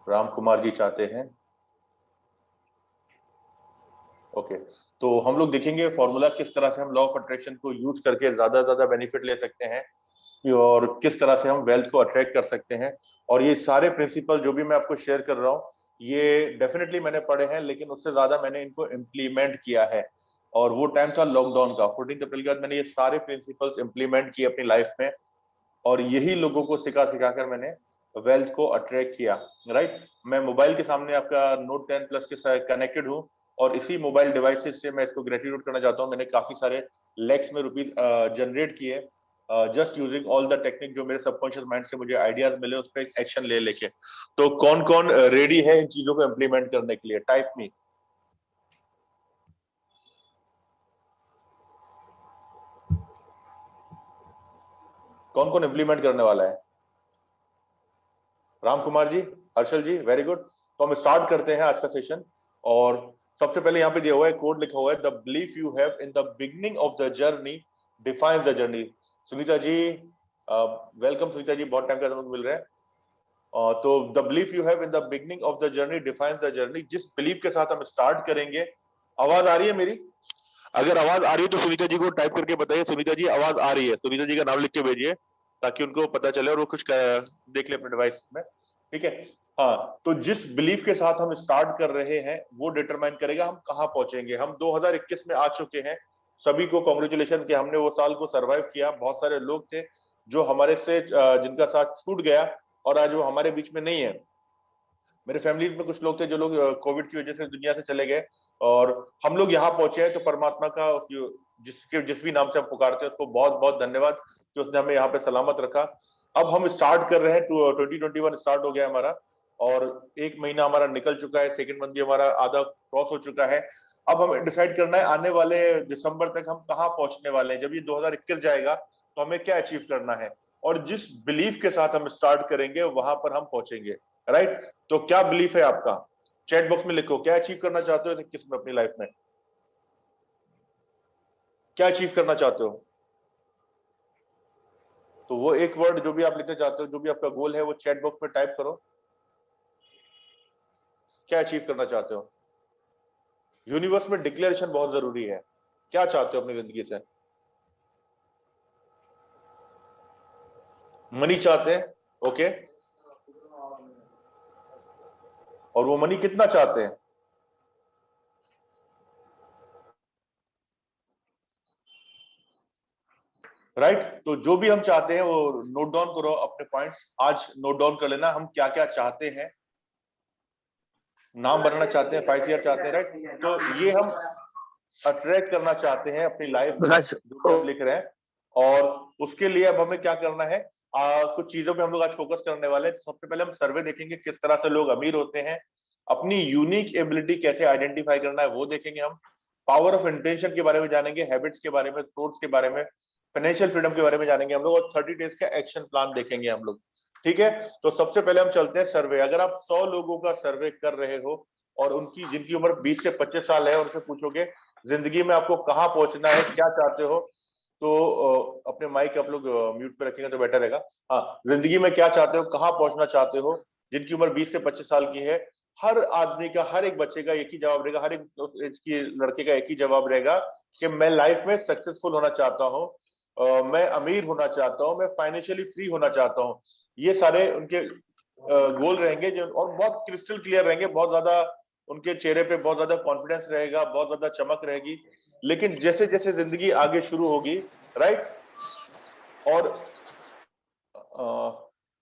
राम कुमार जी चाहते हैं। ओके, तो हम लोग देखेंगे फॉर्मूला किस तरह से हम लॉ ऑफ अट्रैक्शन को यूज करके ज्यादा बेनिफिट ले सकते हैं और किस तरह से हम वेल्थ को अट्रैक्ट कर सकते हैं। और ये सारे प्रिंसिपल जो भी मैं आपको शेयर कर रहा हूँ ये डेफिनेटली मैंने पढ़े हैं, लेकिन उससे ज्यादा मैंने इनको इम्प्लीमेंट किया है। और वो टाइम था लॉकडाउन का, 14 अप्रैल के बाद मैंने ये सारे प्रिंसिपल्स इम्प्लीमेंट किए अपनी लाइफ में, और यही लोगों को सिखा सिखा कर मैंने वेल्थ को अट्रैक्ट किया। राइट, मैं मोबाइल के सामने आपका नोट 10 प्लस के साथ कनेक्टेड हूँ, और इसी मोबाइल डिवाइसेस से मैं इसको ग्रेटिट्यूड करना चाहता हूँ। मैंने काफी सारे लैक्स में रुपीज जनरेट किए just using all the technique जो मेरे सबकॉन्शियस माइंड से मुझे आइडियाज मिले, उस पर एक्शन ले लेके। तो कौन कौन रेडी है इन चीजों को इम्प्लीमेंट करने के लिए? टाइप मी। कौन कौन इम्प्लीमेंट करने वाला है? राम कुमार जी, हर्षल जी, वेरी गुड। तो हम स्टार्ट करते हैं आज का सेशन। और सबसे पहले यहाँ पे दिया हुआ है, कोड लिखा हुआ है, the belief you have in the beginning of the journey defines the journey. Sunita ji, welcome Sunita ji, बहुत टाइम का समय मिल रहा है। तो the belief you have in the beginning of the journey defines the journey, जिस बिलीफ के साथ हम स्टार्ट करेंगे। आवाज आ रही है मेरी? अगर आवाज आ रही है तो सुनीता जी को टाइप करके बताइए, सुनीता जी आवाज आ रही है? सुनीता जी का नाम लिख के भेजिए ताकि उनको पता चले और वो कुछ देख ले अपने डिवाइस में। ठीक है, हाँ। तो जिस बिलीफ के साथ हम स्टार्ट कर रहे हैं वो डिटरमाइन करेगा हम कहाँ पहुंचेंगे। हम 2021 में आ चुके हैं, सभी को कॉन्ग्रेचुलेशन कि हमने वो साल को सरवाइव किया। बहुत सारे लोग थे जो हमारे से जिनका साथ छूट गया और आज वो हमारे बीच में नहीं है। मेरे फैमिली में कुछ लोग थे जो लोग कोविड की वजह से दुनिया से चले गए, और हम लोग यहाँ पहुंचे हैं। तो परमात्मा का जिस भी नाम से हम पुकारते हैं उसको बहुत बहुत धन्यवाद कि उसने हमें यहाँ पे सलामत रखा। अब हम स्टार्ट कर रहे हैं, 2021 स्टार्ट हो गया हमारा, और एक महीना हमारा निकल चुका है, सेकंड मंथ भी हमारा आधा क्रॉस हो चुका है। अब हमें डिसाइड करना है आने वाले दिसंबर तक हम कहाँ पहुंचने वाले हैं। जब ये 2021 जाएगा तो हमें क्या अचीव करना है, और जिस बिलीफ के साथ हम स्टार्ट करेंगे वहां पर हम पहुंचेंगे। राइट, तो क्या बिलीफ है आपका? चैट बॉक्स में लिखो, क्या अचीव करना चाहते हो किस में अपनी लाइफ में? क्या अचीव करना चाहते हो? तो वो एक वर्ड जो भी आप लिखना चाहते हो, जो भी आपका गोल है, वो चैट बॉक्स में टाइप करो। क्या अचीव करना चाहते हो? यूनिवर्स में डिक्लेरेशन बहुत जरूरी है। क्या चाहते हो अपनी जिंदगी से? मनी चाहते हैं, ओके। और वो मनी कितना चाहते हैं? राइट, तो जो भी हम चाहते हैं वो नोट डाउन करो, अपने पॉइंट्स आज नोट डाउन कर लेना। हम क्या क्या चाहते हैं, नाम बनाना चाहते हैं, 5 ईयर चाहते हैं, राइट। तो ये हम अट्रैक्ट करना चाहते हैं अपनी लाइफ में, जो भी हम लिख रहे हैं। और उसके लिए अब हमें क्या करना है, कुछ चीजों पे हम लोग आज फोकस करने वाले हैं। तो सबसे पहले हम सर्वे देखेंगे किस तरह से लोग अमीर होते हैं, अपनी यूनिक एबिलिटी कैसे आइडेंटिफाई करना है वो देखेंगे हम, पावर ऑफ इंटेंशन के बारे में जानेंगे, हैबिट्स के बारे में, सोर्स के बारे में, फाइनेंशियल फ्रीडम के बारे में जानेंगे हम लोग, और 30 डेज का एक्शन प्लान देखेंगे हम लोग। ठीक है, तो सबसे पहले हम चलते हैं सर्वे। अगर आप 100 लोगों का सर्वे कर रहे हो और उनकी जिनकी उम्र 20 से 25 साल है, उनसे पूछोगे जिंदगी में आपको कहाँ पहुंचना है, क्या चाहते हो, तो अपने माइक आप लोग म्यूट पे रखेंगे तो बेटर रहेगा। हाँ, जिंदगी में क्या चाहते हो, कहाँ पहुंचना चाहते हो, जिनकी उम्र 20 से 25 साल की है, हर आदमी का, हर एक बच्चे का एक ही जवाब रहेगा, हर एक एज की लड़के का एक ही जवाब रहेगा कि मैं लाइफ में सक्सेसफुल होना चाहता हूँ, मैं अमीर होना चाहता हूँ, मैं फाइनेंशियली फ्री होना चाहता हूँ। ये सारे उनके गोल रहेंगे जो, और बहुत क्रिस्टल क्लियर रहेंगे, बहुत ज्यादा उनके चेहरे पे बहुत ज्यादा कॉन्फिडेंस रहेगा, बहुत ज्यादा चमक रहेगी। लेकिन जैसे जैसे जिंदगी आगे शुरू होगी, राइट, और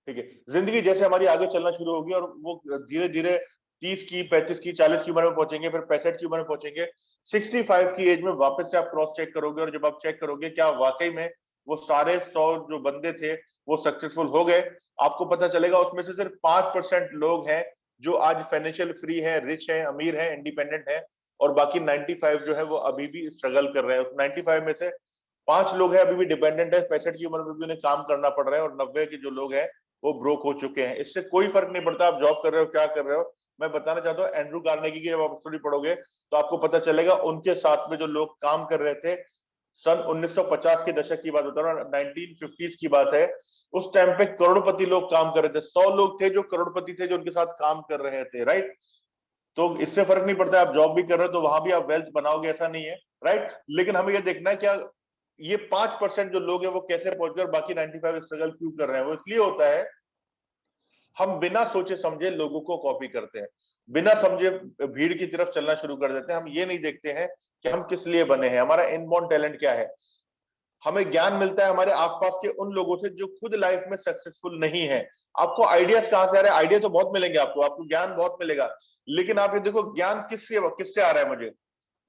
ठीक है, जिंदगी जैसे हमारी आगे चलना शुरू होगी और वो धीरे धीरे 30 की, 35 की, 40 की उम्र में पहुंचेंगे, फिर 65 की उम्र में पहुंचेंगे, 65 की एज में वापस से आप क्रॉस चेक करोगे, और जब आप चेक करोगे क्या वाकई में वो सारे 100 जो बंदे थे वो सक्सेसफुल हो गए, आपको पता चलेगा उसमें से सिर्फ 5% लोग हैं जो आज फाइनेंशियल फ्री है, रिच है, अमीर है, इंडिपेंडेंट है, और बाकी 95 जो है वो अभी भी स्ट्रगल कर रहे हैं। 95 में से 5 लोग हैं अभी भी डिपेंडेंट है, 65 की उम्र में भी उन्हें काम करना पड़ रहा है, और 90 के जो लोग हैं वो ब्रोक हो चुके हैं। इससे कोई फर्क नहीं पड़ता आप जॉब कर रहे हो, क्या कर रहे हो। मैं बताना चाहता हूँ एंड्रू कार्नेगी की जब आप स्टोरी पढ़ोगे तो आपको पता चलेगा उनके साथ में जो लोग काम कर रहे थे, सन 1950 के दशक की बात बता रहा हूँ, 1950s की बात है। उस टाइम पे करोड़पति लोग काम कर रहे थे, 100 लोग थे जो करोड़पति थे जो उनके साथ काम कर रहे थे, राइट। तो इससे फर्क नहीं पड़ता, आप जॉब भी कर रहे हो तो वहां भी आप वेल्थ बनाओगे, ऐसा नहीं है, राइट। लेकिन हमें ये देखना है क्या ये 5% जो लोग हैं वो कैसे पहुंच गए और बाकी 95 स्ट्रगल क्यों कर रहे हैं। वो इसलिए होता है हम बिना सोचे समझे लोगों को कॉपी करते हैं, बिना समझे भीड़ की तरफ चलना शुरू कर देते हैं। हम ये नहीं देखते हैं कि हम किस लिए बने हैं, हमारा इनबॉर्न टैलेंट क्या है। हमें ज्ञान मिलता है हमारे आसपास के उन लोगों से जो खुद लाइफ में सक्सेसफुल नहीं है। आपको आइडियाज कहां से आ रहे हैं? आइडिया तो बहुत मिलेंगे आपको, आपको ज्ञान बहुत मिलेगा, लेकिन आप ये देखो ज्ञान किससे किससे आ रहा है मुझे?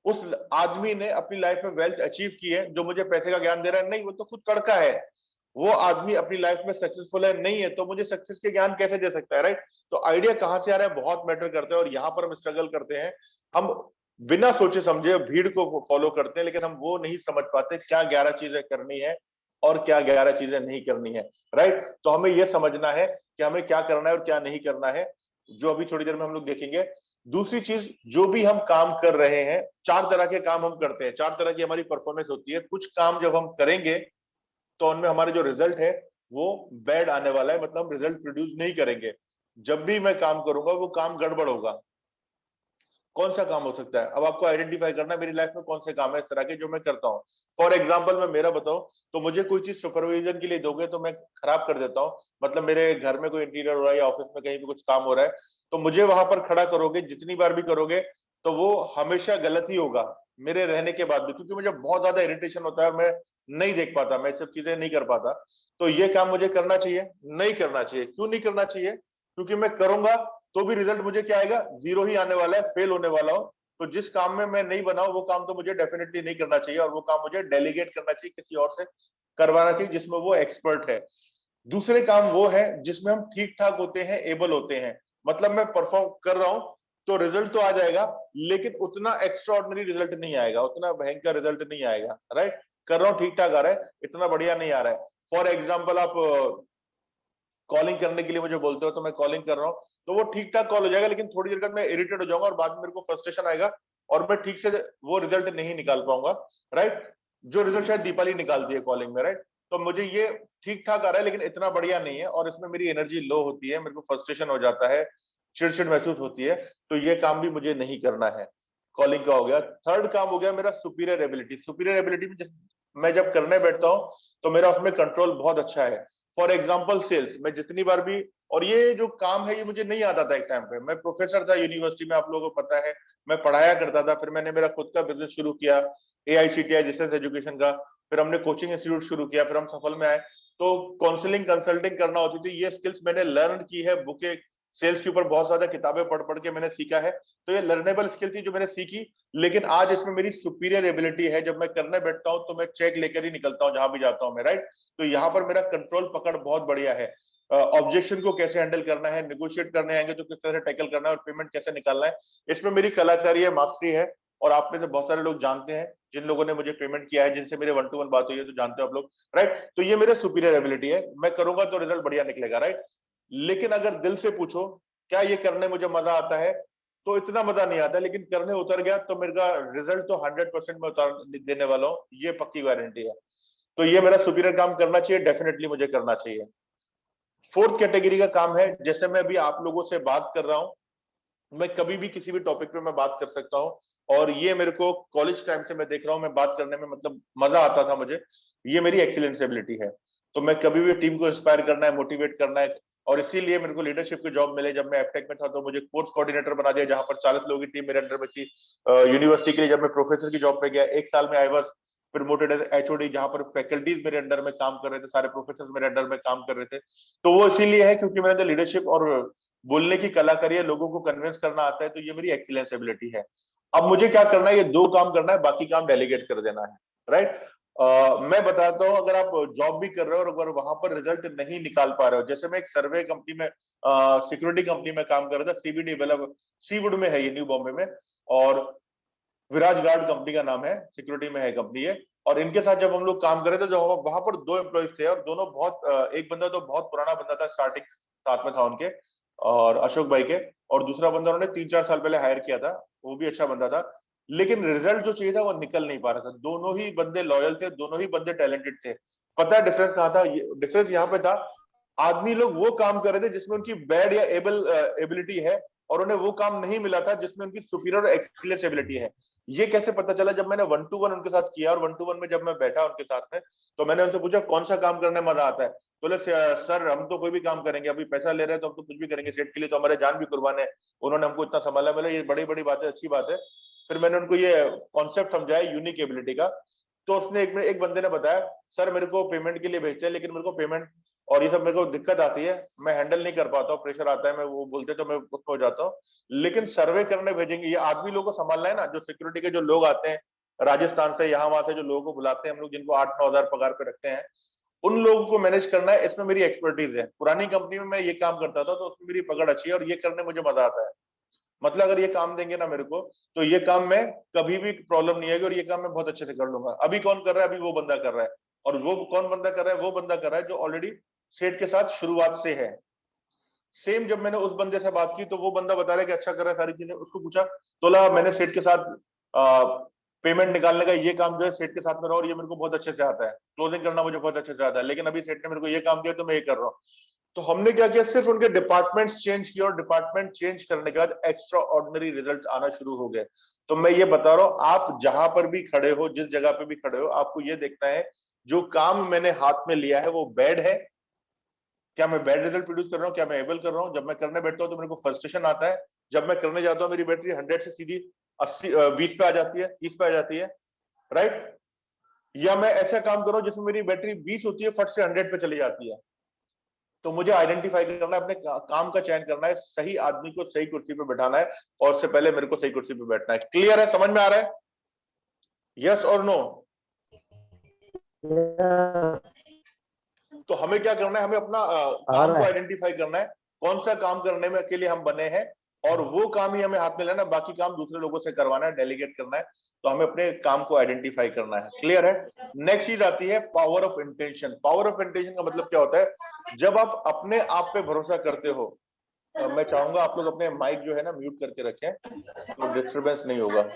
उस आदमी ने अपनी लाइफ में वेल्थ अचीव की है जो मुझे पैसे का ज्ञान दे रहा है? नहीं, वो तो खुद कड़का है। वो आदमी अपनी लाइफ में सक्सेसफुल है नहीं है तो मुझे सक्सेस के ज्ञान कैसे दे सकता है, राइट। तो आइडिया कहां से आ रहा है बहुत मैटर करता है, और यहां पर हम स्ट्रगल करते हैं। हम बिना सोचे समझे भीड़ को फॉलो करते हैं, लेकिन हम वो नहीं समझ पाते क्या 11 चीजें करनी है और क्या 11 चीजें नहीं करनी है, राइट। तो हमें यह समझना है कि हमें क्या करना है और क्या नहीं करना है, जो अभी थोड़ी देर में हम लोग देखेंगे। दूसरी चीज, जो भी हम काम कर रहे हैं, 4 तरह के काम हम करते हैं, 4 तरह की हमारी परफॉर्मेंस होती है। कुछ काम जब हम करेंगे तो उनमें हमारे जो रिजल्ट है वो बैड आने वाला है, मतलब हम रिजल्ट प्रोड्यूस नहीं करेंगे। जब भी मैं काम करूंगा वो काम गड़बड़ होगा। कौन सा काम हो सकता है? अब आपको आइडेंटिफाई करना है मेरी लाइफ में कौन से काम है इस तरह के जो मैं करता हूँ। फॉर एग्जाम्पल मैं मेरा बताऊं तो मुझे कोई चीज सुपरविजन के लिए दोगे तो मैं खराब कर देता हूँ। मतलब मेरे घर में कोई इंटीरियर हो रहा है या ऑफिस में कहीं भी कुछ काम हो रहा है, तो मुझे वहां पर खड़ा करोगे, जितनी बार भी करोगे तो वो हमेशा गलत ही होगा मेरे रहने के बाद भी, क्योंकि मुझे बहुत ज्यादा इरिटेशन होता है और मैं नहीं देख पाता, मैं सब चीजें नहीं कर पाता। तो ये काम मुझे करना चाहिए? नहीं करना चाहिए। क्यों नहीं करना चाहिए? क्योंकि मैं करूंगा तो भी रिजल्ट मुझे क्या आएगा? जीरो ही आने वाला है, फेल होने वाला हूं। तो जिस काम में मैं नहीं बनाऊं वो काम तो मुझे डेफिनेटली नहीं करना चाहिए, और वो काम मुझे डेलीगेट करना चाहिए, किसी और से करवाना चाहिए जिसमें वो एक्सपर्ट है। दूसरे काम वो है जिसमें हम ठीक ठाक होते हैं, एबल होते हैं। मतलब मैं परफॉर्म कर रहा हूं तो रिजल्ट तो आ जाएगा, लेकिन उतना एक्स्ट्रा ऑर्डिनरी रिजल्ट नहीं आएगा, उतना भयंकर रिजल्ट नहीं आएगा, राइट। कर रहा हूं, ठीक ठाक आ रहा है, इतना बढ़िया नहीं आ रहा है। फॉर एग्जाम्पल आप कॉलिंग करने के लिए मुझे बोलते हो तो मैं कॉलिंग कर रहा हूँ, तो वो ठीक ठाक कॉल हो जाएगा, लेकिन थोड़ी देर बाद मैं इरिटेट हो जाऊंगा और बाद में मेरे को फ्रस्ट्रेशन आएगा और मैं ठीक से वो रिजल्ट नहीं निकाल पाऊंगा, राइट। जो रिजल्ट शायद दीपाली निकालती है कॉलिंग में, राइट। तो मुझे ये ठीक ठाक आ रहा है लेकिन इतना बढ़िया नहीं है, और इसमें मेरी एनर्जी लो होती है, मेरे को फ्रस्ट्रेशन हो जाता है, चिड़चिड़ महसूस होती है। तो ये काम भी मुझे नहीं करना है। कॉलिंग का हो गया। थर्ड काम हो गया मेरा सुपीरियर एबिलिटी। सुपीरियर एबिलिटी में मैं जब करने बैठता हूँ तो मेरा उसमें कंट्रोल बहुत अच्छा है। फॉर एग्जाम्पल सेल्स, मैं जितनी बार भी, और ये जो काम है ये मुझे नहीं आता था एक टाइम पे। मैं प्रोफेसर था यूनिवर्सिटी में, आप लोगों को पता है, मैं पढ़ाया करता था। फिर मैंने मेरा खुद का बिजनेस शुरू किया, AICTI डिस्टेंस एजुकेशन का। फिर हमने कोचिंग इंस्टीट्यूट शुरू किया, फिर हम सफल में आए। तो काउंसलिंग कंसल्टिंग करना होती थी, ये स्किल्स मैंने लर्न की है बुके, सेल्स के ऊपर बहुत ज्यादा किताबें पढ़ पढ़ के मैंने सीखा है। तो ये लर्नेबल स्किल थी जो मैंने सीखी, लेकिन आज इसमें मेरी सुपीरियर एबिलिटी है। जब मैं करने बैठता हूँ तो मैं चेक लेकर ही निकलता हूँ जहां भी जाता हूँ मैं, राइट। तो यहाँ पर मेरा कंट्रोल पकड़ बहुत बढ़िया है। ऑब्जेक्शन को कैसे हैंडल करना है, निगोशिएट करने आएंगे तो किस तरह टैकल करना है, और पेमेंट कैसे निकालना है, इसमें मेरी कलाकारी है, मास्टरी है। और आप में से बहुत सारे लोग जानते हैं, जिन लोगों ने मुझे पेमेंट किया है, जिनसे मेरे 1-to-1 बात हुई है, तो जानते हो आप लोग, राइट। तो ये मेरे सुपीरियर एबिलिटी है, मैं करूंगा तो रिजल्ट बढ़िया निकलेगा, राइट। लेकिन अगर दिल से पूछो क्या ये करने मुझे मजा आता है, तो इतना मजा नहीं आता, लेकिन करने उतर गया तो मेरा रिजल्ट तो 100% में उतार देने वाला हूँ, ये पक्की गारंटी है। तो ये मेरा सुपीरियर काम करना चाहिए, डेफिनेटली मुझे करना चाहिए। फोर्थ कैटेगरी का काम है, जैसे मैं अभी आप लोगों से बात कर रहा हूं, मैं कभी भी किसी भी टॉपिक पे मैं बात कर सकता हूं, और ये मेरे को कॉलेज टाइम से मैं देख रहा हूं, मैं बात करने में मतलब मजा आता था मुझे। ये मेरी एक्सीलेंस एबिलिटी है। तो मैं कभी भी टीम को इंस्पायर करना है, मोटिवेट करना है, और इसीलिए मेरे को लीडरशिप की जॉब मिले। जब मैं एफटेक में था तो मुझे कोर्स कोऑर्डिनेटर बना दिया, जहां पर 40 लोगों की टीम मेरे अंडर में थी। यूनिवर्सिटी के लिए जब मैं प्रोफेसर की जॉब पे गया, 1 साल में I was promoted as HOD, जहां पर फैकल्टीज मेरे अंडर में काम कर रहे थे, सारे प्रोफेसर मेरे अंडर में काम कर रहे थे। तो वो इसीलिए है क्योंकि मैंने लीडरशिप और बोलने की कला करी है, लोगों को कन्विंस करना आता है, तो ये मेरी एक्सीलेंस एबिलिटी है। अब मुझे क्या करना है? ये 2 काम करना है, बाकी काम डेलीगेट कर देना है, राइट। मैं बताता हूं, अगर आप जॉब भी कर रहे हो और अगर वहां पर रिजल्ट नहीं निकाल पा रहे हो, जैसे मैं एक सर्वे कंपनी में, सिक्योरिटी कंपनी में काम कर रहा था, CBD, मतलब सीवुड में है ये, न्यू बॉम्बे में। और विराज गार्ड कंपनी का नाम है, सिक्योरिटी में है कंपनी है। और इनके साथ जब हम लोग काम कर रहे थे, जो वहां पर 2 एम्प्लॉइज थे, और दोनों बहुत, एक बंदा तो बहुत पुराना बंदा था, स्टार्टिंग साथ में था उनके, और अशोक भाई के। और दूसरा बंदा उन्होंने 3-4 साल पहले हायर किया था, वो भी अच्छा बंदा था। लेकिन रिजल्ट जो चाहिए था वो निकल नहीं पा रहा था। दोनों ही बंदे लॉयल थे, दोनों ही बंदे टैलेंटेड थे। पता है डिफरेंस कहाँ था? डिफरेंस यहाँ पे था, आदमी लोग वो काम कर रहे थे जिसमें उनकी बैड या एबिलिटी है, और उन्हें वो काम नहीं मिला था जिसमें उनकी सुपीरियर एक्सीलेंस एबिलिटी है। ये कैसे पता चला? जब मैंने 1-to-1 उनके साथ किया, और 1-to-1 में जब मैं बैठा उनके साथ में, तो मैंने उनसे पूछा कौन सा काम करने में मजा आता है। बोले सर हम तो कोई भी काम करेंगे, अभी पैसा ले रहे हैं तो हम तो कुछ भी करेंगे, सेठ के लिए तो हमारे जान भी कुर्बान है, उन्होंने हमको इतना संभाला। बोले ये बड़ी बड़ी बात है, अच्छी बात है। फिर मैंने उनको ये कॉन्सेप्ट समझाया यूनिक एबिलिटी का। तो उसने एक बंदे ने बताया, सर मेरे को पेमेंट के लिए भेजते हैं, लेकिन मेरे को पेमेंट और ये सब मेरे को दिक्कत आती है, मैं हैंडल नहीं कर पाता हूँ, प्रेशर आता है, मैं वो बोलते तो मैं उसमें हो जाता हूँ। लेकिन सर्वे करने भेजेंगे, ये आदमी लोगों को संभालना है ना, जो सिक्योरिटी के जो लोग आते हैं राजस्थान से, यहाँ वहां से जो लोगों को बुलाते हैं हम लोग, जिनको 8-9 हजार पगार पे रखते हैं, उन लोगों को मैनेज करना है, इसमें मेरी एक्सपर्टीज है। पुरानी कंपनी में मैं ये काम करता था तो उसमें मेरी पकड़ अच्छी है, और ये करने मुझे मजा आता है। मतलब अगर ये काम देंगे ना मेरे को, तो ये काम में कभी भी प्रॉब्लम नहीं आएगी, और ये काम मैं बहुत अच्छे से कर लूंगा। अभी कौन कर रहा है? अभी वो बंदा कर रहा है। और वो कौन बंदा कर रहा है? वो बंदा कर रहा है जो ऑलरेडी सेठ के साथ शुरुआत से है। सेम जब मैंने उस बंदे से बात की, तो वो बंदा बता रहा है कि अच्छा कर रहा है सारी चीजें। उसको पूछा, तोला मैंने सेठ के साथ पेमेंट निकालने का ये काम जो है सेठ के साथ में रहा, और ये मेरे को बहुत अच्छे से आता है, क्लोजिंग करना मुझे बहुत अच्छे से आता है, लेकिन अभी सेठ ने मेरे को ये काम दिया तो मैं ये कर रहा हूँ। तो हमने क्या किया, सिर्फ उनके डिपार्टमेंट्स चेंज किया, और डिपार्टमेंट चेंज करने के बाद एक्स्ट्रा ऑर्डिनरी रिजल्ट आना शुरू हो गए। तो मैं ये बता रहा हूँ, आप जहां पर भी खड़े हो, जिस जगह पे भी खड़े हो, आपको ये देखना है जो काम मैंने हाथ में लिया है वो बैड है, क्या मैं बैड रिजल्ट प्रोड्यूस कर रहा हूँ, क्या मैं एबल कर रहा हूँ। जब मैं करने बैठता हूँ तो मेरे को फ्रस्ट्रेशन आता है, जब मैं करने जाता हूँ मेरी बैटरी 100 से सीधी 80 20 पे आ जाती है, 30 पे आ जाती है, राइट। या मैं ऐसा काम कर रहा हूँ जिसमें मेरी बैटरी 20 होती है, फट से 100 पे चली जाती है। तो मुझे आइडेंटिफाई करना है, अपने काम का चयन करना है, सही आदमी को सही कुर्सी पे बैठाना है, और उससे पहले मेरे को सही कुर्सी पे बैठना है। क्लियर है? समझ में आ रहा है? यस और नो? तो हमें क्या करना है, हमें अपना काम को आइडेंटिफाई करना है, कौन सा काम करने में के लिए हम बने हैं, और वो काम ही हमें हाथ में लेना, बाकी काम दूसरे लोगों से करवाना है, डेलीगेट करना है। तो हमें अपने काम को आइडेंटिफाई करना है। क्लियर है? नेक्स्ट चीज आती है power of intention. Power of intention का मतलब क्या होता है? जब आप अपने आप पे भरोसा करते हो, मैं चाहूंगा आप लोग अपने माइक जो है ना म्यूट करके रखें, तो डिस्टरबेंस नहीं होगा।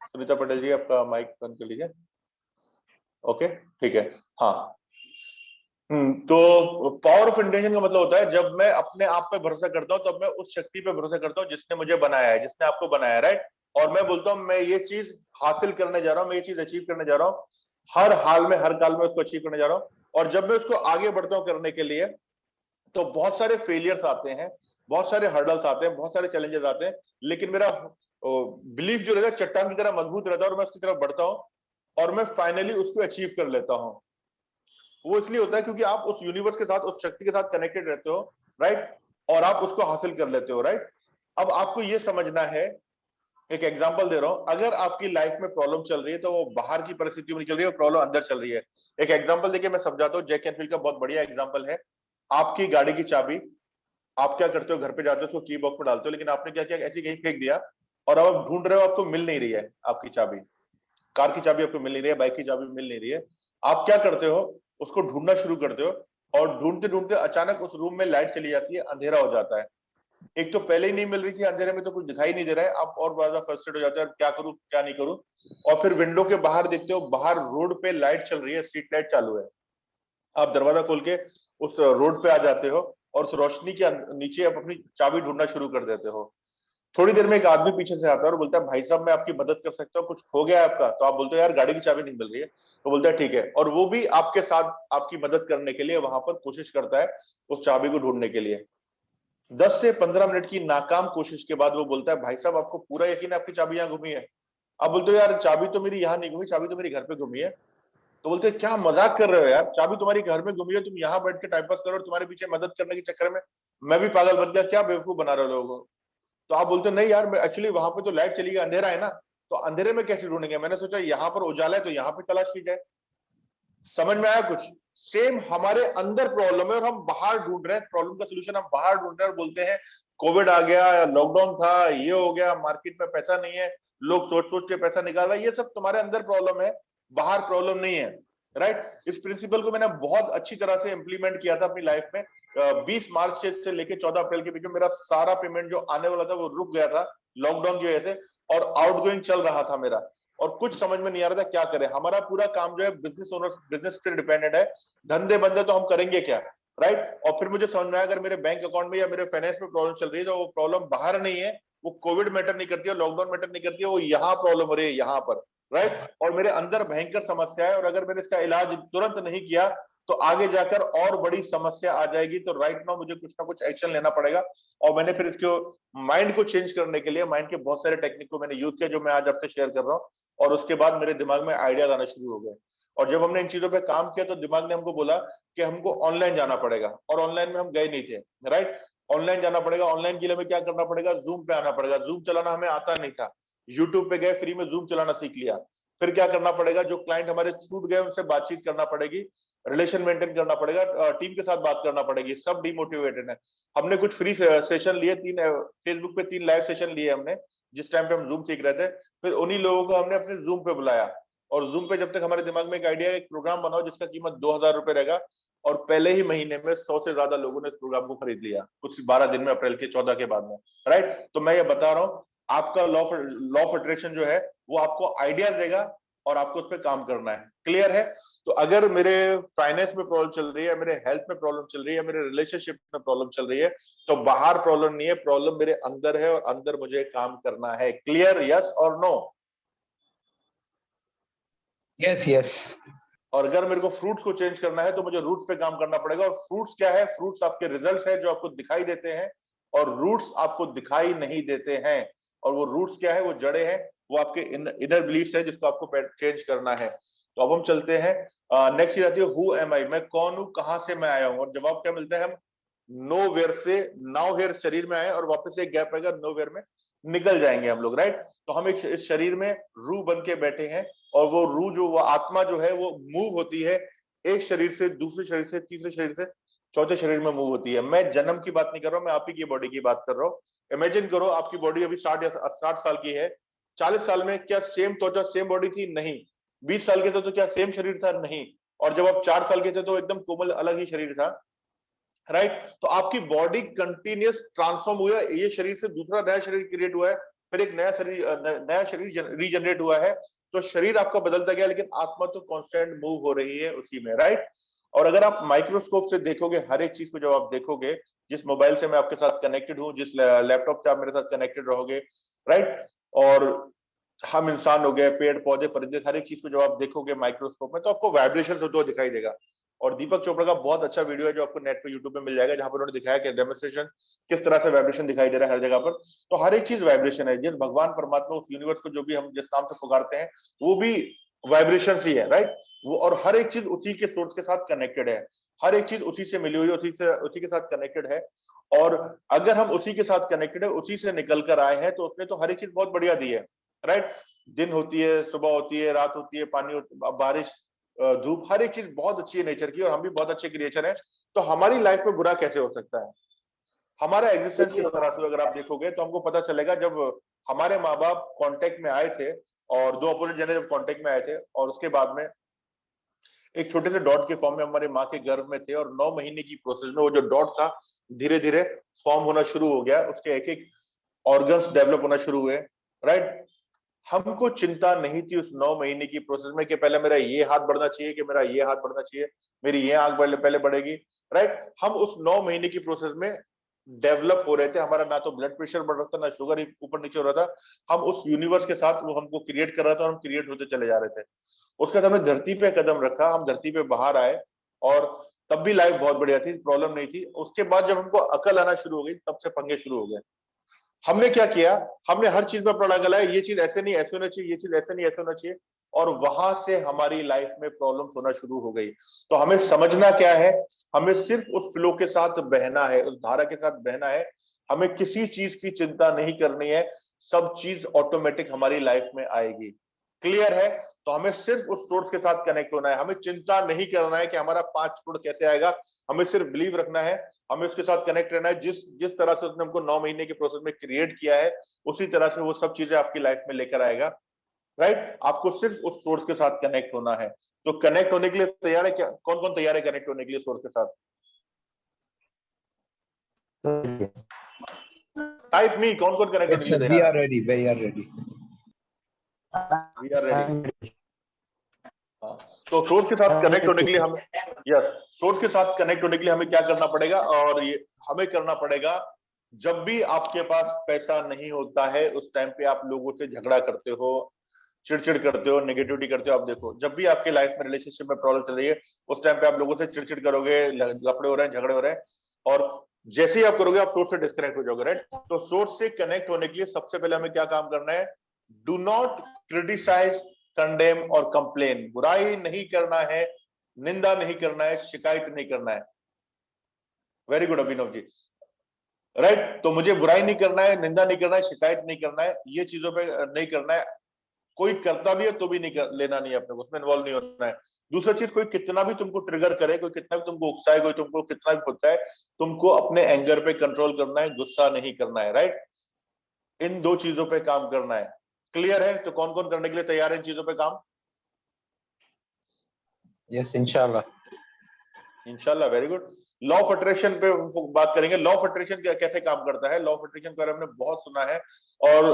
सुनीता पटेल जी आपका माइक बंद कर लीजिए। ओके ठीक है। हाँ, तो पावर ऑफ इंटेंशन का मतलब होता है जब मैं अपने आप पे भरोसा करता हूँ, तब मैं उस शक्ति पे भरोसा करता हूँ जिसने मुझे बनाया है, जिसने आपको बनाया है, राइट। और मैं बोलता हूँ मैं ये चीज हासिल करने जा रहा हूँ, मैं ये चीज अचीव करने जा रहा हूँ, हर हाल में, हर काल में उसको अचीव करने जा रहा हूँ। और जब मैं उसको आगे बढ़ता हूँ करने के लिए, तो बहुत सारे फेलियर्स आते हैं, बहुत सारे हर्डल्स आते हैं, बहुत सारे चैलेंजेस आते हैं, लेकिन मेरा बिलीफ जो रहता है चट्टान की तरह मजबूत रहता है, और मैं उसकी तरफ बढ़ता हूँ, और मैं फाइनली उसको अचीव कर लेता हूँ। वो इसलिए होता है क्योंकि आप उस यूनिवर्स के साथ, उस शक्ति के साथ कनेक्टेड रहते हो, राइट, और आप उसको हासिल कर लेते हो, राइट। अब आपको ये समझना है, एक एग्जांपल दे रहा हूं, अगर आपकी लाइफ में प्रॉब्लम चल रही है तो वो बाहर की परिस्थितियों में नहीं चल रही है, प्रॉब्लम अंदर चल रही है। एक एग्जांपल देखिए मैं समझाता हूँ, जैक एंड फिल का बहुत बढ़िया एग्जांपल है। आपकी गाड़ी की चाबी, आप क्या करते हो, घर पे जाते हो उसको की बॉक्स में डालते हो, लेकिन आपने क्या किया, ऐसी कहीं फेंक दिया, और अब आप ढूंढ रहे हो, आपको मिल नहीं रही है आपकी चाबी, कार की चाबी आपको मिल नहीं रही है, बाइक की चाबी मिल नहीं रही है। आप क्या करते हो, उसको ढूंढना शुरू करते हो, और ढूंढते ढूंढते अचानक उस रूम में लाइट चली जाती है, अंधेरा हो जाता है। एक तो पहले ही नहीं मिल रही थी, अंधेरे में तो कुछ दिखाई नहीं दे रहा है, आप और ज्यादा फ्रस्ट्रेट हो जाते हैं, क्या करूं क्या नहीं करूं। और फिर विंडो के बाहर देखते हो, बाहर रोड पे लाइट चल रही है, स्ट्रीट लाइट चालू है। आप दरवाजा खोल के उस रोड पे आ जाते हो, और उस रोशनी के नीचे आप अपनी चाबी ढूंढना शुरू कर देते हो। थोड़ी देर में एक आदमी पीछे से आता है और बोलता है, भाई साहब मैं आपकी मदद कर सकता हूँ, कुछ खो गया है आपका। तो आप बोलते हो, यार गाड़ी की चाबी नहीं मिल रही है। तो बोलता है ठीक है, और वो भी आपके साथ आपकी मदद करने के लिए वहां पर कोशिश करता है उस चाबी को ढूंढने के लिए। 10 से 15 मिनट की नाकाम कोशिश के बाद वो बोलता है, भाई साहब आपको पूरा यकीन है आपकी चाबी यहाँ घूमी है? आप बोलते हो, यार चाबी तो मेरी यहाँ नहीं घूमी, चाबी तो मेरी घर पे घूमी है। तो बोलते हैं, क्या मजाक कर रहे हो यार, चाबी तुम्हारी घर में घूमी है, तुम यहाँ बैठ के टाइम पास करो, और तुम्हारे पीछे मदद करने के चक्कर में मैं भी पागल बन गया, क्या बेवकूफ बना रहे हो लोगों को। तो आप बोलते हो, नहीं यार मैं एक्चुअली वहां पे तो लाइट चली गई, अंधेरा है ना, तो अंधेरे में कैसे ढूंढेंगे, मैंने सोचा यहाँ पर उजाला है तो यहाँ पे तलाश की जाए। समझ में आया कुछ? सेम हमारे अंदर प्रॉब्लम है और हम बाहर ढूंढ रहे हैं, प्रॉब्लम का सोल्यूशन हम बाहर ढूंढ रहे हैं, और बोलते हैं कोविड आ गया, लॉकडाउन था, ये हो गया, मार्केट में पैसा नहीं है, लोग सोच सोच के पैसा निकाल रहे हैं, ये सब तुम्हारे अंदर प्रॉब्लम है। बाहर प्रॉब्लम नहीं है, राइट। इस प्रिंसिपल को मैंने बहुत अच्छी तरह से इंप्लीमेंट किया था अपनी लाइफ में। 20 मार्च के से लेके 14 अप्रैल के बीच में मेरा सारा पेमेंट जो आने वाला था वो रुक गया था लॉकडाउन की वजह से, और आउटगोइंग चल रहा था मेरा, और कुछ समझ में नहीं आ रहा था क्या करें। हमारा पूरा काम जो है बिजनेस ओनर, बिजनेस पे डिपेंडेंट है, धंधे बंद है तो हम करेंगे क्या, राइट। और फिर मुझे समझ में आया अगर मेरे बैंक अकाउंट में या मेरे फाइनेंस में प्रॉब्लम चल रही है तो वो प्रॉब्लम बाहर नहीं है, वो कोविड मैटर नहीं करती है, लॉकडाउन मैटर नहीं करती है, वो यहाँ प्रॉब्लम हो रही है, यहाँ पर, राइट। और मेरे अंदर भयंकर समस्या है, और अगर मैंने इसका इलाज तुरंत नहीं किया तो आगे जाकर और बड़ी समस्या आ जाएगी। तो राइट नाउ मुझे कुछ ना कुछ एक्शन लेना पड़ेगा। और मैंने फिर इसको माइंड को चेंज करने के लिए माइंड के बहुत सारे टेक्निक को मैंने यूज किया जो मैं आज आपसे शेयर कर रहा हूँ। और उसके बाद मेरे दिमाग में आइडियाज आना शुरू हो गए, और जब हमने इन चीजों पे काम किया तो दिमाग ने हमको बोला कि हमको ऑनलाइन जाना पड़ेगा, और ऑनलाइन में हम गए नहीं थे, राइट। ऑनलाइन जाना पड़ेगा, ऑनलाइन के लिए हमें क्या करना पड़ेगा, जूम पे आना पड़ेगा। जूम चलाना हमें आता नहीं था, यूट्यूब पे गए, फ्री में जूम चलाना सीख लिया। फिर क्या करना पड़ेगा, जो क्लाइंट हमारे छूट गए उनसे बातचीत करना पड़ेगी, रिलेशन मेंटेन करना पड़ेगा, टीम के साथ बात करना पड़ेगी, सब डिमोटिवेटेड है। हमने कुछ फ्री सेशन लिए, 3 फेसबुक पे 3 लाइव सेशन लिए हमने, जिस टाइम पे हम जूम सीख रहे थे। फिर उन्हीं लोगों को हमने अपने जूम पे बुलाया, और जूम पे जब तक हमारे दिमाग में एक आइडिया, एक प्रोग्राम बनाओ जिसका कीमत 2000 रुपए रहेगा, और पहले ही महीने में 100 से ज्यादा लोगों ने इस प्रोग्राम को खरीद लिया कुछ 12 दिन में, अप्रैल के 14 के बाद में, राइट। तो मैं ये बता रहा हूँ, आपका लॉ ऑफ अट्रैक्शन जो है वो आपको आइडिया देगा, और आपको उस पर काम करना है। क्लियर है। तो अगर मेरे फाइनेंस में प्रॉब्लम चल रही है, मेरे हेल्थ में प्रॉब्लम चल रही है, मेरे रिलेशनशिप में प्रॉब्लम चल रही है, तो बाहर प्रॉब्लम नहीं है, प्रॉब्लम मेरे अंदर है, और अंदर मुझे काम करना है। क्लियर, यस और नो? Yes yes. और अगर मेरे को फ्रूट्स को चेंज करना है तो मुझे रूट्स पे काम करना पड़ेगा। और फ्रूट्स क्या है, फ्रूट्स आपके रिजल्ट्स है जो आपको दिखाई देते हैं, और रूट्स आपको दिखाई नहीं देते हैं। और वो रूट्स क्या है, वो जड़े हैं, वो आपके इनर बिलीफ्स है जिसको आपको चेंज करना है। तो अब हम चलते हैं, नेक्स्ट चीज आती है हु एम आई, मैं कौन हूं, कहां से मैं आया हूं। और जवाब क्या मिलता है, हम नो वेयर से नाउ हेयर शरीर में आए, और वापस एक गैप आएगा, नो वेयर में निकल जाएंगे हम लोग, राइट। तो हम एक इस शरीर में रू बन के बैठे हैं, और वो रू जो, वो आत्मा जो है वो मूव होती है एक शरीर से दूसरे शरीर से, तीसरे शरीर से चौथे शरीर में मूव होती है। मैं जन्म की बात नहीं कर रहा हूं, मैं आप ही की बॉडी की बात कर रहा हूँ। इमेजिन करो आपकी बॉडी अभी 60 साल की है। 40 साल में क्या सेम त्वचा, सेम बॉडी थी? नहीं। 20 साल के थे तो क्या सेम शरीर था? नहीं। और जब आप 4 साल के थे तो एकदम कोमल अलग ही शरीर था, राइट। तो आपकी बॉडी कंटिन्यूस ट्रांसफॉर्म हुआ है, ये शरीर से दूसरा नया शरीर क्रिएट हुआ है, फिर एक नया शरीर रीजनरेट हुआ है। तो शरीर आपका बदलता गया, लेकिन आत्मा तो कांस्टेंट मूव हो रही है उसी में, राइट। और अगर आप माइक्रोस्कोप से देखोगे हर एक चीज को, जब आप देखोगे, जिस मोबाइल से मैं आपके साथ कनेक्टेड हूं, जिस लैपटॉप से आप मेरे साथ कनेक्टेड रहोगे, राइट। और हम इंसान हो गए, पेड़ पौधे परिंदे, हर एक चीज को जब आप देखोगे माइक्रोस्कोप में तो आपको वाइब्रेशन होते हुए दिखाई देगा। और दीपक चोपड़ा का बहुत अच्छा वीडियो है जो आपको नेट पे यूट्यूब पे मिल जाएगा, जहां पर उन्होंने दिखाया कि डेमोन्स्ट्रेशन किस तरह से वाइब्रेशन दिखाई दे रहा है हर जगह पर। तो हर एक चीज वाइब्रेशन है। जिस भगवान परमात्मा, उस यूनिवर्स को जो भी हम जिस नाम से पुकारते हैं, वो भी वाइब्रेशन ही है, राइट। वो, और हर एक चीज उसी के सोर्स के साथ कनेक्टेड है, हर एक चीज उसी से मिली हुई है, उसी के साथ कनेक्टेड है। और अगर हम उसी के साथ कनेक्टेड है, उसी से निकल कर आए हैं, तो उसने तो हर एक चीज बहुत बढ़िया दी है, राइट। दिन होती है, सुबह होती है, रात होती है, पानी बारिश, धूप, हर एक चीज बहुत अच्छी है नेचर की, और हम भी बहुत अच्छे क्रिएचर हैं। तो हमारी लाइफ में बुरा कैसे हो सकता है? हमारा एग्जिस्टेंस किस तरह से अगर आप देखोगे तो हमको पता चलेगा, जब हमारे माँ बाप कांटेक्ट में आए थे, और दो अपोजिट जेंडर जब कांटेक्ट में आए थे, और उसके बाद में एक छोटे से डॉट के फॉर्म में हमारे माँ के गर्भ में थे, और 9 महीने की प्रोसेस में वो जो डॉट था धीरे धीरे फॉर्म होना शुरू हो गया, उसके एक एक ऑर्गन्स डेवलप होना शुरू हुए, राइट। हमको चिंता नहीं थी उस 9 महीने की प्रोसेस में कि पहले मेरा ये हाथ बढ़ना चाहिए, कि मेरा ये हाथ बढ़ना चाहिए, मेरी ये आंख पहले बढ़ेगी, राइट। हम उस 9 महीने की प्रोसेस में डेवलप हो रहे थे। हमारा ना तो ब्लड प्रेशर बढ़ रहा था, ना शुगर ऊपर नीचे हो रहा था। हम उस यूनिवर्स के साथ, वो हमको क्रिएट कर रहा था, और हम क्रिएट होते चले जा रहे थे। उसके बाद हमने धरती पे कदम रखा, हम धरती पे बाहर आए, और तब भी लाइफ बहुत बढ़िया थी, प्रॉब्लम नहीं थी। उसके बाद जब हमको अकल आना शुरू हो गई, तब से पंगे शुरू हो गए। हमने क्या किया, हमने हर चीज में अपना लगाया, ये चीज ऐसे नहीं ऐसे होना चाहिए, ये चीज ऐसे नहीं ऐसे होना चाहिए, और वहां से हमारी लाइफ में प्रॉब्लम्स होना शुरू हो गई। तो हमें समझना क्या है, हमें सिर्फ उस फ्लो के साथ बहना है, उस धारा के साथ बहना है। हमें किसी चीज की चिंता नहीं करनी है, सब चीज ऑटोमेटिक हमारी लाइफ में आएगी। क्लियर है। तो हमें सिर्फ उस सोर्स के साथ कनेक्ट होना है, हमें चिंता नहीं करना है कि हमारा 5 करोड़ कैसे आएगा। हमें सिर्फ बिलीव रखना है, हमें उसके साथ कनेक्ट रहना है। जिस जिस तरह से उसने हमको 9 महीने के प्रोसेस में क्रिएट किया है, उसी तरह से वो सब चीजें आपकी लाइफ में लेकर आएगा। राइट। आपको सिर्फ उस सोर्स के साथ कनेक्ट होना है। तो कनेक्ट होने के लिए तैयार है क्या? कौन कौन तैयार है कनेक्ट होने के लिए सोर्स के साथ? टाइप मी, कौन कौन कनेक्ट होने Yes, के लिए sir. We तैयार है? are ready. We are ready. We are ready. हाँ, तो सोर्स के साथ कनेक्ट होने के लिए हम, यस, सोर्स के साथ कनेक्ट होने के लिए हमें क्या करना पड़ेगा? और ये हमें करना पड़ेगा, जब भी आपके पास पैसा नहीं होता है उस टाइम पे आप लोगों से झगड़ा करते हो, चिड़चिड़ करते हो, नेगेटिविटी करते हो। आप देखो, जब भी आपके लाइफ में रिलेशनशिप में प्रॉब्लम चल रही है उस टाइम पे आप लोगों से चिड़चिड़ करोगे, लफड़े हो रहे हैं, झगड़े हो रहे हैं, और जैसे ही आप करोगे आप सोर्स से डिस्कनेक्ट हो जाओगे, राइट। तो सोर्स से कनेक्ट होने के लिए सबसे पहले हमें क्या काम करना है? डू नॉट क्रिटिसाइज, कंडेम और कंप्लेन। बुराई नहीं करना है, निंदा नहीं करना है, शिकायत नहीं करना है। Very good Abhinav ji, right. तो मुझे बुराई नहीं करना है, निंदा नहीं करना है, शिकायत नहीं करना है, ये चीजों पे नहीं करना है। कोई करता भी है तो भी नहीं लेना नहीं है अपने को, उसमें इन्वॉल्व नहीं होना है। दूसरा चीज, कोई कितना भी तुमको ट्रिगर करे, कोई कितना भी तुमको उकसाए, कोई तुमको कितना भी गुस्साए, तुमको अपने एंगर पे कंट्रोल करना है, गुस्सा नहीं करना है, राइट। इन दो चीजों पे काम करना है। क्लियर है? तो कौन कौन करने के लिए तैयार है इन चीजों पे काम? Yes, inshallah. इंशाल्लाह, very good. Law of attraction पे बात करेंगे। लॉ ऑफ अट्रैक्शन कैसे काम करता है? लॉ ऑफ अट्रैक्शन के बारे में हमने बहुत सुना है, और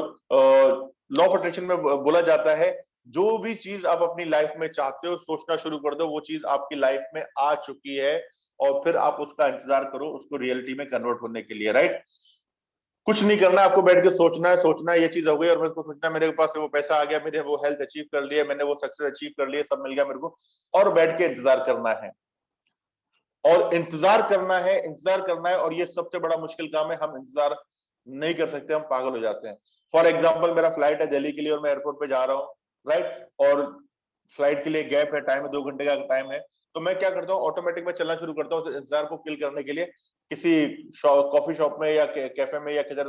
लॉ ऑफ अट्रैक्शन में बोला जाता है जो भी चीज आप अपनी लाइफ में चाहते हो, सोचना शुरू कर दो, वो चीज आपकी लाइफ में आ चुकी है, और फिर आप उसका इंतजार करो उसको रियलिटी में कन्वर्ट होने के लिए, राइट। कुछ नहीं करना, आपको बैठ के सोचना है, सोचना है ये चीज हो गई, और मेरे को सोचना है मेरे पास वो पैसा आ गया, मैंने वो हेल्थ अचीव कर लिया, मैंने वो सक्सेस अचीव कर लिया, सब मिल गया मेरे को, और बैठ के इंतजार करना है। और इंतजार करना है, इंतजार करना है, और ये सबसे बड़ा मुश्किल काम है। हम इंतजार नहीं कर सकते, हम पागल हो जाते हैं। फॉर एग्जाम्पल, मेरा फ्लाइट है दिल्ली के लिए और मैं एयरपोर्ट पे जा रहा हूँ, राइट, और फ्लाइट के लिए गैप है, टाइम है, 2 घंटे का टाइम है, तो मैं क्या करता हूँ, ऑटोमेटिक में चलना शुरू करता हूँ उस इंतजार को किल करने के लिए। किसी कॉफी शॉप में या कैफे में या किधर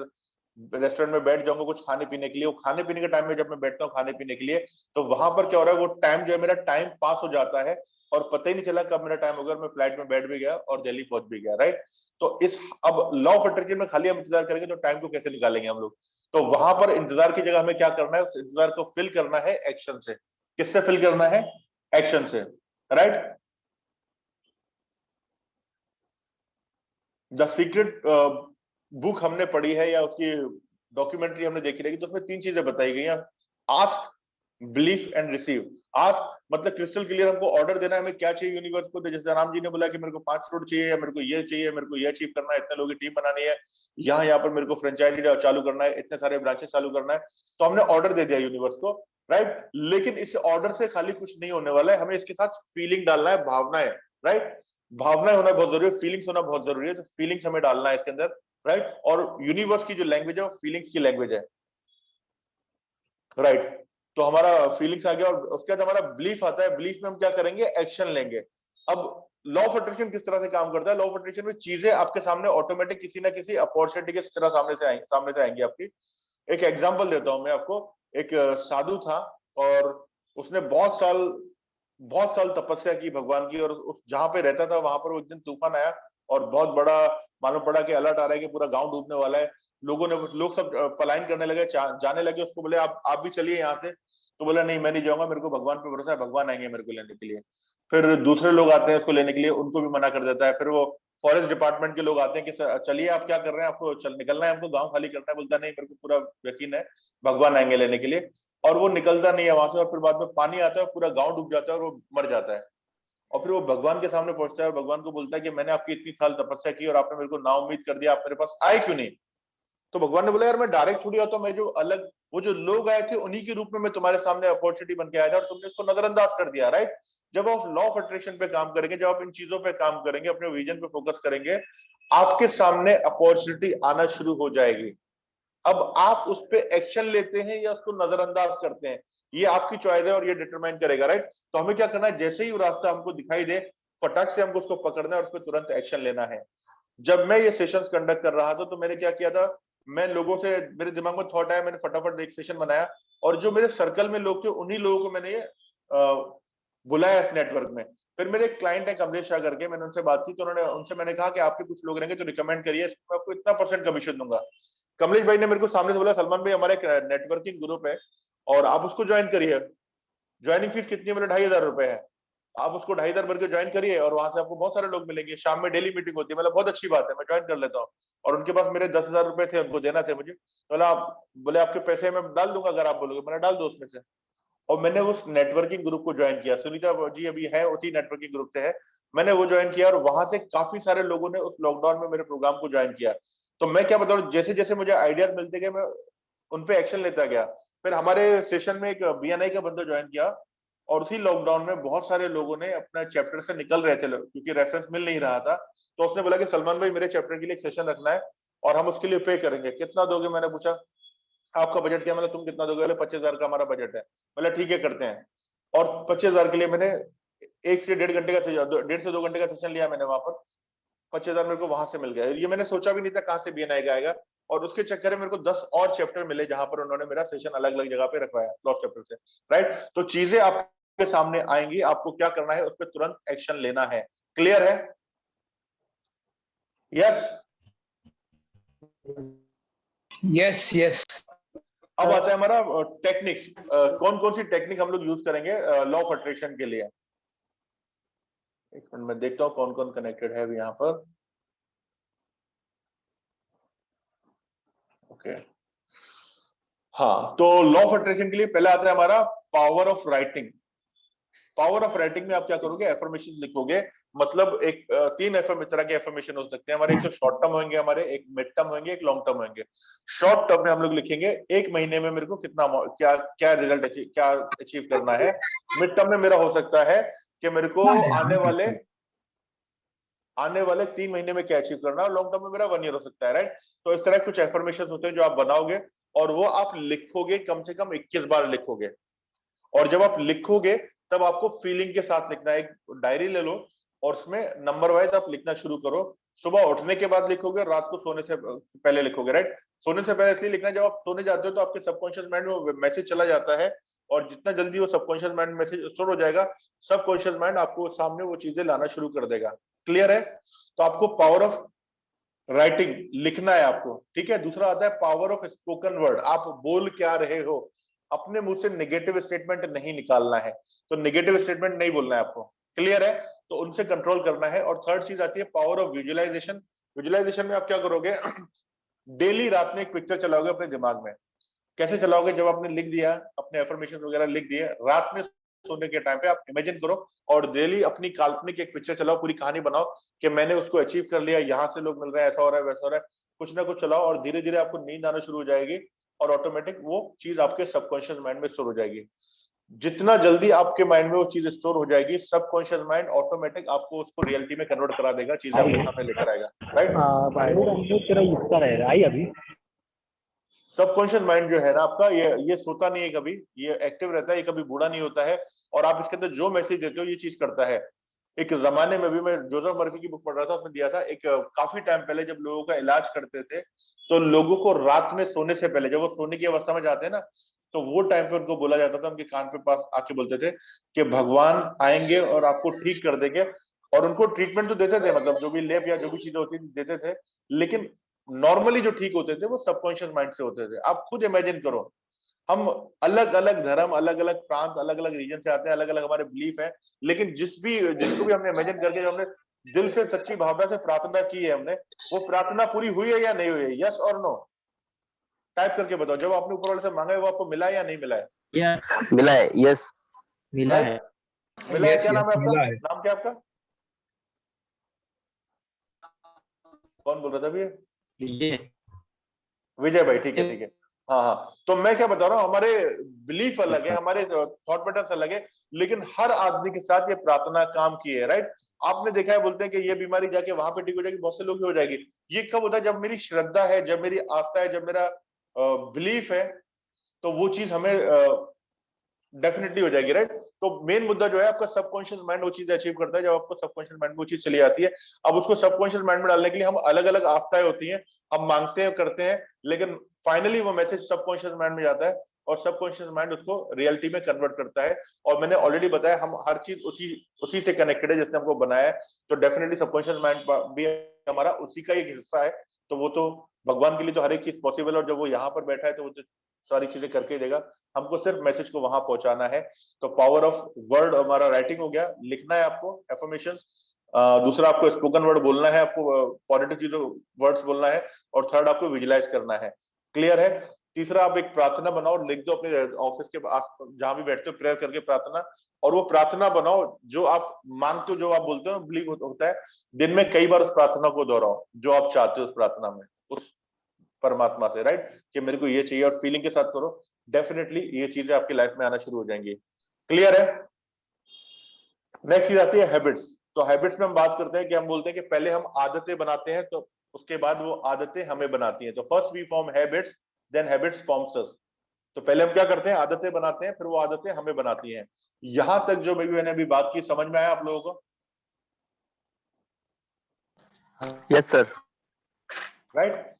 रेस्टोरेंट में बैठ जाऊंगा कुछ खाने पीने के लिए। वो खाने पीने के टाइम में जब मैं बैठता हूँ खाने पीने के लिए, तो वहां पर क्या हो रहा है, वो टाइम जो है मेरा टाइम पास हो जाता है, और पता ही नहीं चला कब मेरा टाइम हो गया, मैं फ्लाइट में बैठ भी गया और दिल्ली पहुंच भी गया, राइट। तो इस, अब लॉ ऑफ अट्रैक्शन में खाली हम इंतजार करेंगे तो टाइम को कैसे निकालेंगे हम लोग? तो वहां पर इंतजार की जगह हमें क्या करना है, उस इंतजार को फिल करना है एक्शन से। किससे फिल करना है? एक्शन से, राइट। द सीक्रेट बुक हमने पढ़ी है या उसकी डॉक्यूमेंट्री हमने देखी रहेगी, तो उसमें 3 चीजें बताई गई हैं। Ask, believe and receive. Ask मतलब क्रिस्टल क्लियर हमको ऑर्डर देना है, हमें क्या चाहिए यूनिवर्स को। जैसे राम जी ने बोला कि मेरे को 5 करोड़ चाहिए, या मेरे को ये चाहिए, मेरे को ये अचीव करना है, इतने लोगों की टीम बनानी है, यहाँ पर मेरे को फ्रेंचाइजी चालू करना है, इतने सारे ब्रांचेस चालू करना है, तो हमने ऑर्डर दे दिया यूनिवर्स को, राइट। लेकिन इस ऑर्डर से खाली कुछ नहीं होने वाला है, हमें इसके साथ फीलिंग डालना है, भावनाएं, राइट। भावनाएं होना बहुत जरूरी है, फीलिंग्स होना बहुत जरूरी है, तो फीलिंग्स हमें डालना है इसके अंदर, राइट। और यूनिवर्स की जो लैंग्वेज है वो फीलिंग्स की लैंग्वेज है, राइट। तो हमारा फीलिंग्स आ गया, और उसके बाद हमारा बिलीफ आता है। बिलीफ में हम क्या करेंगे, एक्शन लेंगे। अब लॉ ऑफ अट्रैक्शन किस तरह से काम करता है? लॉ ऑफ अट्रैक्शन में चीजें आपके सामने ऑटोमेटिक किसी ना किसी अपॉर्चुनिटी की तरह सामने से आएंगी आपकी। एक एग्जांपल देता हूं मैं आपको। एक साधु था, और उसने बहुत साल तपस्या की भगवान की, और उस जहां पे रहता था वहां पर वो एक दिन तूफान आया, और बहुत बड़ा मालूम पड़ा कि अलर्ट आ रहा है कि पूरा गांव डूबने वाला है। लोग सब पलायन करने लगे, जाने लगे। उसको बोले आप भी चलिए यहाँ से, तो बोला नहीं मैं नहीं जाऊंगा, मेरे को भगवान पे भरोसा है, भगवान आएंगे मेरे को लेने के लिए। फिर दूसरे लोग आते हैं उसको लेने के लिए, उनको भी मना कर देता है। फिर वो फॉरेस्ट डिपार्टमेंट के लोग आते हैं कि चलिए आप क्या कर रहे हैं, आपको चल निकलना है, हमको गांव खाली करना है। बोलता नहीं, मेरे को पूरा यकीन है भगवान आएंगे लेने के लिए। और वो निकलता नहीं है वहां से, और फिर बाद में पानी आता है और पूरा गांव डूब जाता है और वो मर जाता है। और फिर वो भगवान के सामने पहुंचता है और भगवान को बोलता है कि मैंने आपकी इतनी साल तपस्या की और आपने मेरे को नाउम्मीद कर दिया, आप मेरे पास आए क्यों नहीं? तो भगवान ने बोला यार मैं डायरेक्ट छूट गया, तो मैं जो अलग, वो जो लोग आए थे उन्हीं के रूप में मैं तुम्हारे सामने अपॉर्चुनिटी बन के आया था, और तुमने इसको नजरअंदाज कर दिया, राइट। जब आप लॉ ऑफ अट्रैक्शन पे काम करेंगे, जब आप इन चीजों पे काम करेंगे, अपने विजन पे फोकस करेंगे, आपके सामने अपॉर्चुनिटी आना शुरू हो जाएगी। अब आप उस पे एक्शन लेते हैं या उसको नजरअंदाज करते हैं, ये आपकी चॉइस है और ये डिटरमाइन करेगा, राइट। तो हमें क्या करना है, जैसे ही वो रास्ता हमको दिखाई दे, फटाक से हमको उसको पकड़ना है और उस पर तुरंत एक्शन लेना है। जब मैं ये सेशंस कंडक्ट कर रहा था तो मैंने क्या किया था, मैं लोगों से, मेरे दिमाग में थॉट आया, मैंने फटाफट एक सेशन बनाया, और जो मेरे सर्कल में लोग थे उन्हीं लोगों को मैंने बुलाया इस नेटवर्क में। फिर मेरे एक क्लाइंट है कमलेश शाह करके, मैंने उनसे बात की, तो उन्होंने उनसे मैंने कहा कि आपके कुछ लोग रहेंगे तो रिकमेंड करिए, इसमें आपको इतना % कमीशन दूंगा। कमलेश भाई ने मेरे को सामने से बोला, सलमान भाई हमारा एक नेटवर्किंग ग्रुप है और आप उसको ज्वाइन करिए। ज्वाइनिंग फीस कितनी है? मेरे 2,500 रुपए है। आप उसको 2,500 भर के ज्वाइन करिए और वहां से आपको बहुत सारे लोग मिलेंगे। शाम में डेली मीटिंग होती है। मतलब बहुत अच्छी बात है, मैं ज्वाइन कर लेता हूँ। और उनके पास मेरे 10,000 रुपए थे, उनको देना थे मुझे। बोला आप, बोले आपके पैसे मैं डाल दूंगा अगर आप बोलोगे। मैंने डाल दो उसमें से। और मैंने उस नेटवर्किंग ग्रुप को ज्वाइन किया। सुनीता जी अभी है उसी नेटवर्किंग ग्रुप से है। मैंने वो ज्वाइन किया और वहां से काफी सारे लोगों ने उस लॉकडाउन में मेरे प्रोग्राम को ज्वाइन किया। तो मैं क्या बताऊं, जैसे जैसे मुझे आइडियाज मिलते गए मैं उन पे एक्शन लेता गया। फिर हमारे सेशन में एक बीएनआई का बंदा ज्वाइन किया और उसी लॉकडाउन में बहुत सारे लोगों ने अपना चैप्टर से निकल रहे थे क्योंकि रेफरेंस मिल नहीं रहा था। तो उसने बोला कि सलमान भाई मेरे चैप्टर के लिए एक सेशन रखना है और हम उसके लिए पे करेंगे, कितना दोगे? मैंने पूछा आपका बजट क्या? मतलब तुम कितना दोगे? बोले 25,000 का हमारा बजट है। बोला ठीक है करते हैं। और 25,000 के लिए मैंने 1 से 1.5 घंटे का 1.5 से 2 घंटे का सेशन लिया मैंने वहां पर। 25,000 मेरे को वहां से मिल गया। ये मैंने सोचा भी नहीं था कहाँ से बीएनआई का आएगा। और उसके चक्कर में मेरे को 10 और चैप्टर मिले जहां पर उन्होंने मेरा सेशन अलग अलग जगह पे रखवाया लॉ चैप्टर से। राइट, तो चीजें आपके सामने आएंगी, आपको क्या करना है उस पर तुरंत एक्शन लेना है। क्लियर है? यस। Yes, yes. अब आता है हमारा टेक्निक्स। कौन कौन सी टेक्निक हम लोग यूज करेंगे लॉ ऑफ अट्रैक्शन के लिए? एक मिनट में देखता हूँ कौन कौन कनेक्टेड है अभी यहाँ पर। ओके, हाँ, तो लॉ ऑफ अट्रैक्शन के लिए पहले आता है हमारा power of writing. Power of writing में आप क्या करोगे? एफर्मेशन लिखोगे। मतलब एक तीन तरह के एफर्मेशन हो सकते हैं हमारे। एक तो शॉर्ट टर्म होंगे हमारे, एक मिड टर्म होंगे, एक लॉन्ग टर्म होंगे। शॉर्ट टर्म में हम लोग लिखेंगे एक महीने में मेरे को कितना क्या क्या रिजल्ट क्या अचीव करना है। मिड टर्म में मेरा हो सकता है कि मेरे को आने वाले 3 महीने में क्या अचीव करना है। लॉन्ग टर्म में मेरा 1 ईयर हो सकता है। राइट, तो इस तरह कुछ एफर्मेशन होते हैं जो आप बनाओगे और वो आप लिखोगे, कम से कम 21 बार लिखोगे। और जब आप लिखोगे तब आपको फीलिंग के साथ लिखना है। एक डायरी ले लो और उसमें नंबर वाइज आप लिखना शुरू करो। सुबह उठने के बाद लिखोगे, रात को सोने से पहले लिखोगे। राइट, सोने से पहले इसलिए लिखना है, जब आप सोने जाते हो तो आपके सबकॉन्शियस माइंड में वो मैसेज चला जाता है और जितना जल्दी वो सबकॉन्शियस माइंड मैसेज स्टोर हो जाएगा, सबकॉन्शियस माइंड आपको सामने वो चीजें लाना शुरू कर देगा। क्लियर है? तो आपको पावर ऑफ राइटिंग लिखना है आपको। ठीक है, दूसरा आता है पावर ऑफ स्पोकन वर्ड। आप बोल क्या रहे हो, अपने मुंह से नेगेटिव स्टेटमेंट नहीं निकालना है। तो नेगेटिव स्टेटमेंट नहीं बोलना है आपको। क्लियर है? तो उनसे कंट्रोल करना है। और थर्ड चीज आती है पावर ऑफ विजुअलाइजेशन। विजुअलाइजेशन में आप क्या करोगे? डेली रात में एक पिक्चर चलाओगे अपने दिमाग में। कैसे चलाओगे? जब आपने लिख दिया, अपने एफर्मेशन वगैरह लिख दिए, रात में सोने के टाइम पे आप इमेजिन करो और डेली अपनी काल्पनिक एक पिक्चर चलाओ, पूरी कहानी बनाओ कि मैंने उसको अचीव कर लिया, यहाँ से लोग मिल रहे हैं, ऐसा हो रहा है, वैसा हो रहा है। कुछ ना कुछ चलाओ और धीरे धीरे आपको नींद आना शुरू हो जाएगी और ऑटोमेटिक वो चीज आपके सबकॉन्शियस माइंड में स्टोर हो जाएगी। जितना जल्दी आपके माइंड में वो चीज स्टोर हो जाएगी, सबकॉन्शियस माइंड ऑटोमेटिक आपको उसको रियलिटी में कन्वर्ट करा देगा, चीजें आपके सामने लेकर आएगा। राइट, तेरा इसका रहेगा आई अभी। सबकॉन्शियस माइंड जो है ना आपका, ये सोता नहीं है कभी, ये एक्टिव रहता है, ये कभी बूढ़ा नहीं होता है। और आप इसके अंदर जो मैसेज देते हो ये चीज करता है। एक जमाने में भी मैं जोसेफ मर्फी की बुक पढ़ रहा था, उसमें दिया था एक काफी टाइम पहले जब लोगों का इलाज करते थे तो लोगों को रात में सोने से पहले, जब वो सोने की अवस्था में जाते हैं ना, तो वो टाइम पे उनको बोला जाता था, उनके कान पे पास आके बोलते थे कि भगवान आएंगे और आपको ठीक कर देंगे। और उनको ट्रीटमेंट तो देते थे, मतलब जो भी लेप या जो भी चीजें होती थी देते थे, लेकिन नॉर्मली जो ठीक होते थे वो सबकॉन्शियस माइंड से होते थे। आप खुद इमेजिन करो, हम अलग अलग धर्म, अलग अलग प्रांत, अलग अलग रीजन से आते हैं, अलग अलग हमारे बिलीफ है, लेकिन जिसको भी हमने इमेजिन करके, जो हमने दिल से सच्ची भावना से प्रार्थना की है, हमने वो प्रार्थना पूरी हुई है या नहीं हुई है? यस और नो? टाइप करके बताओ, जब आपने ऊपर वाले से मांगा है वो आपको मिला है या नहीं मिला है? मिला है, यस मिला है। मिला है। Yes, क्या नाम yes, है आपका? मिला है। नाम क्या आपका? कौन बोल रहा था अभी? ये विजय भाई, ठीक है ठीक है। हाँ हाँ, तो मैं क्या बता रहा हूँ, हमारे बिलीफ अलग है, हमारे थॉट पैटर्न अलग है, लेकिन हर आदमी के साथ ये प्रार्थना काम की है। राइट, आपने देखा है, बोलते हैं कि ये बीमारी जाके वहां पे ठीक हो जाएगी, बहुत से लोग ही हो जाएगी। ये कब होता है? जब मेरी श्रद्धा है, जब मेरी आस्था है, जब मेरा बिलीफ है, तो वो चीज हमें डेफिनेटली हो जाएगी। राइट, तो मेन मुद्दा जो है आपका सबकॉन्शियस माइंड वो चीज अचीव करता है जब आपको सबकॉन्शियस माइंड में वो चीज चली आती है। अब उसको सबकॉन्शियस माइंड में डालने के लिए हम अलग अलग आस्थाएं होती हैं, हम मांगते हैं, करते हैं, लेकिन फाइनली वो मैसेज सबकॉन्शियस माइंड में जाता है और सबकॉन्शियस माइंड उसको रियलिटी में कन्वर्ट करता है। और मैंने ऑलरेडी बताया, हम हर चीज उसी उसी से कनेक्टेड है जिसने हमको बनाया है। तो डेफिनेटली सबकॉन्शियस माइंड भी हमारा उसी का एक हिस्सा है। तो वो तो भगवान के लिए तो हर एक चीज पॉसिबल है, और जब वो यहाँ पर बैठा है तो वो तो सारी चीजें करके देगा, हमको सिर्फ मैसेज को वहां पहुंचाना है। तो पावर ऑफ वर्ड हमारा राइटिंग हो गया, लिखना है आपको एफर्मेशंस, दूसरा आपको स्पोकन वर्ड बोलना है, आपको पॉजिटिव चीजों वर्ड्स बोलना है, और थर्ड आपको विजुलाइज करना है। क्लियर है? तीसरा आप एक प्रार्थना बनाओ, लिख दो अपने ऑफिस के आस जहां भी बैठते हो, प्रेयर करके प्रार्थना, और वो प्रार्थना बनाओ जो आप मांगते हो, जो आप बोलते हो बिलीव होता है, दिन में कई बार उस प्रार्थना को दोहराओ जो आप चाहते हो उस प्रार्थना में, उस परमात्मा से, राइट, कि मेरे को ये चाहिए, और फीलिंग के साथ करो, डेफिनेटली ये चीजें आपकी लाइफ में आना शुरू हो जाएंगी। क्लियर है? नेक्स्ट चीज आती है हैबिट्स। तो हैबिट्स में हम बात करते हैं कि हम बोलते हैं कि पहले हम आदतें बनाते हैं, तो उसके बाद वो आदतें हमें बनाती हैं। तो first we form habits, then habits forms us. तो पहले हम क्या करते हैं, आदतें बनाते हैं, फिर वो आदतें हमें बनाती हैं। यहां तक जो मैंने अभी बात की, समझ में आया आप लोगों को? Yes sir. Right?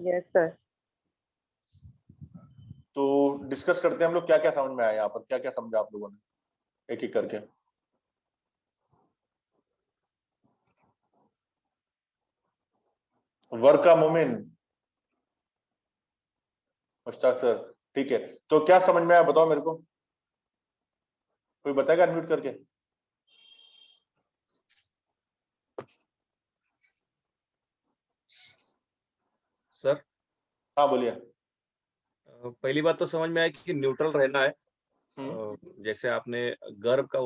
Yes sir. तो डिस्कस करते हैं हम लोग, क्या क्या समझ में आया यहाँ पर, क्या क्या समझा आप लोगों ने, एक एक करके। वर्का मोमिन, मुश्ताक सर, ठीक है। तो क्या समझ में आया बताओ मेरे को, कोई बताएगा अनम्यूट करके? सर हाँ बोलिए। पहली बात तो समझ में आया कि न्यूट्रल रहना है। जैसे आपने गर्भ का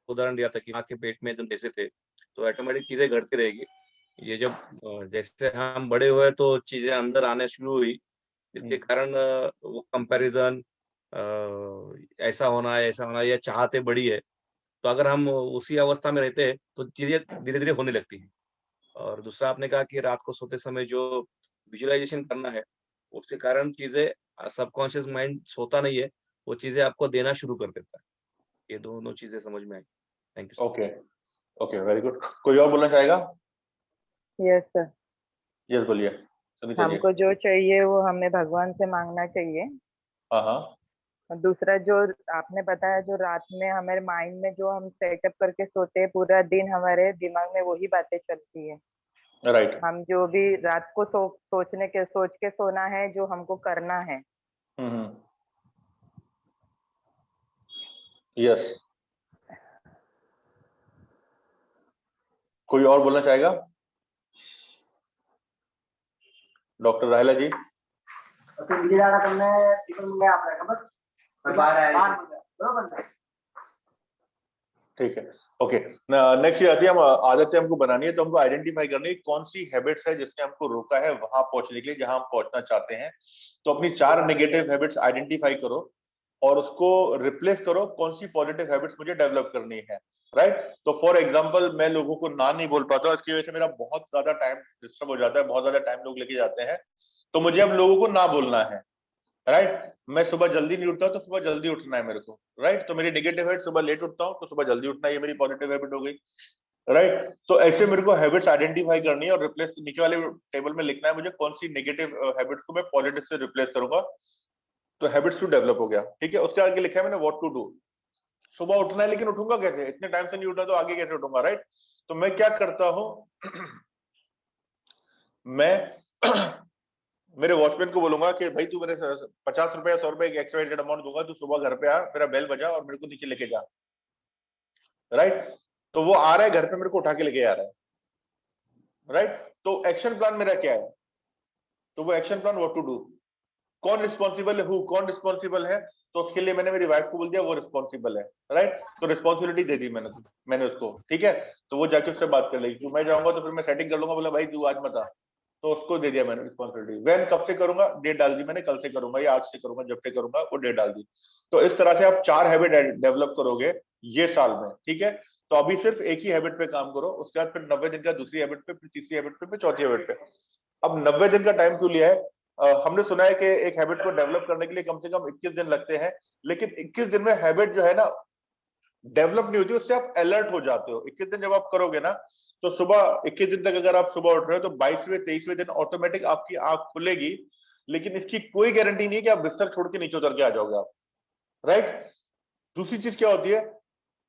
उदाहरण दिया था कि माँ के पेट में जब जैसे थे तो ऑटोमेटिक चीजें घटती रहेगी। ये जब जैसे हम बड़े हुए तो चीजें अंदर आने शुरू हुई, इसके कारण वो कंपैरिजन, ऐसा होना है ऐसा होना है, या चाहते बड़ी है, तो अगर हम उसी अवस्था में रहते हैं तो चीजें धीरे धीरे होने लगती है। और दूसरा आपने कहा कि रात को सोते समय जो विजुअलाइजेशन करना है, उसके कारण चीजें सबकॉन्शियस माइंड सोता नहीं है, वो चीजें आपको देना शुरू कर देता है। ये दोनों चीजें समझ में आई। Thank you. Okay okay, very good. कोई और बोलना चाहेगा? Yes sir. यस बोलिए सुनीता जी। हमको जो चाहिए वो हमें भगवान से मांगना चाहिए। हाँ हाँ। और दूसरा जो आपने बताया, जो रात में हमारे माइंड में जो हम सेटअप करके सोते हैं, पूरा दिन हमारे दिमाग में वही बातें चलती है। राइट। हम जो भी रात को सोच के सोना है, जो हमको करना है। यस। कोई और बोलना चाहेगा? डॉक्टर राहिला जी। ठीक है, ओके। नेक्स्ट ये आती है, हम आदतें हमको बनानी है, तो हमको आइडेंटिफाई करनी है कौन सी हैबिट्स है जिसने हमको रोका है वहां पहुंचने के लिए जहां हम पहुंचना चाहते हैं। तो अपनी 4 नेगेटिव हैबिट्स आइडेंटिफाई करो और उसको रिप्लेस करो, कौन सी पॉजिटिव हैबिट्स मुझे डेवलप करनी है, राइट। तो फॉर एग्जांपल मैं लोगों को ना नहीं बोल पाता, इसकी वजह से मेरा बहुत ज्यादा टाइम डिस्टर्ब हो जाता है, बहुत ज्यादा टाइम लोग लेके जाते हैं, तो मुझे अब लोगों को ना बोलना है, राइट। मैं सुबह जल्दी नहीं उठता तो सुबह जल्दी उठना है मेरे को, राइट। तो मेरी नेगेटिव हैबिट, सुबह लेट उठता हूँ तो सुबह जल्दी उठना, ये मेरी पॉजिटिव हैबिट हो गई, राइट। तो ऐसे मेरे को हैबिट्स आइडेंटिफाई करनी है और रिप्लेस, नीचे वाले टेबल में लिखना है मुझे कौन सी नेगेटिव हैबिट्स को मैं पॉजिटिव से रिप्लेस करूंगा। तो हैबिट्स टू डेवलप हो गया, ठीक है। उसके आगे लिखा है मैंने व्हाट टू डू। सुबह उठना है लेकिन उठूंगा कैसे, इतने टाइम से नहीं उठा तो आगे कैसे उठूंगा, राइट। तो मैं क्या करता हूं मैं मेरे वॉचमैन को बोलूंगा कि भाई तू मेरे 50 रुपए या 100 रुपए एक्स्ट्रा अमाउंट दूंगा, तू सुबह घर पे आ, मेरा बेल बजा और मेरे को नीचे लेके जा, राइट। तो वो आ रहा है घर पे, मेरे को उठा के लेके आ रहा है, राइट। तो एक्शन प्लान मेरा क्या है, तो वो action plan what to do, कौन रिस्पॉन्सिबल है, कौन रिस्पॉन्सिबल है, तो उसके लिए मैंने मेरी वाइफ को बोल दिया वो रिस्पॉन्सिबल है, राइट। तो रिस्पॉन्सिबिलिटी दे दी मैंने उसको, ठीक है। तो वो जाके उससे बात कर लेगी, मैं जाऊंगा तो फिर मैं सेटिंग कर लूंगा, बोला भाई तू आज मत आ, तो उसको दे दिया मैंने रिस्पॉन्सिबिलिटी। वैन कब से करूंगा, डेट डाल दी मैंने, कल से करूंगा या आज से करूंगा, जब से करूंगा वो डेट डाल दी। तो इस तरह से आप 4 हैबिट डेवलप करोगे ये साल में, ठीक है। तो अभी सिर्फ एक ही हैबिट पे काम करो, उसके बाद फिर 90 दिन का दूसरी हैबिट पे, फिर तीसरी हैबिट पे, फिर चौथी हैबिट पे। अब 90 दिन का टाइम क्यों लिया है? हमने सुना है कि एक हैबिट को डेवलप करने के लिए कम से कम 21 दिन लगते हैं, लेकिन 21 दिन में हैबिट जो है ना डेवलप नहीं होती, उससे आप अलर्ट हो जाते हो। 21 दिन जब आप करोगे ना, तो सुबह 21 दिन तक अगर आप सुबह उठ रहे हो तो 22वें 23वें दिन ऑटोमेटिक आपकी आंख खुलेगी, लेकिन इसकी कोई गारंटी नहीं है कि आप बिस्तर छोड़ के नीचे उतर के आ जाओगे आप, राइट। दूसरी चीज क्या होती है,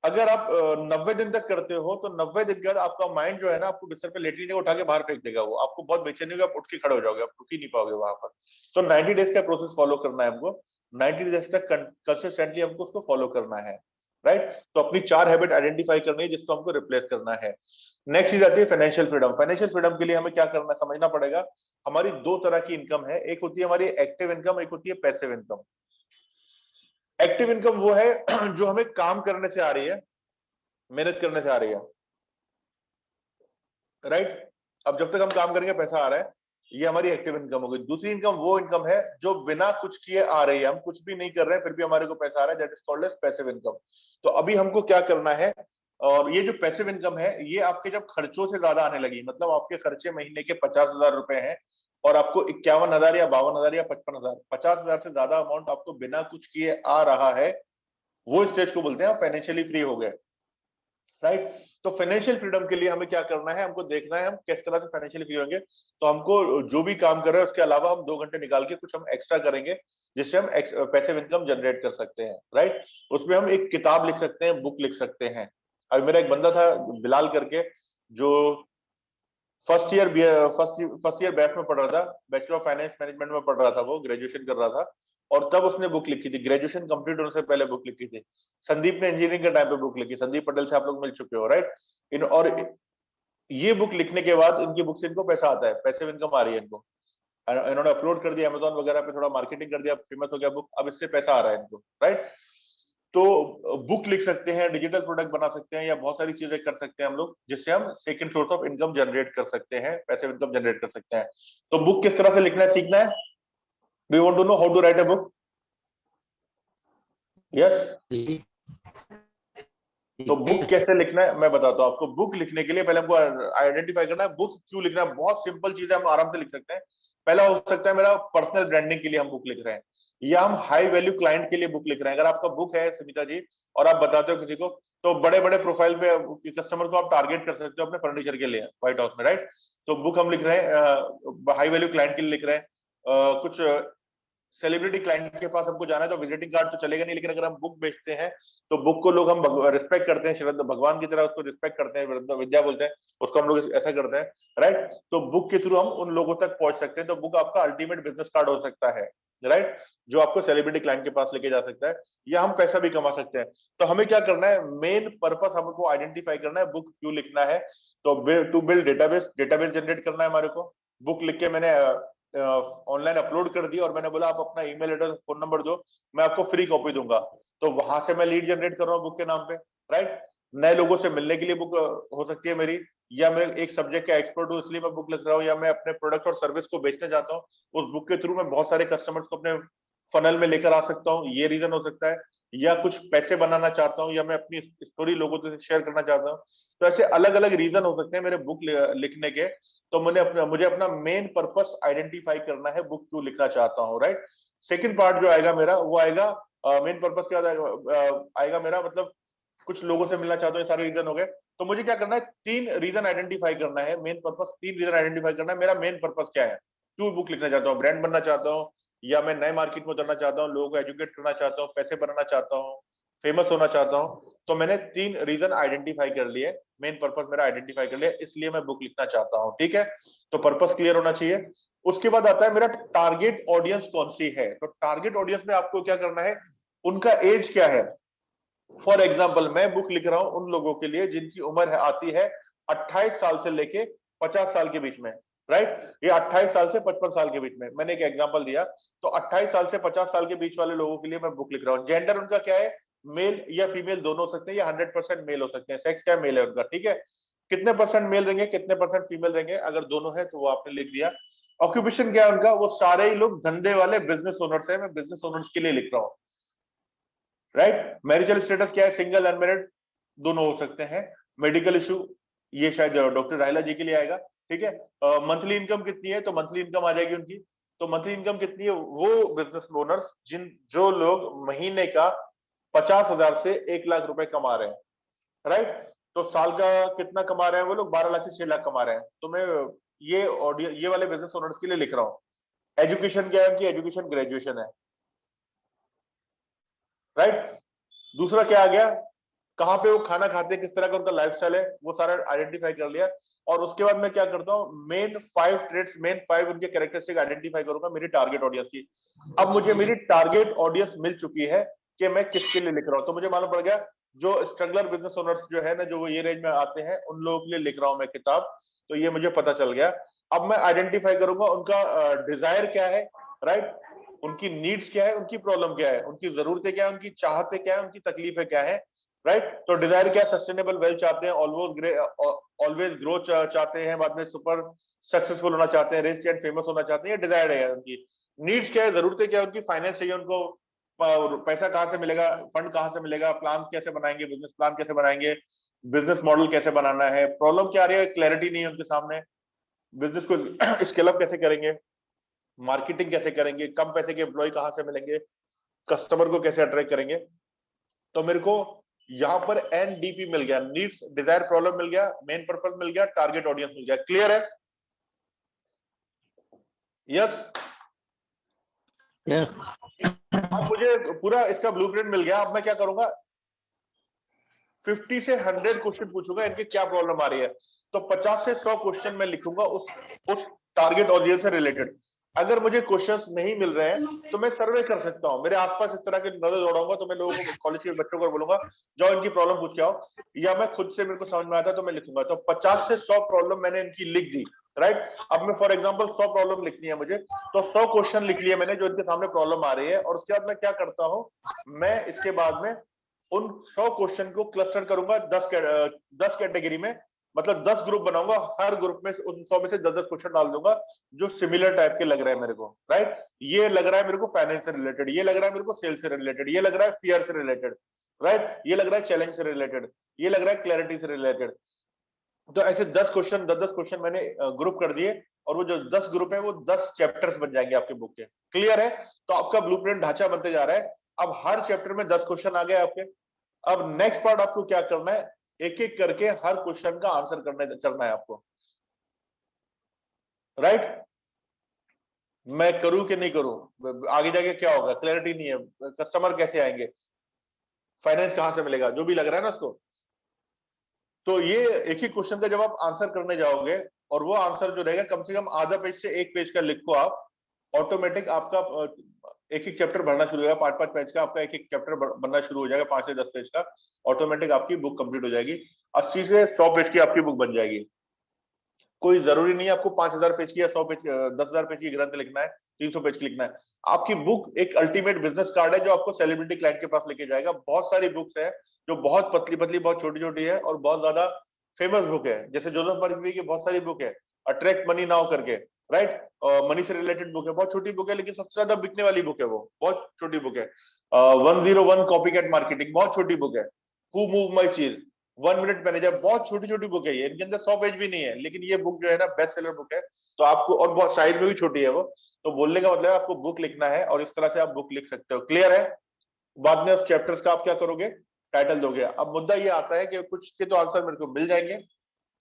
अगर आप 90 दिन तक करते हो तो 90 दिन के बाद आपका माइंड जो है ना, आपको बिस्तर पे लेटने नहीं उठा के बाहर फेंक देगा, वो आपको बहुत बेचैनी होगी, आप उठ के खड़े हो जाओगे, आप रुक ही नहीं पाओगे वहां पर। तो 90 डेज का प्रोसेस फॉलो करना है हमको, 90 डेज तक कंसिस्टेंटली हमको उसको फॉलो करना है, राइट। तो अपनी 4 हैबिट आइडेंटिफाई करनी है जिसको हमको रिप्लेस करना है। नेक्स्ट चीज आती है फाइनेंशियल फ्रीडम। फाइनेंशियल फ्रीडम के लिए हमें क्या करना, समझना पड़ेगा हमारी 2 तरह की इनकम है, एक होती है हमारी एक्टिव इनकम, एक होती है पैसिव इनकम। एक्टिव इनकम वो है जो हमें काम करने से आ रही है, मेहनत करने से आ रही है, राइट। अब जब तक हम काम करेंगे पैसा आ रहा है, ये हमारी एक्टिव इनकम होगी। दूसरी इनकम वो इनकम है जो बिना कुछ किए आ रही है, हम कुछ भी नहीं कर रहे हैं फिर भी हमारे को पैसा आ रहा है, that is called as passive income. तो अभी हमको क्या करना है, और ये जो पैसिव इनकम है ये आपके जब खर्चों से ज्यादा आने लगी, मतलब आपके खर्चे महीने के 50,000 रुपए हैं और आपको 51,000 या 52,000 या 55,000, 50,000 से ज्यादा अमाउंट आपको बिना कुछ किए आ रहा है, वो स्टेज को बोलते हैं फाइनेंशियली फ्री हो गए, राइट। तो फाइनेंशियल फ्रीडम के लिए हमें क्या करना है, हमको देखना है हम किस तरह से फाइनेंशियली फ्री होंगे। तो हमको जो भी काम कर रहे हैं उसके अलावा हम 2 घंटे निकाल के कुछ हम एक्स्ट्रा करेंगे जिससे हम पैसिव इनकम जनरेट कर सकते हैं, राइट। उसमें हम एक किताब लिख सकते हैं, बुक लिख सकते हैं। अभी मेरा एक बंदा था बिलाल करके, जो फर्स्ट ईयर बैच में पढ़ रहा था, बैचलर ऑफ फाइनेंस मैनेजमेंट में पढ़ रहा था, वो ग्रेजुएशन कर रहा था, और तब उसने बुक लिखी थी, ग्रेजुएशन कंप्लीट होने से पहले बुक लिखी थी। संदीप ने इंजीनियरिंग के टाइम पे बुक लिखी, संदीप पटेल से आप लोग मिल चुके हो, राइट। इन और ये बुक लिखने के बाद इनकी बुक से इनको पैसा आता है, पैसिव इनकम आ रही है इनको। इन्होंने अपलोड कर दिया अमेज़न वगैरह पे, थोड़ा मार्केटिंग कर दिया, फेमस हो गया बुक, अब इससे पैसा आ रहा है इनको, राइट। तो बुक लिख सकते हैं, डिजिटल प्रोडक्ट बना सकते हैं, या बहुत सारी चीजें कर सकते हैं हम लोग जिससे हम second source of income generate कर सकते हैं, पैसिव इनकम जनरेट कर सकते हैं। तो बुक किस तरह से लिखना है सीखना है। Do you want to know how to write a book? Yes. तो बुक कैसे लिखना है मैं बताता हूँ आपको। बुक लिखने के लिए पहले हमको आइडेंटिफाई करना है बुक क्यों लिखना है। बहुत सिंपल चीज है, हम आराम से लिख सकते हैं। पहला हो सकता है मेरा पर्सनल ब्रांडिंग के लिए हम बुक लिख रहे हैं, या हम हाई वैल्यू क्लाइंट के लिए बुक लिख रहे हैं। अगर आपका बुक है सुमिता जी और आप बताते हो किसी को, तो बड़े बड़े प्रोफाइल पे कस्टमर को आप टारगेट कर सकते हो अपने फर्नीचर के लिए व्हाइट हाउस में, राइट। तो बुक हम लिख रहे हैं हाई वैल्यू क्लाइंट के लिए लिख रहे हैं। कुछ सेलिब्रिटी क्लाइंट के पास हमको जाना है तो विजिटिंग कार्ड तो चलेगा नहीं, लेकिन अगर हम बुक बेचते हैं तो बुक को लोग हम रिस्पेक्ट करते हैं, श्रद्धा भगवान की तरह उसको रिस्पेक्ट करते हैं, विद्या बोलते हैं उसको हम लोग, ऐसा करते हैं, राइट। तो बुक के थ्रू हम उन लोगों तक पहुंच सकते हैं। तो बुक आपका अल्टीमेट बिजनेस कार्ड हो सकता है, राइट, जो आपको सेलिब्रिटी क्लाइंट के पास लेके जा सकता है, या हम पैसा भी कमा सकते हैं। तो हमें क्या करना है, मेन पर्पस हमको आइडेंटिफाई करना है बुक क्यों लिखना है। तो to build database, database generate करना है हमारे को। बुक लिख के मैंने ऑनलाइन अपलोड कर दी और मैंने बोला आप अपना ईमेल एड्रेस फोन नंबर दो, मैं आपको फ्री कॉपी दूंगा। तो वहां से मैं लीड जनरेट कर रहा हूँ बुक के नाम पे, राइट। नए लोगों से मिलने के लिए बुक हो सकती है मेरी, या मैं एक सब्जेक्ट का एक्सपर्ट हूँ इसलिए मैं बुक लिख रहा हूँ, या मैं अपने प्रोडक्ट और सर्विस को बेचना चाहता हूँ, उस बुक के थ्रू मैं बहुत सारे कस्टमर्स को अपने फनल में लेकर आ सकता हूँ, ये रीजन हो सकता है। या कुछ पैसे बनाना चाहता हूँ, या मैं अपनी स्टोरी लोगों से शेयर करना चाहता हूँ। तो ऐसे अलग अलग रीजन हो सकते हैं मेरे बुक लिखने के। तो मुझे अपना मेन पर्पस आइडेंटिफाई करना है बुक क्यों लिखना चाहता हूँ, राइट। सेकंड पार्ट जो आएगा मेरा वो आएगा मेन पर्पस क्या आएगा मेरा, मतलब कुछ लोगों से मिलना चाहता हूँ, सारे रीजन हो गए। तो मुझे क्या करना है, 3 रीजन आइडेंटिफाई करना है, मेन पर्पस 3 रीजन आइडेंटिफाई करना है। मेरा मेन पर्पस क्या है, क्यों बुक लिखना चाहता हूँ, ब्रांड बनना चाहता हूँ, या मैं नए मार्केट में उतरना चाहता हूँ, लोगों को एजुकेट करना चाहता हूँ, पैसे बनाना चाहता हूँ, फेमस होना चाहता हूँ। तो मैंने 3 रीजन आइडेंटिफाई कर लिए, मेन पर्पस मेरा आइडेंटिफाई कर लिया, इसलिए मैं बुक लिखना चाहता हूँ, ठीक है। तो पर्पस क्लियर होना चाहिए। उसके बाद आता है मेरा टारगेट ऑडियंस कौन सी है। तो टारगेट ऑडियंस में आपको क्या करना है, उनका एज क्या है। फॉर एग्जाम्पल मैं बुक लिख रहा हूं उन लोगों के लिए जिनकी उम्र आती है 28 साल से लेके 50 साल के बीच में, राइट। ये 28 साल से 55 साल के बीच में, मैंने एक एग्जांपल दिया। तो 28 साल से 50 साल के बीच वाले लोगों के लिए मैं बुक लिख रहा हूँ। जेंडर उनका क्या है, मेल या फीमेल दोनों हो सकते हैं, या 100% मेल हो सकते हैं। सेक्स क्या मेल है उनका, ठीक है। कितने परसेंट मेल रहेंगे, कितने परसेंट फीमेल रहेंगे, अगर दोनों है तो वो आपने लिख दिया। ऑक्यूपेशन क्या है उनका, वो सारे ही लोग धंधे वाले बिजनेस ओनर्स है, मैं बिजनेस ओनर्स के लिए लिख रहा हूँ, राइट। मैरिजल स्टेटस क्या है, सिंगल अनमेरिड दोनों हो सकते हैं। मेडिकल इशू ये शायद डॉक्टर राहिला जी के लिए आएगा, ठीक है। मंथली इनकम कितनी है, तो मंथली इनकम आ जाएगी उनकी। तो मंथली इनकम कितनी है, वो बिजनेस ओनर्स जो लोग महीने का 50,000 से 1 लाख रुपए कमा रहे हैं, राइट। तो साल का कितना कमा रहे हैं वो लोग, 12 लाख से 6 लाख कमा रहे हैं। तो मैं ये वाले बिजनेस ओनर्स के लिए लिख रहा हूँ। एजुकेशन क्या है उनकी, एजुकेशन ग्रेजुएशन है, राइट। दूसरा क्या आ गया, कहाँ पे वो खाना खाते हैं, किस तरह का उनका लाइफस्टाइल है, वो सारा आइडेंटिफाई कर लिया। और उसके बाद मैं क्या करता हूँ, मेन 5 ट्रेड्स, मेन 5 उनके कैरेक्टरिस्टिक आइडेंटिफाई करूंगा मेरी टारगेट ऑडियंस की। अब मुझे मेरी टारगेट ऑडियंस मिल चुकी है कि मैं किसके लिए लिख रहा हूँ। तो मुझे मालूम पड़ गया जो स्ट्रगलर बिजनेस ओनर्स जो है ना, जो वो ये रेंज में आते हैं, उन लोगों के लिए लिख रहा हूँ मैं किताब। तो ये मुझे पता चल गया। अब मैं आइडेंटिफाई करूंगा उनका डिजायर क्या है, राइट, उनकी नीड्स क्या है, उनकी प्रॉब्लम क्या है, उनकी जरूरतें क्या है, उनकी चाहते क्या है, उनकी तकलीफें क्या है, राइट। तो डिजायर क्या, सस्टेनेबल वेल्थ चाहते हैं, ऑलवेज ग्रो चाहते हैं, बाद में सुपर सक्सेसफुल होना चाहते हैं, रिच एंड फेमस होना चाहते हैं, डिजायर है उनकी। नीड्स क्या है, जरूरतें क्या है उनकी, फाइनेंस चाहिए उनको, पैसा कहाँ से मिलेगा, फंड कहाँ से मिलेगा, प्लान कैसे बनाएंगे, बिजनेस प्लान कैसे बनाएंगे, बिजनेस मॉडल कैसे बनाना है, प्रॉब्लम क्या आ रही है, क्लैरिटी नहीं है उनके सामने, बिजनेस को स्केल अप कैसे करेंगे, मार्केटिंग कैसे करेंगे, कम पैसे के एम्प्लॉय कहाँ से मिलेंगे, कस्टमर को कैसे अट्रैक्ट करेंगे। तो मेरे को यहाँ पर एनडीपी मिल गया, नीड्स डिजायर प्रॉब्लम मिल गया, मेन पर्पस मिल गया, टारगेट ऑडियंस मिल गया। क्लियर है? यस। अब मुझे पूरा इसका ब्लूप्रिंट मिल गया। अब मैं क्या करूंगा, 50 से 100 क्वेश्चन पूछूंगा, इनकी क्या प्रॉब्लम आ रही है। तो 50 से 100 क्वेश्चन मैं लिखूंगा उस टारगेट ऑडियंस से रिलेटेड। अगर मुझे क्वेश्चंस नहीं मिल रहे हैं तो मैं सर्वे कर सकता हूं, मेरे आसपास इस तरह के नजर दौड़ाऊंगा, तो मैं लोगों को, कॉलेज के बच्चों को बोलूंगा जाओ इनकी प्रॉब्लम पूछ के आओ, या मैं खुद से, मेरे को समझ में आता तो मैं लिखूंगा। तो 50 से 100 प्रॉब्लम मैंने इनकी लिख दी, राइट। अब मैं फॉर एग्जांपल 100 प्रॉब्लम लिखनी है मुझे, तो 100 क्वेश्चन लिख लिए मैंने जो इनके सामने प्रॉब्लम आ रही है। और उसके बाद मैं क्या करता हूं, मैं इसके बाद में उन 100 क्वेश्चन को क्लस्टर करूंगा 10 कैटेगरी में, मतलब 10 ग्रुप बनाऊंगा, हर ग्रुप में उस 100 में से 10-10 क्वेश्चन डाल दूंगा जो सिमिलर टाइप के लग रहे हैं मेरे को, राइट। ये लग रहा है मेरे को फाइनेंस से रिलेटेड, ये लग रहा है मेरे को सेल्स से रिलेटेड, ये लग रहा है फियर से रिलेटेड, राइट, ये लग रहा है चैलेंज से रिलेटेड, ये लग रहा है क्लैरिटी से रिलेटेड। तो ऐसे 10 क्वेश्चन, 10-10 क्वेश्चन मैंने ग्रुप कर दिए, और वो जो 10 ग्रुप है वो 10 चैप्टर्स बन जाएंगे आपके बुक के। क्लियर है? तो आपका ब्लूप्रिंट ढांचा बनते जा रहा है। अब हर चैप्टर में 10 क्वेश्चन आ गए आपके। अब नेक्स्ट पार्ट आपको क्या करना है, एक एक करके हर क्वेश्चन का आंसर करने चलना है आपको, राइट। मैं करूं कि नहीं करूं, आगे जाके क्या होगा, क्लैरिटी नहीं है, कस्टमर कैसे आएंगे, फाइनेंस कहां से मिलेगा, जो भी लग रहा है ना उसको। तो ये एक ही क्वेश्चन का जब आप आंसर करने जाओगे, और वो आंसर जो रहेगा कम से कम आधा पेज से 1 पेज का लिखो आप, ऑटोमेटिक आपका एक एक चैप्टर भरना शुरू हो जाएगा, 5-5 पेज का आपका एक एक चैप्टर बनना शुरू हो जाएगा, 5 से 10 पेज का, ऑटोमेटिक आपकी बुक कंप्लीट हो जाएगी। 80 से 100 पेज की आपकी बुक बन जाएगी। कोई जरूरी नहीं है आपको 5000 पेज की या 100 पेज 10,000 पेज की ग्रंथ लिखना है, 300 पेज की लिखना है। आपकी बुक एक अल्टीमेट बिजनेस कार्ड है जो आपको सेलिब्रिटी क्लाइंट के पास लेके जाएगा। बहुत सारी बुक्स है जो बहुत पतली पतली, बहुत छोटी छोटी है, और बहुत ज्यादा फेमस बुक है, जैसे जोसेफ मर्फी की बहुत सारी बुक है, अट्रैक्ट मनी नाउ करके, राइट, मनी से रिलेटेड बुक है, बहुत छोटी बुक है, लेकिन सबसे ज्यादा बिकने वाली बुक है, वो बहुत छोटी बुक है। 101 कॉपीकैट मार्केटिंग बहुत छोटी बुक है। हु मूव माई चीज, 1 मिनट मैनेजर, बहुत छोटी छोटी बुक है ये, इनके अंदर 100 पेज भी नहीं है, लेकिन ये बुक जो है ना बेस्ट सेलर बुक है। तो आपको, और बहुत साइज में भी छोटी है वो। तो बोलने का मतलब है आपको बुक लिखना है, और इस तरह से आप बुक लिख सकते हो। क्लियर है? बाद में उस चैप्टर्स का आप क्या करोगे, टाइटल दोगे। अब मुद्दा ये आता है कि कुछ के तो आंसर मेरे को मिल जाएंगे,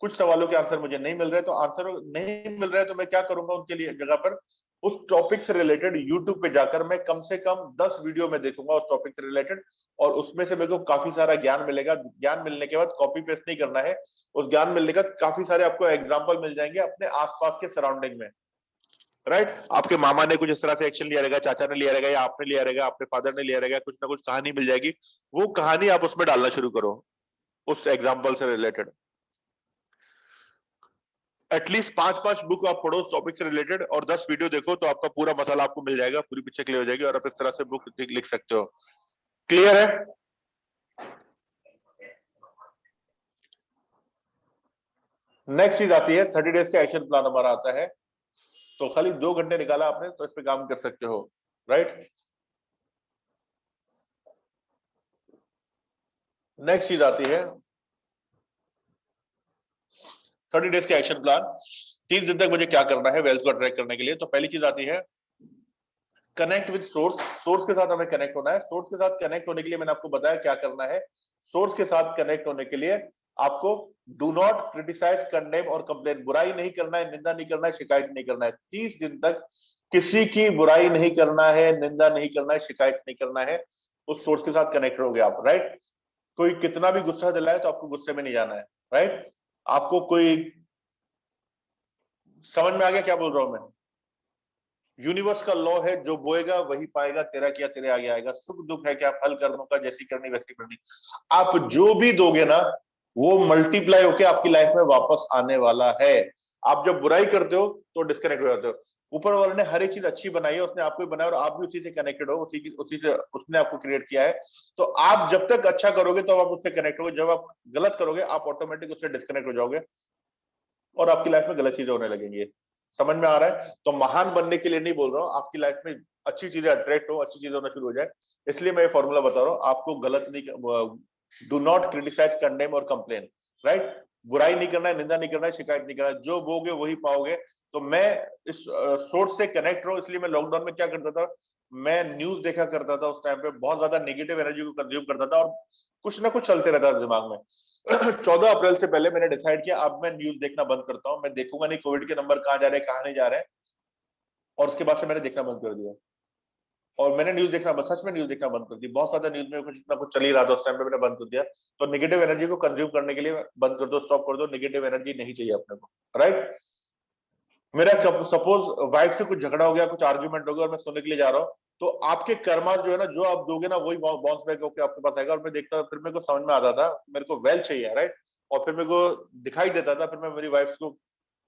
कुछ सवालों के आंसर मुझे नहीं मिल रहे। तो आंसर नहीं मिल रहे तो मैं क्या करूंगा, उनके लिए जगह पर उस टॉपिक से रिलेटेड यूट्यूब पे जाकर मैं कम से कम 10 वीडियो में देखूंगा उस टॉपिक से रिलेटेड, और उसमें से मेरे को काफी सारा ज्ञान मिलेगा। ज्ञान मिलने के बाद कॉपी पेस्ट नहीं करना है, उस ज्ञान मिलने का काफी सारे आपको एग्जाम्पल मिल जाएंगे अपने आसपास के सराउंडिंग में, राइट। आपके मामा ने कुछ इस तरह से एक्शन लिया रहेगा, चाचा ने लिया रहेगा, या आपने लिया रहेगा, आपके फादर ने लिया रहेगा, कुछ ना कुछ कहानी मिल जाएगी। वो कहानी आप उसमें डालना शुरू करो उस एग्जाम्पल से रिलेटेड। एटलीस्ट 5-5 बुक आप पढ़ो टॉपिक से रिलेटेड, और 10 वीडियो देखो, तो आपका पूरा मसाला आपको मिल जाएगा, पूरी पिक्चर क्लियर हो जाएगी, और आप इस तरह से बुक लिख सकते हो। क्लियर है? नेक्स्ट चीज आती है 30 डेज का एक्शन प्लान हमारा आता है। तो खाली 2 घंटे निकाला आपने तो इस पे काम कर सकते हो, राइट। नेक्स्ट चीज आती है 30 डेज का एक्शन प्लान। 30 दिन तक मुझे क्या करना है वेल्थ को अट्रैक्ट करने के लिए। तो पहली चीज आती है कनेक्ट विद सोर्स। सोर्स के साथ हमें कनेक्ट होना है। सोर्स के साथ कनेक्ट होने के लिए मैंने आपको बताया क्या करना है। सोर्स के साथ कनेक्ट होने के लिए आपको डू नॉट क्रिटिसाइज, कंडेम और कंप्लेन, बुराई नहीं करना है, निंदा नहीं करना है, शिकायत नहीं करना है। 30 दिन तक किसी की बुराई नहीं करना है, निंदा नहीं करना है, शिकायत नहीं करना है। उस सोर्स के साथ कनेक्ट हो गए आप, राइट। कोई कितना भी गुस्सा दिलाए तो आपको गुस्से में नहीं जाना है, राइट? आपको कोई, समझ में आ गया क्या बोल रहा हूं मैं? यूनिवर्स का लॉ है, जो बोएगा वही पाएगा, तेरा किया तेरे आगे आएगा। सुख दुख है क्या, फल कर्मों का, जैसी करनी वैसी करनी। आप जो भी दोगे ना वो मल्टीप्लाई होके आपकी लाइफ में वापस आने वाला है। आप जब बुराई करते हो तो डिस्कनेक्ट हो जाते हो। ऊपर वाले ने हर एक चीज अच्छी बनाई है, उसने आपको बनाया और आप भी उसी से कनेक्टेड हो, उसी से उसने आपको क्रिएट किया है। तो आप जब तक अच्छा करोगे तो आप उससे कनेक्ट होगे, जब आप गलत करोगे आप ऑटोमेटिक उससे डिस्कनेक्ट हो जाओगे और आपकी लाइफ में गलत चीजें होने लगेंगी। समझ में आ रहा है? तो महान बनने के लिए नहीं बोल रहा हूँ, आपकी लाइफ में अच्छी चीजें अट्रैक्ट हो, अच्छी चीजें होना शुरू हो जाए, इसलिए मैं ये फॉर्मूला बता रहा हूँ आपको। गलत नहीं, डू नॉट क्रिटिसाइज, कंडेम और कंप्लेन, राइट? बुराई नहीं करना है, निंदा नहीं करना है, शिकायत नहीं करना है, जो बोगे वही पाओगे। तो मैं इस सोर्स से कनेक्ट रहा हूं, इसलिए मैं लॉकडाउन में क्या करता था, मैं न्यूज देखा करता था। उस टाइम पे बहुत ज्यादा नेगेटिव एनर्जी को कंज्यूम करता था और कुछ ना कुछ चलते रहता था दिमाग में। 14 अप्रैल से पहले मैंने डिसाइड किया अब मैं न्यूज देखना बंद करता हूं, मैं देखूंगा नहीं कोविड के नंबर कहां जा रहे हैं कहां नहीं जा रहे हैं। और उसके बाद से मैंने देखना बंद कर दिया और मैंने न्यूज देखना, सच में न्यूज देखना बंद कर दी। बहुत ज्यादा न्यूज में कुछ ना कुछ चल ही रहा था उस टाइम पे, मैंने बंद कर दिया। तो नेगेटिव एनर्जी को कंज्यूम करने के लिए बंद कर दो, स्टॉप कर दो। नेगेटिव एनर्जी नहीं चाहिए अपने को, राइट? मेरा सपोज वाइफ से कुछ झगड़ा हो गया, कुछ आर्ग्यूमेंट हो गया और मैं सोने के लिए जा रहा हूँ, तो आपके कर्मा जो है ना, जो आप दोगे ना वही बाउंस बैक होकर आपके पास आएगा। और मैं देखता, फिर मेरे को समझ में आता था मेरे को वेल चाहिए, राइट? और फिर मेरे को दिखाई देता था, फिर मैं मेरी वाइफ को,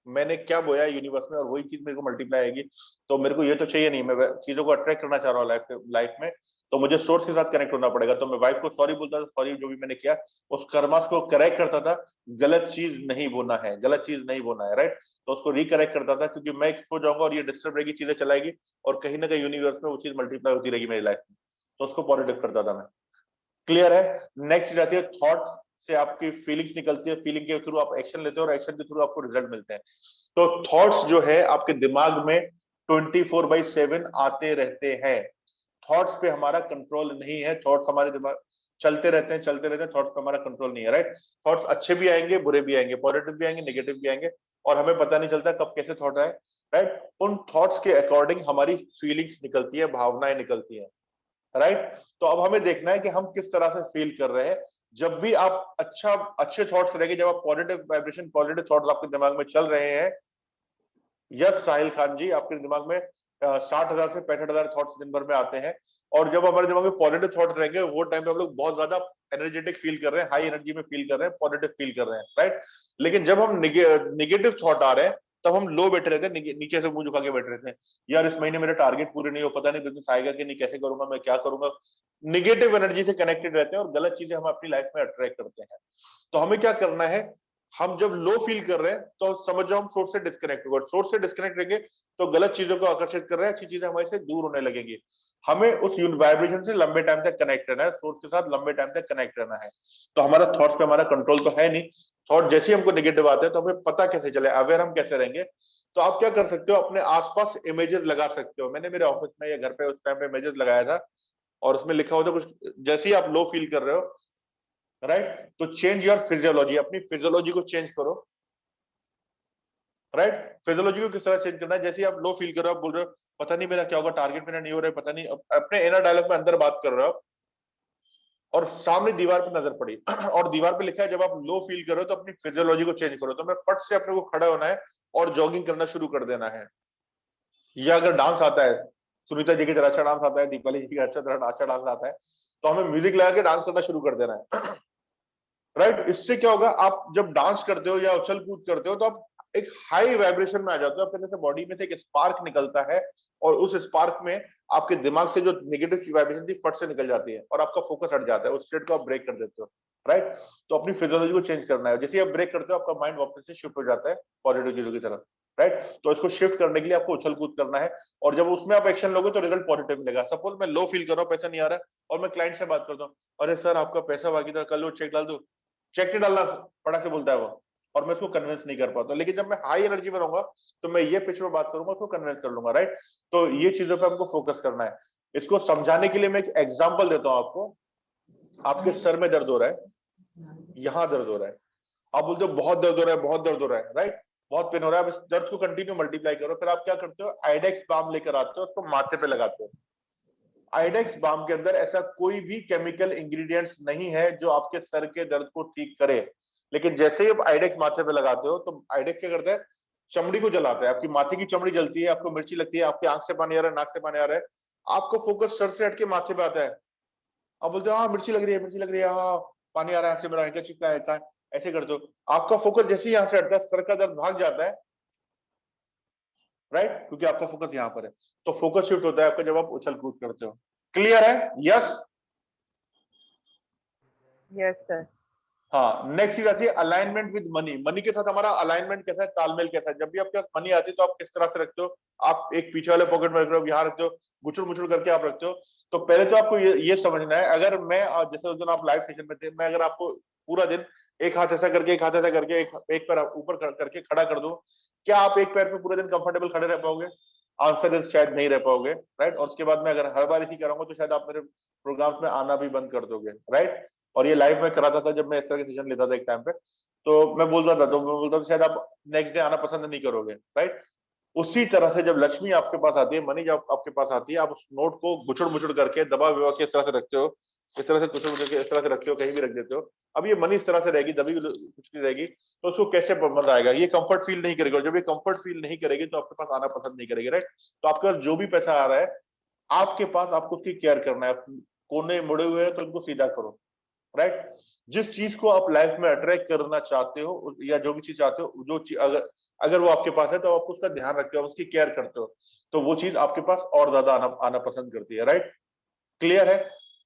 मैंने क्या बोया यूनिवर्स में और वही चीज मेरे को मल्टीप्लाई आएगी। तो मेरे को ये तो चाहिए नहीं, मैं चीजों को अट्रैक्ट करना चाह रहा हूँ लाइफ में, तो मुझे सोर्स के साथ कनेक्ट होना पड़ेगा। तो मैं वाइफ को सॉरी बोलता था, सॉरी जो भी मैंने किया, उस कर्मास को करेक्ट करता था। गलत चीज नहीं बोलना है, गलत चीज नहीं बोलना है, राइट? तो उसको रिकरेक्ट करता था, क्योंकि मैं सो जाऊंगा और ये डिस्टर्ब रहेगी, चीजें चलाएगी और कहीं ना कहीं यूनिवर्स में वो चीज मल्टीप्लाई होती रहेगी मेरी लाइफ में। तो उसको पॉजिटिव करता था मैं। क्लियर है? नेक्स्ट रहती है थॉट से आपकी फीलिंग्स निकलती है, फीलिंग के थ्रू आप एक्शन लेते हो और एक्शन के थ्रू आपको रिजल्ट मिलते हैं। तो थॉट्स जो है आपके दिमाग में 24/7 आते रहते हैं। थॉट्स पे हमारा कंट्रोल नहीं है, थॉट्स हमारे दिमाग चलते रहते हैं, चलते रहते हैं, थॉट्स पे हमारा कंट्रोल नहीं है, राइट? थॉट्स अच्छे भी आएंगे, बुरे भी आएंगे, पॉजिटिव भी आएंगे, नेगेटिव भी आएंगे और हमें पता नहीं चलता कब कैसे थॉट आए, राइट? उन थॉट्स के अकॉर्डिंग हमारी फीलिंग्स निकलती है, भावनाएं निकलती है, राइट? तो अब हमें देखना है कि हम किस तरह से फील कर रहे हैं। जब भी आप अच्छे थॉट्स रहेंगे, जब आप पॉजिटिव वाइब्रेशन, पॉजिटिव थॉट्स आपके दिमाग में चल रहे हैं, यस साहिल खान जी, आपके दिमाग में 60,000 से 65,000 थॉट्स दिन भर में आते हैं। और जब हमारे दिमाग में पॉजिटिव थॉट्स रहेंगे, वो टाइम पे हम लोग बहुत ज्यादा एनर्जेटिक फील कर रहे हैं, हाई एनर्जी में फील कर रहे हैं, पॉजिटिव फील कर रहे हैं, राइट? लेकिन जब हम निगेटिव थॉट आ रहे हैं तब हम लो बैठे रहते हैं, नीचे से मुंह झुका के बैठे रहते हैं। यार इस महीने मेरे टारगेट पूरे नहीं हो, पता नहीं बिजनेस आएगा कि नहीं, कैसे करूंगा, मैं क्या करूंगा। निगेटिव एनर्जी से कनेक्टेड रहते हैं और गलत चीजें हम अपनी लाइफ में अट्रैक्ट करते हैं। तो हमें क्या करना है, हम जब लो फील कर रहे हैं तो समझ जाओ हम सोर्स से डिस्कनेक्ट हो गए। सोर्स से डिस्कनेक्ट रहेंगे तो गलत चीजों को आकर्षित कर रहे हैं, अच्छी चीजें हमारे से दूर होने लगेंगी। हमें उस वाइब्रेशन से लंबे टाइम तक कनेक्ट रहना है, सोर्स के साथ लंबे टाइम तक कनेक्ट रहना है। तो हमारा थॉट्स पे हमारा कंट्रोल तो है नहीं। थॉट जैसे ही हमको नेगेटिव आते हैं तो हमें पता कैसे चले, अवेयर हम कैसे रहेंगे? तो आप क्या कर सकते हो, अपने आसपास इमेजेस लगा सकते हो। मैंने मेरे ऑफिस में या घर पे उस टाइम पे इमेजेस लगाया था और उसमें लिखा होता कुछ, जैसे ही आप लो फील कर रहे हो, राइट, तो चेंज योर फिजियोलॉजी, अपनी फिजियोलॉजी को चेंज करो, राइट? फिजियोलॉजी को किस तरह चेंज करना है? जैसे ही आप लो फील कर रहे हो, आप बोल रहे हो पता नहीं मेरा क्या होगा, टारगेट मेरा नहीं हो रहा है, पता नहीं, अपने इनर डायलॉग में अंदर बात कर रहे हो और सामने दीवार पे नजर पड़ी और दीवार पे लिखा है जब आप लो फील कर रहे हो तो अपनी फिजियोलॉजी को चेंज करो। तो मैं फट से अपने को खड़ा होना है और जॉगिंग करना शुरू कर देना है। या अगर डांस आता है, सुनीता जी की तरह अच्छा डांस आता है, दीपाली जी का अच्छा डांस आता है, तो हमें म्यूजिक लगा के डांस करना शुरू कर देना है, राइट? इससे क्या होगा, आप जब डांस करते हो या उछल कूद करते हो तो आप एक हाई वाइब्रेशन में आ जाते हो, आपके अंदर से बॉडी में से एक स्पार्क निकलता है और उस स्पार्क में आपके दिमाग से जो नेगेटिव वाइब्रेशन थी फट से निकल जाती है और आपका फोकस हट जाता है, उस स्टेट को आप ब्रेक कर देते हो, राइट? तो अपनी फिजियोलॉजी को चेंज करना है। जैसे आप ब्रेक करते हो आपका माइंड वापस से शिफ्ट हो जाता है पॉजिटिव चीजों की तरफ, राइट? तो इसको शिफ्ट करने के लिए आपको उछल कूद करना है और जब उसमें आप एक्शन लोगे तो रिजल्ट पॉजिटिव मिलेगा। सपोज मैं लो फील कर रहा हूँ, पैसा नहीं आ रहा है और मैं क्लाइंट से बात करता हूँ, अरे सर आपका पैसा बाकी था, कल वो चेक डाल दो, चेक नहीं डालना, फटाक से बोलता है वो, और मैं उसको कन्विंस नहीं कर पाता। लेकिन जब मैं हाई एनर्जी में रहूंगा तो मैं ये पिच में बात करूंगा, उसको कन्विंस कर लूंगा, राइट? तो ये चीजों पे हमको फोकस करना है। इसको समझाने के लिए मैं एक एग्जांपल देता हूं आपको। आपके सर में दर्द हो रहा है, यहां दर्द हो रहा है, आप बोलते हो बहुत दर्द हो रहा है, बहुत दर्द हो रहा है, राइट? बहुत पेन हो रहा है। इस दर्द को कंटिन्यू मल्टीप्लाई करो, फिर आप क्या करते हो, आइडेक्स बाम लेकर आते हो, उसको माथे पे लगाते हो। आइडेक्स बाम के अंदर ऐसा कोई भी केमिकल इंग्रेडिएंट्स नहीं है जो आपके सर के दर्द को ठीक करे। लेकिन जैसे ही आप आइडेक्स माथे पे लगाते हो तो आइडेक्स क्या करता है, चमड़ी को जलाता है, आपकी माथे की चमड़ी जलती है, आपको मिर्ची लगती है, आपकी आंख से पानी आ रहा है, नाक से पानी आ रहा है, आपको फोकस सर से हटके माथे पे आता है। आप बोलते हो हाँ मिर्ची लग रही है, मिर्ची लग रही है, हाँ पानी आ रहा है, मेरा हैंकर चिपका है, ऐसे करते हो। आपका फोकस जैसे ही यहाँ से हटता है सर का दर्द भाग जाता है, राइट, क्योंकि आपका फोकस यहाँ पर है। तो फोकस शिफ्ट होता है आपका जब आप उछल कूद करते हो। क्लियर है? Yes yes sir. हाँ, नेक्स्ट चीज आती है अलाइनमेंट विद मनी। मनी के साथ हमारा अलाइनमेंट कैसा है, तालमेल कैसा है। जब भी आपके पास मनी आती है तो आप किस तरह से रखते हो, आप एक पीछे वाले पॉकेट में रख रहे हो, यहाँ रखते हो, गुचड़ मुचड़ करके आप रखते हो। तो पहले तो आपको ये समझना है, अगर मैं जैसे उस दिन आप लाइव सेशन में थे, मैं अगर आपको पूरा दिन एक हाथ ऐसा करके, एक हाथ ऐसा करके, एक पैर ऊपर करके खड़ा कर दूं, क्या आप एक पैर पे पूरे दिन कंफर्टेबल खड़े रह पाओगे? आंसर इज शायद नहीं रह पाओगे, राइट। और उसके बाद मैं अगर हर बार इसी कराऊंगा तो शायद आप मेरे प्रोग्राम्स में आना भी बंद कर दोगे, राइट। और ये लाइव में कराता था जब मैं इस तरह के सेशन लेता था एक टाइम पे, तो मैं बोलता था शायद आप नेक्स्ट डे आना पसंद नहीं करोगे, राइट। उसी तरह से जब लक्ष्मी आपके पास आती है, मनी जब आपके पास आती है, आप उस नोट को गुचड़ मुचड़ करके दबा विबा के इस तरह से रखते हो, इस तरह से गुचड़ मुचड़ के इस तरह से रखते हो, कहीं भी रख देते हो। अब ये मनी इस तरह से रहेगी, दबी कुछ नहीं रहेगी, तो उसको कैसे मजा आएगा? ये कंफर्ट फील नहीं करेगा। जब ये कंफर्ट फील नहीं करेगी तो आपके पास आना पसंद नहीं करेगी, राइट। तो आपके पास जो भी पैसा आ रहा है आपके पास, आपको उसकी केयर करना है। कोने मुड़े हुए हैं तो उनको सीधा करो, राइट। जिस चीज को आप लाइफ में अट्रैक्ट करना चाहते हो या जो भी चीज चाहते हो, जो चीज अगर अगर वो आपके पास है तो आप उसका ध्यान रखते हो, उसकी केयर करते हो, तो वो चीज आपके पास और ज्यादा आना पसंद करती है, राइट। क्लियर है?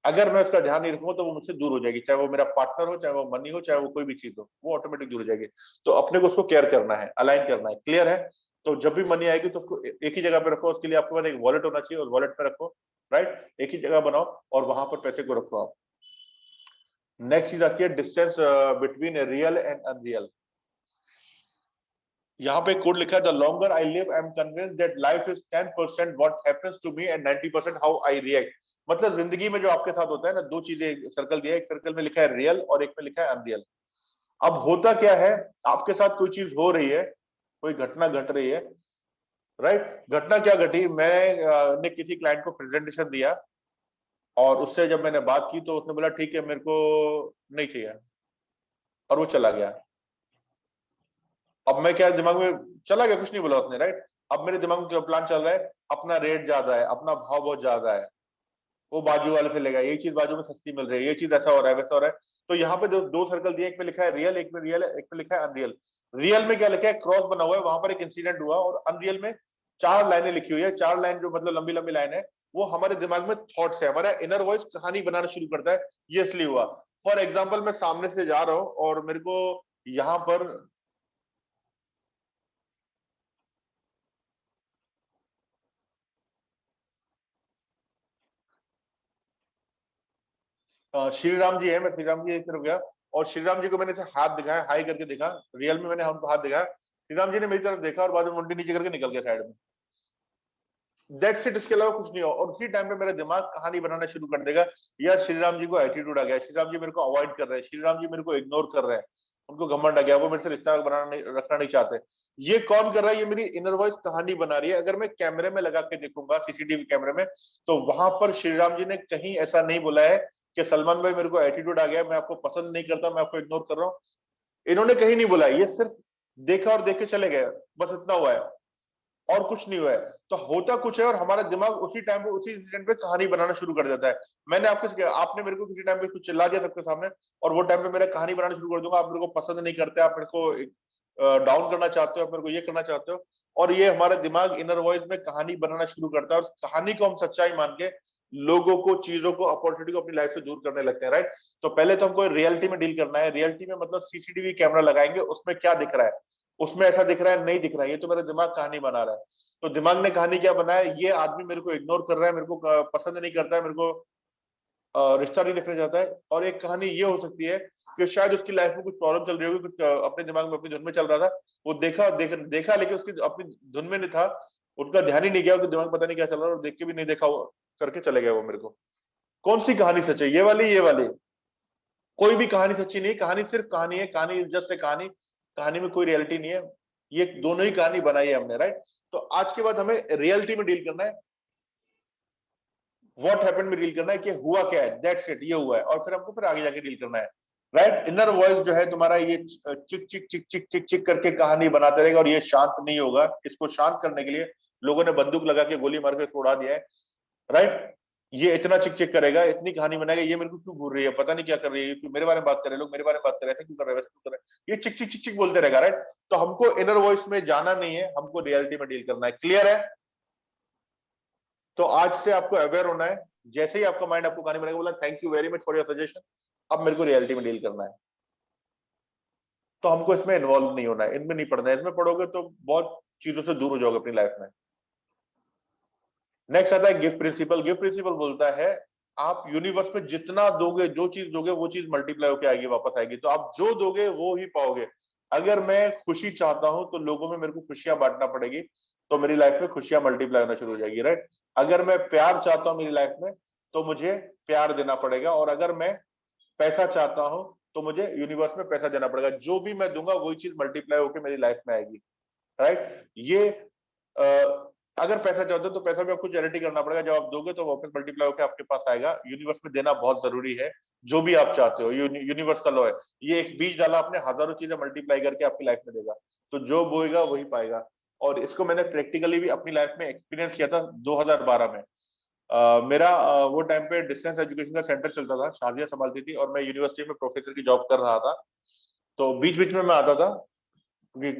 अगर मैं उसका ध्यान नहीं रखूंगा तो वो मुझसे दूर हो जाएगी, चाहे वो मेरा पार्टनर हो, चाहे वो मनी हो, चाहे वो कोई भी चीज हो, वो ऑटोमेटिक दूर हो जाएगी। तो अपने को उसको केयर करना है, अलाइन करना है। क्लियर है? तो जब भी मनी आएगी तो उसको एक ही जगह पे रखो। उसके लिए आपके पास एक वॉलेट होना चाहिए, और वॉलेट पे रखो, राइट। एक ही जगह बनाओ और वहां पर पैसे को रखो आप। नेक्स्ट चीज आती है distance between real and unreal. यहाँ पे कोड लिखा है, the longer I live I am convinced that life is 10% what happens to me and 90% how I react. मतलब जिंदगी में जो आपके साथ होता है ना, दो चीजें सर्कल दिया है, एक सर्कल में लिखा है रियल और एक में लिखा है अनरियल। अब होता क्या है, आपके साथ कोई चीज हो रही है, कोई घटना घट रही है, राइट। घटना क्या घटी, मैंने किसी क्लाइंट को प्रेजेंटेशन दिया और उससे जब मैंने बात की तो उसने बोला ठीक है मेरे को नहीं चाहिए, और वो चला गया। अब मैं क्या, दिमाग में चला गया, कुछ नहीं बोला उसने, राइट। अब मेरे दिमाग में प्लान चल रहा है, अपना रेट ज्यादा है, अपना भाव बहुत ज्यादा है, वो बाजू वाले से लेगा, ये चीज बाजू में सस्ती मिल रही है, ये चीज ऐसा हो रहा है, वैसा हो रहा है। तो यहाँ पे जो दो सर्कल दिए, एक में लिखा है रियल, एक में रियल है, एक में लिखा है अनरियल। रियल में क्या लिखा है, क्रॉस बना हुआ है, वहां पर एक इंसिडेंट हुआ, और अनरियल में 4 लाइनें लिखी हुई है। 4 लाइन जो मतलब लंबी लंबी लाइन है, वो हमारे दिमाग में थॉट्स है, हमारा इनर वॉइस कहानी बनाना शुरू करता है, ये इसलिए हुआ। फॉर एग्जाम्पल, मैं सामने से जा रहा हूँ और मेरे को यहाँ पर श्री राम जी है, मैं श्री राम जी की तरफ गया और श्री राम जी को मैंने ऐसे हाथ दिखाया, हाई करके देखा, रियल में मैंने हमको हाथ दिखाया, श्री राम जी ने मेरी तरफ देखा और बाद में मुंडी नीचे करके निकल गया साइड में। दैट्स इट, इसके अलावा कुछ नहीं हो। और उसी टाइम पे मेरा दिमाग कहानी बनाना शुरू कर देगा, यार श्री राम जी को एटीट्यूड आ गया, श्री राम जी मेरे को अवॉइड कर रहे हैं, श्री राम जी मेरे को इग्नोर कर रहे हैं, उनको घमंड आ गया, वो मेरे से रिश्ता रखना नहीं चाहते। ये कौन कर रहा है? ये मेरी इनर वॉइस कहानी बना रही है। अगर मैं कैमरे में लगा के देखूंगा, सीसीटीवी कैमरे में, तो वहां पर श्री राम जी ने कहीं ऐसा नहीं बोला है कि सलमान भाई मेरे को एटीट्यूड आ गया, मैं आपको पसंद नहीं करता, मैं आपको इग्नोर कर रहा हूँ। इन्होंने कहीं नहीं बोला, ये सिर्फ देखा और देख के चले गए, बस इतना हुआ है और कुछ नहीं हुआ है। तो होता कुछ है और हमारा दिमाग उसी टाइम पे, उसी इंसिडेंट पे कहानी बनाना शुरू कर देता है। मैंने आपने मेरे को किसी टाइम पे कुछ चिल्ला दिया सबके सामने, और वो टाइम पे मेरा कहानी बनाना शुरू कर दूंगा, आप मेरे को पसंद नहीं करते, आप मेरे को डाउन करना चाहते हो, आप मेरे को ये करना चाहते हो। और ये हमारा दिमाग इनर वॉइस में कहानी बनाना शुरू करता है, और कहानी को हम सच्चाई मान के लोगों को, चीजों को, अपॉर्चुनिटी को अपनी लाइफ से दूर करने लगते हैं, राइट। तो पहले तो हमको रियलिटी में डील करना है। रियलिटी में मतलब सीसीटीवी कैमरा लगाएंगे, उसमें क्या दिख रहा है, उसमें ऐसा दिख रहा है, नहीं दिख रहा है, ये तो मेरा दिमाग कहानी बना रहा है। तो दिमाग ने कहानी क्या बनाया, ये आदमी मेरे को इग्नोर कर रहा है, मेरे को पसंद नहीं करता है, मेरे को रिश्ता नहीं रखना चाहता है। और एक कहानी ये हो सकती है कि शायद उसकी लाइफ में कुछ प्रॉब्लम चल रही होगी, कुछ अपने दिमाग में अपनी धुन में चल रहा था, वो देखा लेकिन उसकी अपनी धुन में नहीं था, उनका ध्यान ही नहीं गया, उनके दिमाग पता नहीं क्या चल रहा है, और देख के भी नहीं देखा, करके चले गए वो मेरे को। कौन सी कहानी सच है, ये वाली, ये वाली? कोई भी कहानी सच्ची नहीं, कहानी सिर्फ कहानी है, कहानी जस्ट ए कहानी, कहानी में कोई रियलिटी नहीं है। ये दोनों ही कहानी बनाई है हमने, राइट। तो आज के बाद हमें रियलिटी में डील करना है। व्हाट हैपेंड में डील करना है कि हुआ क्या है, दैट्स इट, ये हुआ है, और फिर हमको फिर आगे जाके डील करना है, राइट। इनर वॉइस जो है तुम्हारा ये चिक चिक चिक चिक चिक चिक करके कहानी बनाते रहेगा और ये शांत नहीं होगा। इसको शांत करने के लिए लोगों ने बंदूक लगा के गोली मार के इसको उड़ा दिया है, राइट। ये इतना चिक चिक करेगा, इतनी कहानी बनाएगा, ये मेरे को क्यों घूर रही है, पता नहीं क्या कर रही है, क्यों मेरे बारे में बात कर रहे हैं, लोग मेरे बारे में बात कर रहे हैं, ऐसे क्यों कर रहे हैं, वैसे क्यों कर रहे हैं, ये चिक चिक चिक चिक बोलते रहेगा, राइट। तो हमको इनर वॉइस में जाना नहीं है, हमको रियलिटी में डील करना है। क्लियर है? तो आज से आपको अवेयर होना है, जैसे ही आपका माइंड आपको कहानी बनाएगा, बोला thank you very much for your suggestion, अब मेरे को रियलिटी में डील करना है। तो हमको इसमें इन्वॉल्व नहीं होना है, इनमें नहीं पढ़ना है। इसमें पढ़ोगे तो बहुत चीजों से दूर हो जाओगे अपनी लाइफ में। नेक्स्ट आता है गिफ्ट प्रिंसिपल। गिफ्ट प्रिंसिपल बोलता है आप यूनिवर्स में जितना दोगे, जो चीज दोगे वो चीज मल्टीप्लाई होकर आएगी, वापस आएगी। तो आप जो दोगे वो ही पाओगे। अगर मैं खुशी चाहता हूं तो लोगों में मेरे को खुशियां बांटना पड़ेगी, तो मेरी लाइफ में खुशियां मल्टीप्लाई होना शुरू हो जाएगी, राइट। अगर मैं प्यार चाहता हूं मेरी लाइफ में तो मुझे प्यार देना पड़ेगा, और अगर मैं पैसा चाहता हूं तो मुझे यूनिवर्स में पैसा देना पड़ेगा। जो भी मैं दूंगा वही चीज मल्टीप्लाई होकर मेरी लाइफ में आएगी, राइट। ये अगर पैसा चाहते हो तो पैसा भी आपको चैरिटी करना पड़ेगा, जब आप दोगे तो वापस मल्टीप्लाई होकर आपके पास आएगा। यूनिवर्स में देना बहुत जरूरी है, जो भी आप चाहते हो। यूनिवर्स का लॉ है, ये एक बीज डाला आपने, हजारों चीजें मल्टीप्लाई करके आपकी लाइफ में देगा। तो जो बोएगा वही पाएगा। और इसको मैंने प्रैक्टिकली भी अपनी लाइफ में एक्सपीरियंस किया था 2012 में। मेरा वो टाइम पे डिस्टेंस एजुकेशन का सेंटर चलता था, शाजिया संभालती थी, और मैं यूनिवर्सिटी में प्रोफेसर की जॉब कर रहा था। तो बीच बीच में मैं आता था, क्योंकि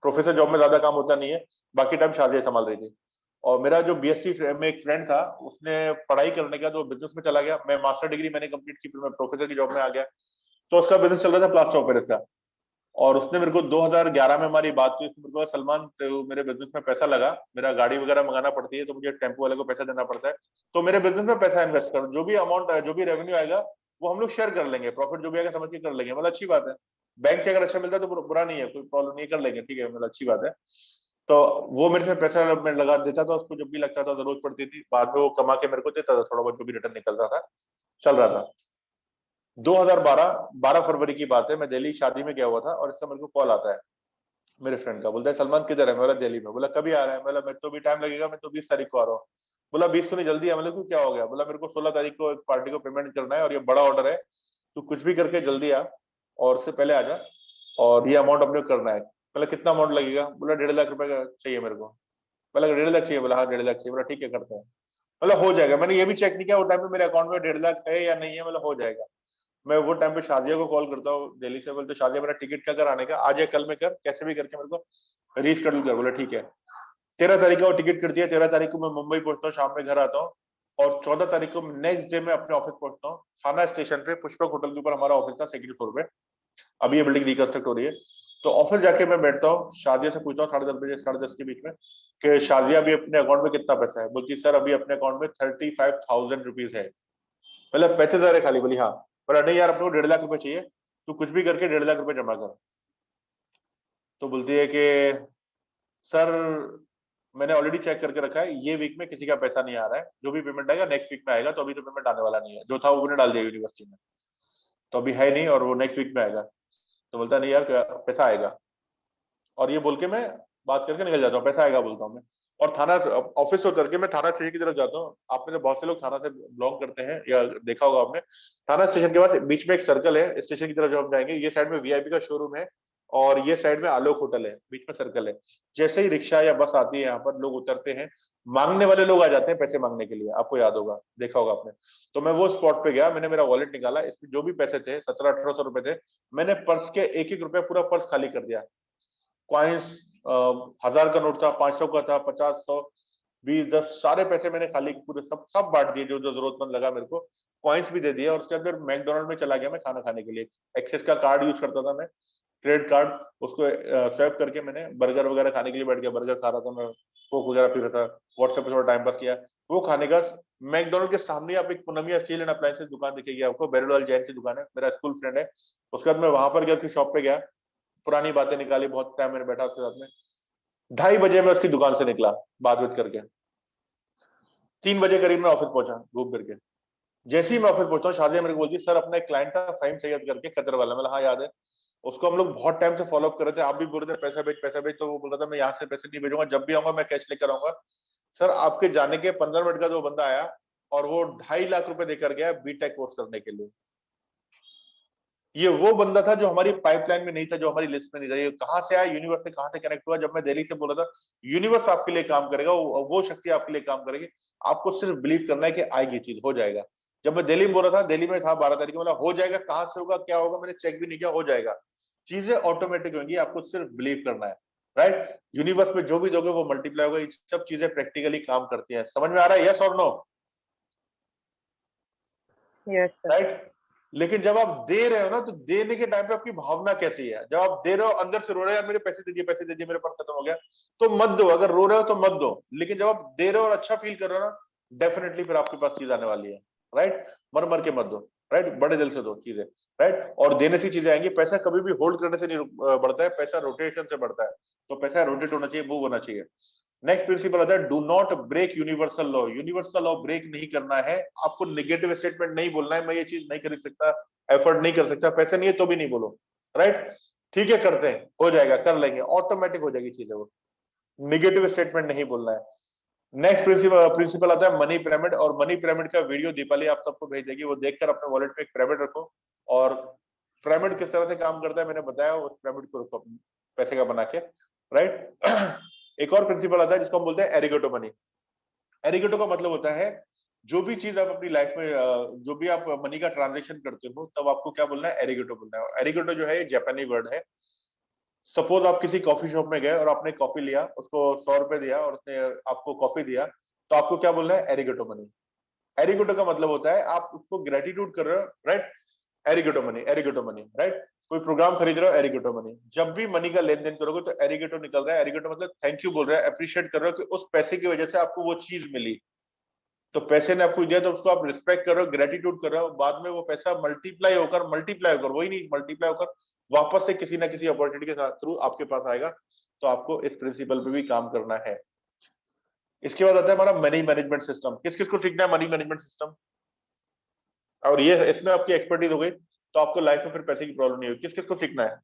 प्रोफेसर जॉब में ज्यादा काम होता नहीं है, बाकी टाइम शाजिया संभाल रही थी। और मेरा जो बीएससी में एक फ्रेंड था, उसने पढ़ाई करने का तो बिजनेस में चला गया। मैं मास्टर डिग्री मैंने कंप्लीट की, फिर मैं प्रोफेसर की जॉब में आ गया। तो उसका बिजनेस चल रहा था प्लास्टर ऑफ पेरिस का। और उसने मेरे को 2011 में हमारी बात हुई, उसने मेरे को, सलमान तो मेरे बिजनेस में पैसा लगा, मेरा गाड़ी वगैरह मंगाना पड़ती है तो मुझे टेम्पो वाले को पैसा देना पड़ता है, तो मेरे बिजनेस में पैसा इन्वेस्ट कर, जो भी अमाउंट, जो भी रेवेन्यू आएगा वो हम लोग शेयर कर लेंगे, प्रॉफिट जो भी आएगा समझ के कर लेंगे। मतलब अच्छी बात है, बैंक से अगर अच्छा मिलता है तो बुरा नहीं है, कोई प्रॉब्लम नहीं, कर लेंगे, ठीक है, मतलब अच्छी बात है। तो वो मेरे से पैसा मैं लगा देता था उसको, जब भी लगता था, जरूरत पड़ती थी, बाद में वो कमा के मेरे को देता था, थोड़ा बहुत जो भी रिटर्न निकलता था, चल रहा था। 2012 12 फरवरी की बात है, मैं दिल्ली शादी में गया हुआ था, और इसका मेरे को कॉल आता है मेरे फ्रेंड का। बोलता है सलमान किधर है? मैं बोला दिल्ली में। बोला कभी आ रहा है? मैं तो भी टाइम लगेगा, मैं तो 20 तारीख को आ रहा हूँ। बोला 20 को नहीं, जल्दी है। मतलब क्यों, क्या हो गया? बोला मेरे को 16 तारीख को एक पार्टी को पेमेंट करना है और ये बड़ा ऑर्डर है, तू कुछ भी करके जल्दी आ और उससे पहले आ जा, और ये अमाउंट अपने को करना है। बोला कितना अमाउंट लगेगा? बोला 1.5 लाख रुपए का चाहिए मेरे को। बोला 1.5 लाख चाहिए? बोला हाँ 1.5 लाख चाहिए। बोला ठीक है करते हैं। मतलब हो जाएगा। मैंने ये भी चेक नहीं किया वो टाइम पे मेरे अकाउंट में 1.5 लाख है या नहीं है, मतलब हो जाएगा। मैं वो टाइम पे शाजिया को कॉल करता हूँ दिल्ली से, बोलते शाजिया मेरा टिकट का कर आने का, आज या कल में कर, कैसे भी करके मेरे को रीशेड्यूल कर। बोला ठीक है। 13 तारीख को टिकट कर दिया, 13 तारीख को मैं मुंबई पहुंचता हूँ, शाम में घर आता हूँ, और 14 तारीख को नेक्स्ट डे में अपने ऑफिस पहुंचता हूँ। थाना स्टेशन पे पुष्पक होटल के ऊपर हमारा ऑफिस था, सेकंड फ्लोर पे। अभी ये बिल्डिंग रिकंस्ट्रक्ट हो रही है। तो ऑफिस जाके मैं बैठता हूँ, शाजिया से पूछता हूँ 10:30 बजे, 10:30 के बीच में, कि शाजिया अभी अपने अकाउंट में कितना पैसा है? बोलती सर अभी अपने अकाउंट में 35,000 रुपीज है। मतलब पैसे जरा खाली? बोली हाँ। बोला नहीं यार, अपने को 1.5 लाख रुपए चाहिए, तू कुछ भी करके 1.5 लाख रुपए जमा कर। तो बोलती है कि सर मैंने ऑलरेडी चेक करके रखा है, ये वीक में किसी का पैसा नहीं आ रहा है, जो भी पेमेंट आएगा नेक्स्ट वीक में आएगा, तो अभी तो पेमेंट आने वाला नहीं है, जो था वो मैंने डाल दिया यूनिवर्सिटी में, तो अभी है नहीं, और वो नेक्स्ट वीक में आएगा। तो बोलता नहीं यार पैसा आएगा, और ये बोल के मैं बात करके निकल जाता हूँ, पैसा आएगा बोलता हूँ मैं। और थाना ऑफिस से उतर के मैं थाना स्टेशन की तरफ जाता हूँ। आप में से बहुत से लोग थाना से बिलोंग करते हैं या देखा होगा आपने, थाना स्टेशन के बाद बीच में एक सर्कल है, स्टेशन की तरफ जब हम जाएंगे, ये साइड में वीआईपी का शोरूम है, और ये साइड में आलोक होटल है, बीच में सर्कल है। जैसे ही रिक्शा या बस आती है यहाँ पर, लोग उतरते हैं, मांगने वाले लोग आ जाते हैं पैसे मांगने के लिए, आपको याद होगा, देखा होगा आपने। तो मैं वो स्पॉट पे गया, मैंने मेरा वॉलेट निकाला, इसमें जो भी पैसे थे 1700-1800 रुपए थे, मैंने पर्स के एक एक रुपया पूरा पर्स खाली कर दिया। कॉइन्स 1000 का नोट था, 500 का था, 50, 100, 20, 10, सारे पैसे मैंने खाली पूरे सब सब बांट दिए, जो जो जरूरतमंद लगा मेरे को। कॉइन्स भी दे दिए, और उसके अंदर मैकडोनल्ड में चला गया मैं खाना खाने के लिए। एक्सेस का कार्ड यूज करता था मैं, क्रेडिट कार्ड, उसको स्वैप करके मैंने बर्गर वगैरह खाने के लिए बैठ गया, बर्गर खा रहा था मैं, कोक वगैरह पी रहा था, व्हाट्सएप पे थोड़ा टाइम पास किया। वो खाने का, मैकडोनल्ड के सामने आप एक पूनमिया स्टील एंड अप्लायंसेस दुकान दिखेगी आपको, बेरोलाल जैन की दुकान है, मेरा स्कूल फ्रेंड है। उसके बाद मैं वहां पर गया, उसकी शॉप पे गया, पुरानी बातें निकाली, बहुत टाइम मैंने बैठा उसके साथ में। 2:30 बजे मैं उसकी दुकान से निकला बात करके, 3 बजे करीब मैं ऑफिस पहुंचा घूम करके। जैसे ही मैं ऑफिस पहुंचा हूँ, शादिया मेरे को बोलती सर अपना एक क्लाइंट था फहीम सैयद करके, कतर वाला। मतलब हाँ याद है, उसको हम लोग बहुत टाइम से फॉलो अप कर रहे थे, आप भी बोल रहे थे पैसा भेज पैसा भेज, तो वो बोल रहा था मैं यहाँ से पैसे नहीं भेजूंगा, जब भी आऊंगा मैं कैश लेकर आऊंगा। सर आपके जाने के 15 मिनट का जो बंदा आया, और वो 2.5 लाख रुपए देकर गया बीटेक कोर्स करने के लिए। ये वो बंदा था जो हमारी पाइपलाइन में नहीं था, जो हमारी लिस्ट में नहीं था। ये कहां से आया, यूनिवर्स से कहां से कनेक्ट हुआ? जब मैं दिल्ली से बोला था यूनिवर्स आपके लिए काम करेगा, वो शक्ति आपके लिए काम करेगी। आपको सिर्फ बिलीव करना है कि आएगी चीज, हो जाएगा। जब मैं दिल्ली में बोला था, दिल्ली में था 12 तारीख को, बोला हो जाएगा। कहां से होगा, क्या होगा, मैंने चेक भी नहीं किया, हो जाएगा। चीजें ऑटोमेटिक होंगी, आपको सिर्फ बिलीव करना है, राइट। यूनिवर्स में जो भी दोगे वो मल्टीप्लाई होगा। ये सब चीजें प्रैक्टिकली काम करती हैं। समझ में आ रहा है, यस और नो? Yes sir. राइट। लेकिन जब आप दे रहे हो ना, तो देने के टाइम पे आपकी भावना कैसी है? जब आप दे रहे हो अंदर से रो रहे हो, यार मेरे पैसे दीजिए, पैसे दीजिए, मेरे पास खत्म हो गया, तो मत दो। अगर रो रहे हो तो मत दो। लेकिन जब आप दे रहे हो और अच्छा फील कर रहे हो ना, डेफिनेटली फिर आपके पास चीज आने वाली है, राइट। मर मर के मत दो, राइट, बड़े दिल से दो चीजें, राइट। और देने से चीजें आएंगी। पैसा कभी भी होल्ड करने से नहीं बढ़ता है, पैसा रोटेशन से बढ़ता है। तो पैसा रोटेट होना चाहिए, मूव होना चाहिए। नेक्स्ट प्रिंसिपल आता है, do not break universal law. Universal law break नहीं करना है। आपको नेगेटिव स्टेटमेंट नहीं बोलना है, मैं ये चीज नहीं खरीद सकता, एफर्ट नहीं कर सकता, पैसे नहीं है तो भी नहीं बोलो, राइट। ठीक है, करते हैं, हो जाएगा, कर लेंगे, ऑटोमेटिक हो जाएगी चीजें। वो निगेटिव स्टेटमेंट नहीं बोलना है। नेक्स्ट प्रिंसिपल आता है मनी पिरामिड। और मनी पिरामिड का वीडियो दीपाली आप सबको भेज देगी, वो देखकर अपने वॉलेट में एक पिरामिड रखो। और पिरामिड किस तरह से काम करता है मैंने बताया, उस पिरामिड को रखो पैसे का बना के, राइट। एक और प्रिंसिपल आता है जिसको हम बोलते हैं एरिगेटो मनी। एरिगेटो का मतलब होता है, जो भी चीज आप अपनी लाइफ में जो भी आप मनी का ट्रांजेक्शन करते हो, तब आपको क्या बोलना है, एरिगेटो बोलना है। और एरिगेटो जो है ये जापानी वर्ड है। सपोज आप किसी कॉफी शॉप में गए और आपने कॉफी लिया, उसको 100 रुपए दिया और उसने आपको कॉफी दिया, तो आपको क्या बोलना है, एरिगेटो मनी। एरिगेटो का मतलब होता है आप उसको ग्रेटिट्यूड कर रहे हो, right. Arigato money, arigato money, right. कोई प्रोग्राम खरीद रहे हो, एरिगेटो मनी। जब भी मनी का लेन देन करोगे तो एरिगेटो निकल रहा है। एरिगेटो मतलब थैंक यू बोल रहा है, अप्रिशिएट कर रहे हो कि उस पैसे की वजह से आपको वो चीज मिली। तो पैसे ने आपको दिया तो उसको आप रिस्पेक्ट कर रहे हो, ग्रेटिट्यूड कर रहे हो। बाद में वो पैसा मल्टीप्लाई होकर वही नहीं, मल्टीप्लाई होकर वापस से किसी ना किसी अपॉर्चुनिटी के साथ थ्रू आपके पास आएगा। तो आपको इस प्रिंसिपल पे भी काम करना है। इसके बाद आता है हमारा मनी मैनेजमेंट सिस्टम। किस किस को सीखना है मनी मैनेजमेंट सिस्टम? और ये इसमें आपकी एक्सपर्टीज हो गई तो आपको लाइफ में फिर पैसे की प्रॉब्लम नहीं होगी। किस किस को सीखना है?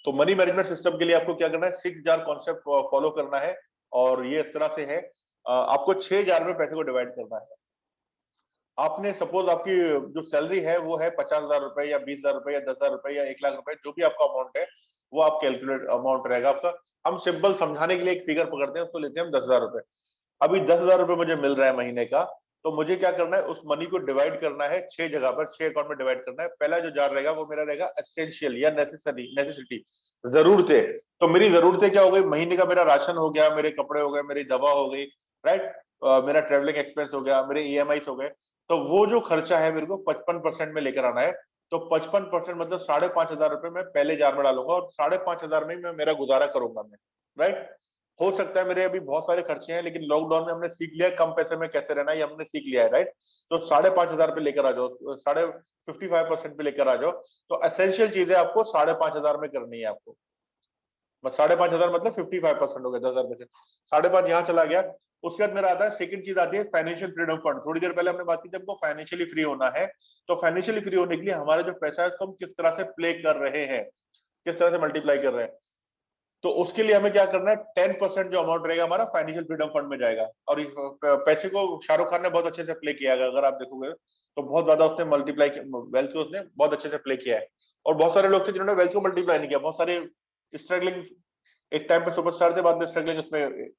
तो मनी मैनेजमेंट सिस्टम के लिए आपको क्या करना है, 6 जार कॉन्सेप्ट फॉलो करना है। और ये इस तरह से है, आपको 6 जार में पैसे को डिवाइड करना है। आपने सपोज आपकी जो सैलरी है वो है 50,000 रुपए या 20,000 रुपए या 10,000 रुपए या 1 लाख रुपए, जो भी आपका अमाउंट है वो आप कैलकुलेट अमाउंट रहेगा आपका। हम सिंपल समझाने के लिए एक फिगर पकड़ते हैं, उसको लेते हैं हम 10,000 रुपए। अभी 10,000 रुपए मुझे मिल रहा है महीने का, तो मुझे क्या करना है, उस मनी को डिवाइड करना है 6 जगह पर, 6 अकाउंट में डिवाइड करना है। पहला जो जार रहेगा वो मेरा रहेगा एसेंशियल या नेसेसिटी, जरूरतें। तो मेरी जरूरतें क्या हो गई, महीने का मेरा राशन हो गया, मेरे कपड़े हो गए, मेरी दवा हो गई, राइट, मेरा ट्रेवलिंग एक्सपेंस हो गया, मेरे ईएमआई हो गए। तो वो जो खर्चा है मेरे को 55% में लेकर आना है। तो 55% मतलब 5,500 रुपए मैं पहले जार में डालूंगा और 5,500 में मैं मेरा गुजारा करूंगा मैं, राइट। हो सकता है मेरे अभी बहुत सारे खर्चे हैं, लेकिन लॉकडाउन में हमने सीख लिया कम पैसे में कैसे रहना है, ये हमने सीख लिया है, राइट। तो 5,500 पे लेकर आ जाओ, 55% पे लेकर आ जाओ। तो एसेंशियल चीजें आपको 5,500 में करनी है आपको। बस 5,500 मतलब 55% हो गया, 10,000 में से 5,500 यहाँ चला गया। उसके बाद मेरा आता है सेकंड चीज आती है फाइनेंशियल फ्रीडम फंड। थोड़ी देर पहले हमने बात की थी हमको फाइनेंशियली फ्री होना है। तो फाइनेंशियली फ्री होने के लिए हमारा जो पैसा है उसको हम किस तरह से प्ले कर रहे हैं, किस तरह से मल्टीप्लाई कर रहे हैं। तो उसके लिए हमें क्या करना है, 10% जो अमाउंट रहेगा हमारा फाइनेंशियल फ्रीडम फंड में जाएगा। और इस पैसे को शाहरुख खान ने बहुत अच्छे से प्ले किया है, अगर आप देखोगे तो बहुत ज्यादा उसने मल्टीप्लाई वेल्थ को उसने बहुत अच्छे से प्ले किया है। और बहुत सारे लोग थे जिन्होंने वेल्थ को मल्टीप्लाई नहीं किया, बहुत सारे स्ट्रगलिंग, एक टाइम पे सुपरस्टार थे, बाद में स्ट्रगलिंग उसमें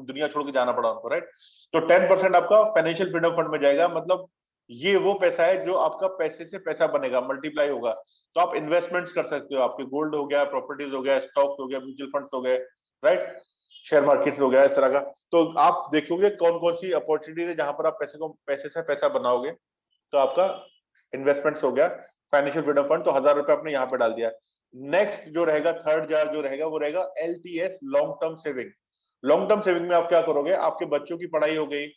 दुनिया छोड़ के जाना पड़ा उनको, राइट। तो 10% आपका फाइनेंशियल फ्रीडम फंड में जाएगा। मतलब ये वो पैसा है जो आपका पैसे से पैसा बनेगा, मल्टीप्लाई होगा। तो आप इन्वेस्टमेंट्स कर सकते हो, आपके गोल्ड हो गया, प्रॉपर्टीज हो गया, स्टॉक्स हो गया, म्यूचुअल फंड्स हो गए, राइट, शेयर मार्केट हो गया, इस तरह का। तो आप देखोगे कौन कौन सी अपॉर्चुनिटीज है जहां पर आप पैसे से पैसा बनाओगे। तो आपका इन्वेस्टमेंट्स हो गया, फाइनेंशियल फ्रीडम फंड, तो 1,000 रुपए आपने यहाँ पे डाल दिया। नेक्स्ट जो रहेगा, थर्ड जार जो रहेगा वो रहेगा LTS, long term saving. Long term saving में आप क्या करोगे, आपके बच्चों की पढ़ाई हो गई,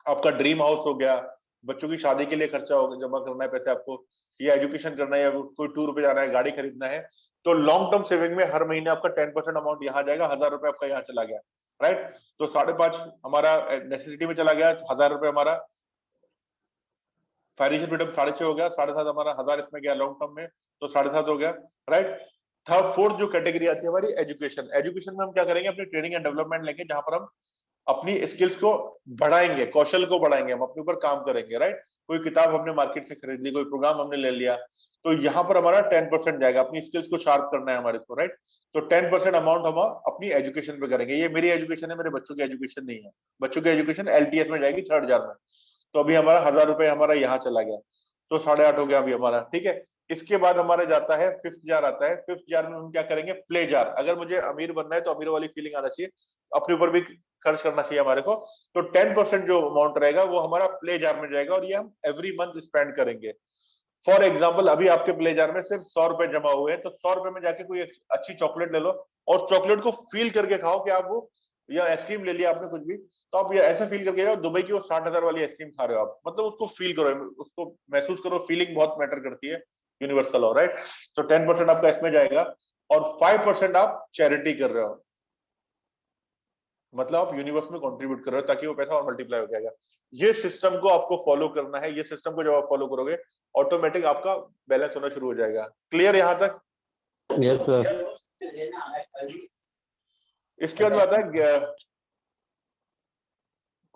आपका ड्रीम हाउस हो गया, बच्चों की शादी के लिए खर्चा होगा, जमा करना है पैसे आपको, या एजुकेशन करना है, या कोई टूर पे जाना है, गाड़ी खरीदना है। तो लॉन्ग टर्म सेविंग में हर महीने आपका 10% अमाउंट यहाँ जाएगा, 1,000 रुपए आपका यहाँ चला गया, राइट। तो 5.5 हमारा नेसेसिटी में चला गया, 1,000 रुपए हमारा फाइनेंशियल फ्रीडम, 6.5 हो गया, 7.5 हमारा 1,000 इसमें गया लॉन्ग टर्म में, तो 7.5 हो गया, राइट। फोर्थ जो कैटेगरी आती है हमारी एजुकेशन। एजुकेशन में हम क्या करेंगे, अपनी ट्रेनिंग एंड डेवलपमेंट लेंगे, जहां पर हम अपनी स्किल्स को बढ़ाएंगे, कौशल को बढ़ाएंगे, हम अपने ऊपर काम करेंगे, राइट। कोई किताब हमने मार्केट से खरीद ली, कोई प्रोग्राम हमने ले लिया, तो यहाँ पर हमारा 10% जाएगा, अपनी स्किल्स को शार्प करना है हमारे को, राइट। तो 10% अमाउंट हम अपनी एजुकेशन पे करेंगे। ये मेरी एजुकेशन है, मेरे बच्चों की एजुकेशन नहीं है। बच्चों की एजुकेशन LTS में जाएगी 3,000 में। तो अभी हमारा 1,000 रुपए हमारा यहाँ चला गया, तो 8,500 हो गया अभी हमारा, ठीक है। इसके बाद हमारे जाता है 5th जार आता है। 5th जार में हम क्या करेंगे, प्ले जार। अगर मुझे अमीर बनना है तो अमीर वाली फीलिंग आना चाहिए, अपने ऊपर भी खर्च करना चाहिए हमारे को। तो 10% जो अमाउंट रहेगा वो हमारा प्ले जार में जाएगा, और ये हम एवरी मंथ स्पेंड करेंगे। फॉर एग्जाम्पल, अभी आपके प्ले जार में सिर्फ 100 रुपए जमा हुए हैं, तो 100 रुपए में जाके कोई अच्छी चॉकलेट ले लो, और चॉकलेट को फील करके खाओ कि आप वो, या आइसक्रीम ले लिया आपने कुछ भी, तो आप ये ऐसा फील करके जाओ दुबई की वो 60,000 वाली आइसक्रीम खा रहे हो आप, मतलब उसको फील करो, उसको महसूस करो। फीलिंग बहुत मैटर करती है, यूनिवर्सल हो, राइट। तो 10% आपका इसमें जाएगा, और 5% आप चैरिटी कर रहे हो, मतलब आप यूनिवर्स में कंट्रीब्यूट कर रहे हो, ताकि वो पैसा और मल्टीप्लाई हो जाएगा। ये सिस्टम को आपको फॉलो करना है। ये सिस्टम को जब आप फॉलो करोगे, ऑटोमेटिक आपका बैलेंस होना शुरू हो जाएगा। क्लियर यहां तक? Yes sir. इसके बाद में आता है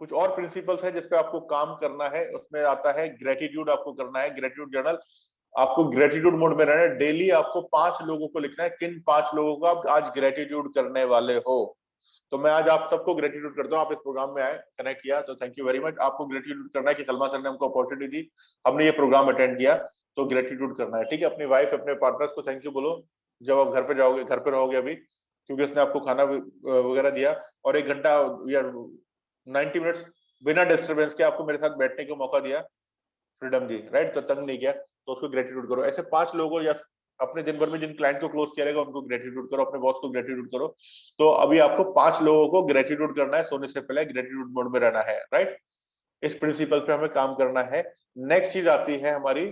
कुछ और प्रिंसिपल्स है जिसपे आपको काम करना है। उसमें आता है ग्रेटिट्यूड आपको करना है, ग्रेटिट्यूड जर्नल। आपको ग्रेटिट्यूड मोड में रहना है। डेली आपको 5 लोगों को लिखना है, किन 5 लोगों को आप आज ग्रेटिट्यूड करने वाले हो। तो मैं आज आप सबको ग्रेटिट्यूड करता हूँ, आप इस प्रोग्राम में आए, कनेक्ट किया, तो थैंक यू वेरी मच। आपको ग्रेटिट्यूड करना है कि सलमान सर ने हमको अपॉर्चुनिटी दी, हमने ये प्रोग्राम अटेंड किया, तो ग्रेटिट्यूड करना है, ठीक है। अपनी वाइफ, अपने पार्टनर्स को थैंक यू बोलो जब आप घर पे जाओगे, घर पे रहोगे अभी, क्योंकि उसने आपको खाना वगैरह दिया, और 1 घंटा या 90 मिनट्स बिना डिस्टर्बेंस के आपको मेरे साथ बैठने का मौका दिया, फ्रीडम दी, राइट। तो तंग नहीं किया, तो उसको ग्रेटिट्यूड करो। ऐसे 5 लोगों, या अपने दिन भर में जिन क्लाइंट को क्लोज किया रहेगा उनको ग्रेटिट्यूड करो, अपने बॉस को ग्रेटिट्यूड करो। तो अभी आपको 5 लोगों को ग्रेटिट्यूड करना है, सोने से पहले ग्रेटिट्यूड मोड में रहना है, राइट। इस प्रिंसिपल पे हमें काम करना है। नेक्स्ट चीज आती है हमारी,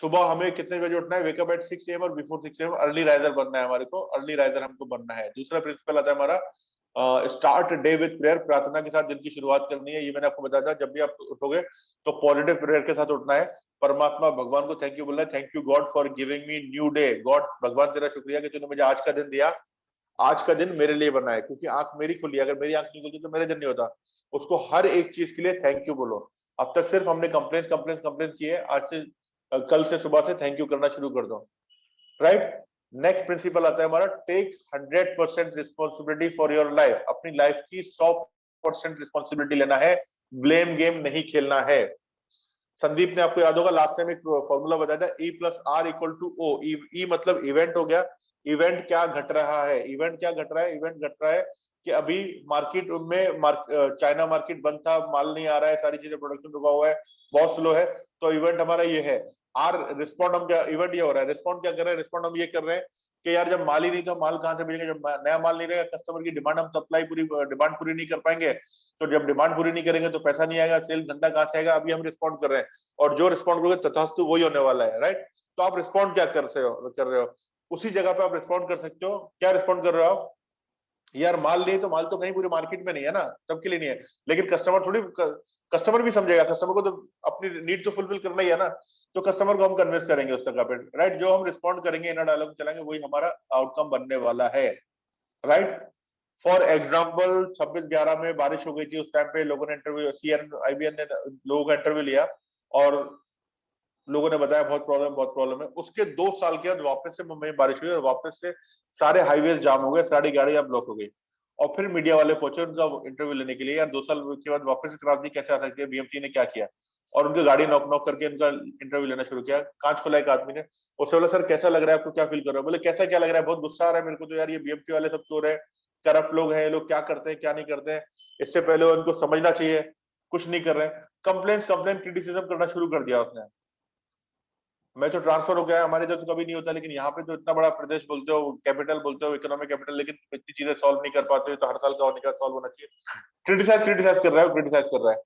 सुबह हमें कितने बजे उठना है, वेकअप एट 6 AM और बिफोर 6 AM, अर्ली राइजर बनना है हमारे को, अर्ली राइजर हमको बनना है। दूसरा प्रिंसिपल आता है हमारा स्टार्ट डे विद प्रेयर, प्रार्थना के साथ दिन की शुरुआत करनी है। ये मैंने आपको बताया था, जब भी आप उठोगे तो पॉजिटिव प्रेयर के साथ उठना है। परमात्मा भगवान को थैंक यू बोलना है, thank you God for giving me new day. God, भगवान तेरा शुक्रिया कि तूने मुझे आज का दिन दिया, आज का दिन मेरे लिए बना है, क्योंकि आंख मेरी खुली, अगर मेरी आंख नहीं खुलती तो मेरा दिन नहीं होता। उसको हर एक चीज के लिए थैंक यू बोलो। अब तक सिर्फ हमने कंप्लेन की है, आज से कल से सुबह से थैंक यू करना शुरू कर दो, राइट। नेक्स्ट प्रिंसिपल आता है हमारा, take 100% responsibility for your life. अपनी लाइफ की 100% रिस्पॉन्सिबिलिटी लेना है, ब्लेम गेम नहीं खेलना है। संदीप ने, आपको याद होगा लास्ट टाइम एक फॉर्मूला बताया था, E+R=O। ई मतलब इवेंट हो गया। इवेंट क्या घट रहा है, इवेंट क्या घट रहा है, इवेंट घट रहा है कि अभी मार्केट में चाइना मार्केट बंद था, माल नहीं आ रहा है, सारी चीजें प्रोडक्शन रुका हुआ है, बहुत स्लो है। तो इवेंट हमारा ये है। आर रिस्पॉन्ड, हम क्या, इवेंट ये हो रहा है, रिस्पॉन्ड क्या कर रहे हैं, रिस्पॉन्ड हम ये कर रहे हैं कि यार जब माल ही नहीं, तो माल कहाँ से भेजेंगे, जब नया माल नहीं रहेगा, कस्टमर की डिमांड, हम सप्लाई पूरी डिमांड पूरी नहीं कर पाएंगे, तो जब डिमांड पूरी नहीं करेंगे तो पैसा नहीं आएगा, सेल धंधा कहाँ से आएगा। अभी हम रिस्पॉन्ड कर रहे हैं, और जो रिस्पॉन्ड करोगे तथास्तु वही होने वाला है, राइट। तो आप रिस्पॉन्ड क्या कर रहे हो, उसी जगह पे आप रिस्पॉन्ड कर सकते हो। क्या रिस्पॉन्ड कर रहे हो आप, यार माल नहीं, तो माल तो कहीं पूरे मार्केट में नहीं है ना, सबके लिए नहीं है, लेकिन कस्टमर भी समझेगा, कस्टमर को तो अपनी नीड तो फुलफिल करना ही है ना, तो कस्टमर को हम कन्विंस करेंगे उस जगह पे, राइट। जो हम रिस्पॉन्ड करेंगे, इन डायलॉग चलाएंगे, वही हमारा आउटकम बनने वाला है, राइट। फॉर एग्जाम्पल 26/11 में बारिश हो गई थी, उस टाइम पे लोगों ने इंटरव्यू, IBN ने लोगों का इंटरव्यू लिया, और लोगों ने बताया बहुत प्रॉब्लम है। उसके 2 साल के बाद वापस से मुंबई में बारिश हुई, और वापस से सारे हाईवेज जाम हो गए, सारी गाड़ियां ब्लॉक हो गई, और फिर मीडिया वाले पहुंचे उनका इंटरव्यू लेने के लिए। यार 2 साल के बाद वापस से त्रासदी कैसे आ सकती है, BMC ने क्या किया, और उनकी गाड़ी नॉक करके उनका इंटरव्यू लेना शुरू किया। कांच खोला एक आदमी ने, उससे बोला सर कैसा लग रहा है आपको, क्या फील कर रहे हो, बोले कैसा क्या लग रहा है, बहुत गुस्सा आ रहा है मेरे को तो यार, ये BMC वाले सब चोर है, करप्ट लोग हैं, ये लोग क्या करते हैं क्या नहीं करते हैं, इससे पहले उनको समझना चाहिए, कुछ नहीं कर रहे हैं। कंप्लेन क्रिटिसिज्म करना शुरू कर दिया उसने। मैं तो ट्रांसफर हो गया, हमारे इधर तो कभी नहीं होता, लेकिन यहाँ पे तो इतना बड़ा प्रदेश बोलते हो, कैपिटल बोलते हो, इकोनॉमिक कैपिटल, लेकिन इतनी चीजें सॉल्व नहीं कर पाते हो, तो हर साल का होने का सॉल्व होना चाहिए। क्रिटिसाइज कर रहा है।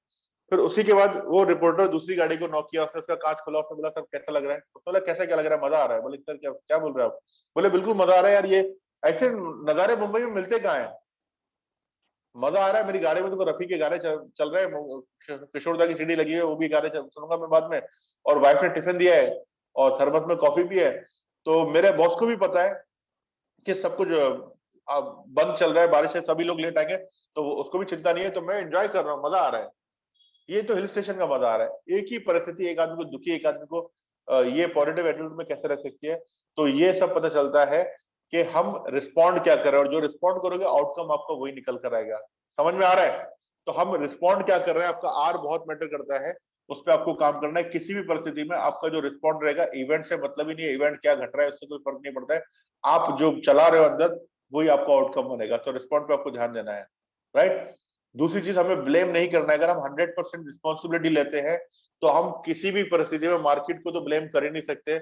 फिर उसी के बाद वो रिपोर्टर दूसरी गाड़ी को नॉक किया, उसने उसका कांच खोला, उसने बोला सर कैसा लग रहा है, उसने बोला कैसा क्या लग रहा है, मजा आ रहा है। बोले सर क्या बोल रहे हो आप, बोले बिल्कुल मजा आ रहा है यार, ये ऐसे नजारे मुंबई में मिलते कहाँ है, मजा आ रहा है। मेरी गाड़ी में तो रफी के गाने चल रहे हैं, किशोरदा की सीडी लगी है, वो भी गाने सुनूंगा मैं बाद में, और वाइफ ने टिफिन दिया है, और शरबत में कॉफी भी है, तो मेरे बॉस को भी पता है कि सब कुछ बंद चल रहा है, बारिश है, सभी लोग लेट आएंगे, तो उसको भी चिंता नहीं है, तो मैं एंजॉय कर रहा हूँ, मजा आ रहा है। ये तो हिल स्टेशन का मजा आ रहा है। एक ही परिस्थिति एक आदमी को दुखी, एक आदमी को ये पॉजिटिव एटीट्यूड में कैसे रख सकती है। तो ये सब पता चलता है कि हम रिस्पॉन्ड क्या कर रहे हैं, और जो रिस्पॉन्ड करोगे आउटकम आपको वही निकल कर आएगा। समझ में आ रहा है? तो हम रिस्पॉन्ड क्या कर रहे हैं, आपका आर बहुत मैटर करता है, उस पर आपको काम करना है। किसी भी परिस्थिति में आपका जो रिस्पॉन्ड रहेगा, इवेंट से मतलब ही नहीं है, इवेंट क्या घट रहा है उससे कोई फर्क नहीं पड़ता है, आप जो चला रहे हो अंदर वही आपका आउटकम बनेगा। तो रिस्पॉन्ड पे आपको ध्यान देना है, राइट। दूसरी चीज, हमें ब्लेम नहीं करना है। अगर हम 100% रिस्पॉन्सिबिलिटी लेते हैं तो हम किसी भी परिस्थिति में मार्केट को तो ब्लेम कर ही नहीं सकते,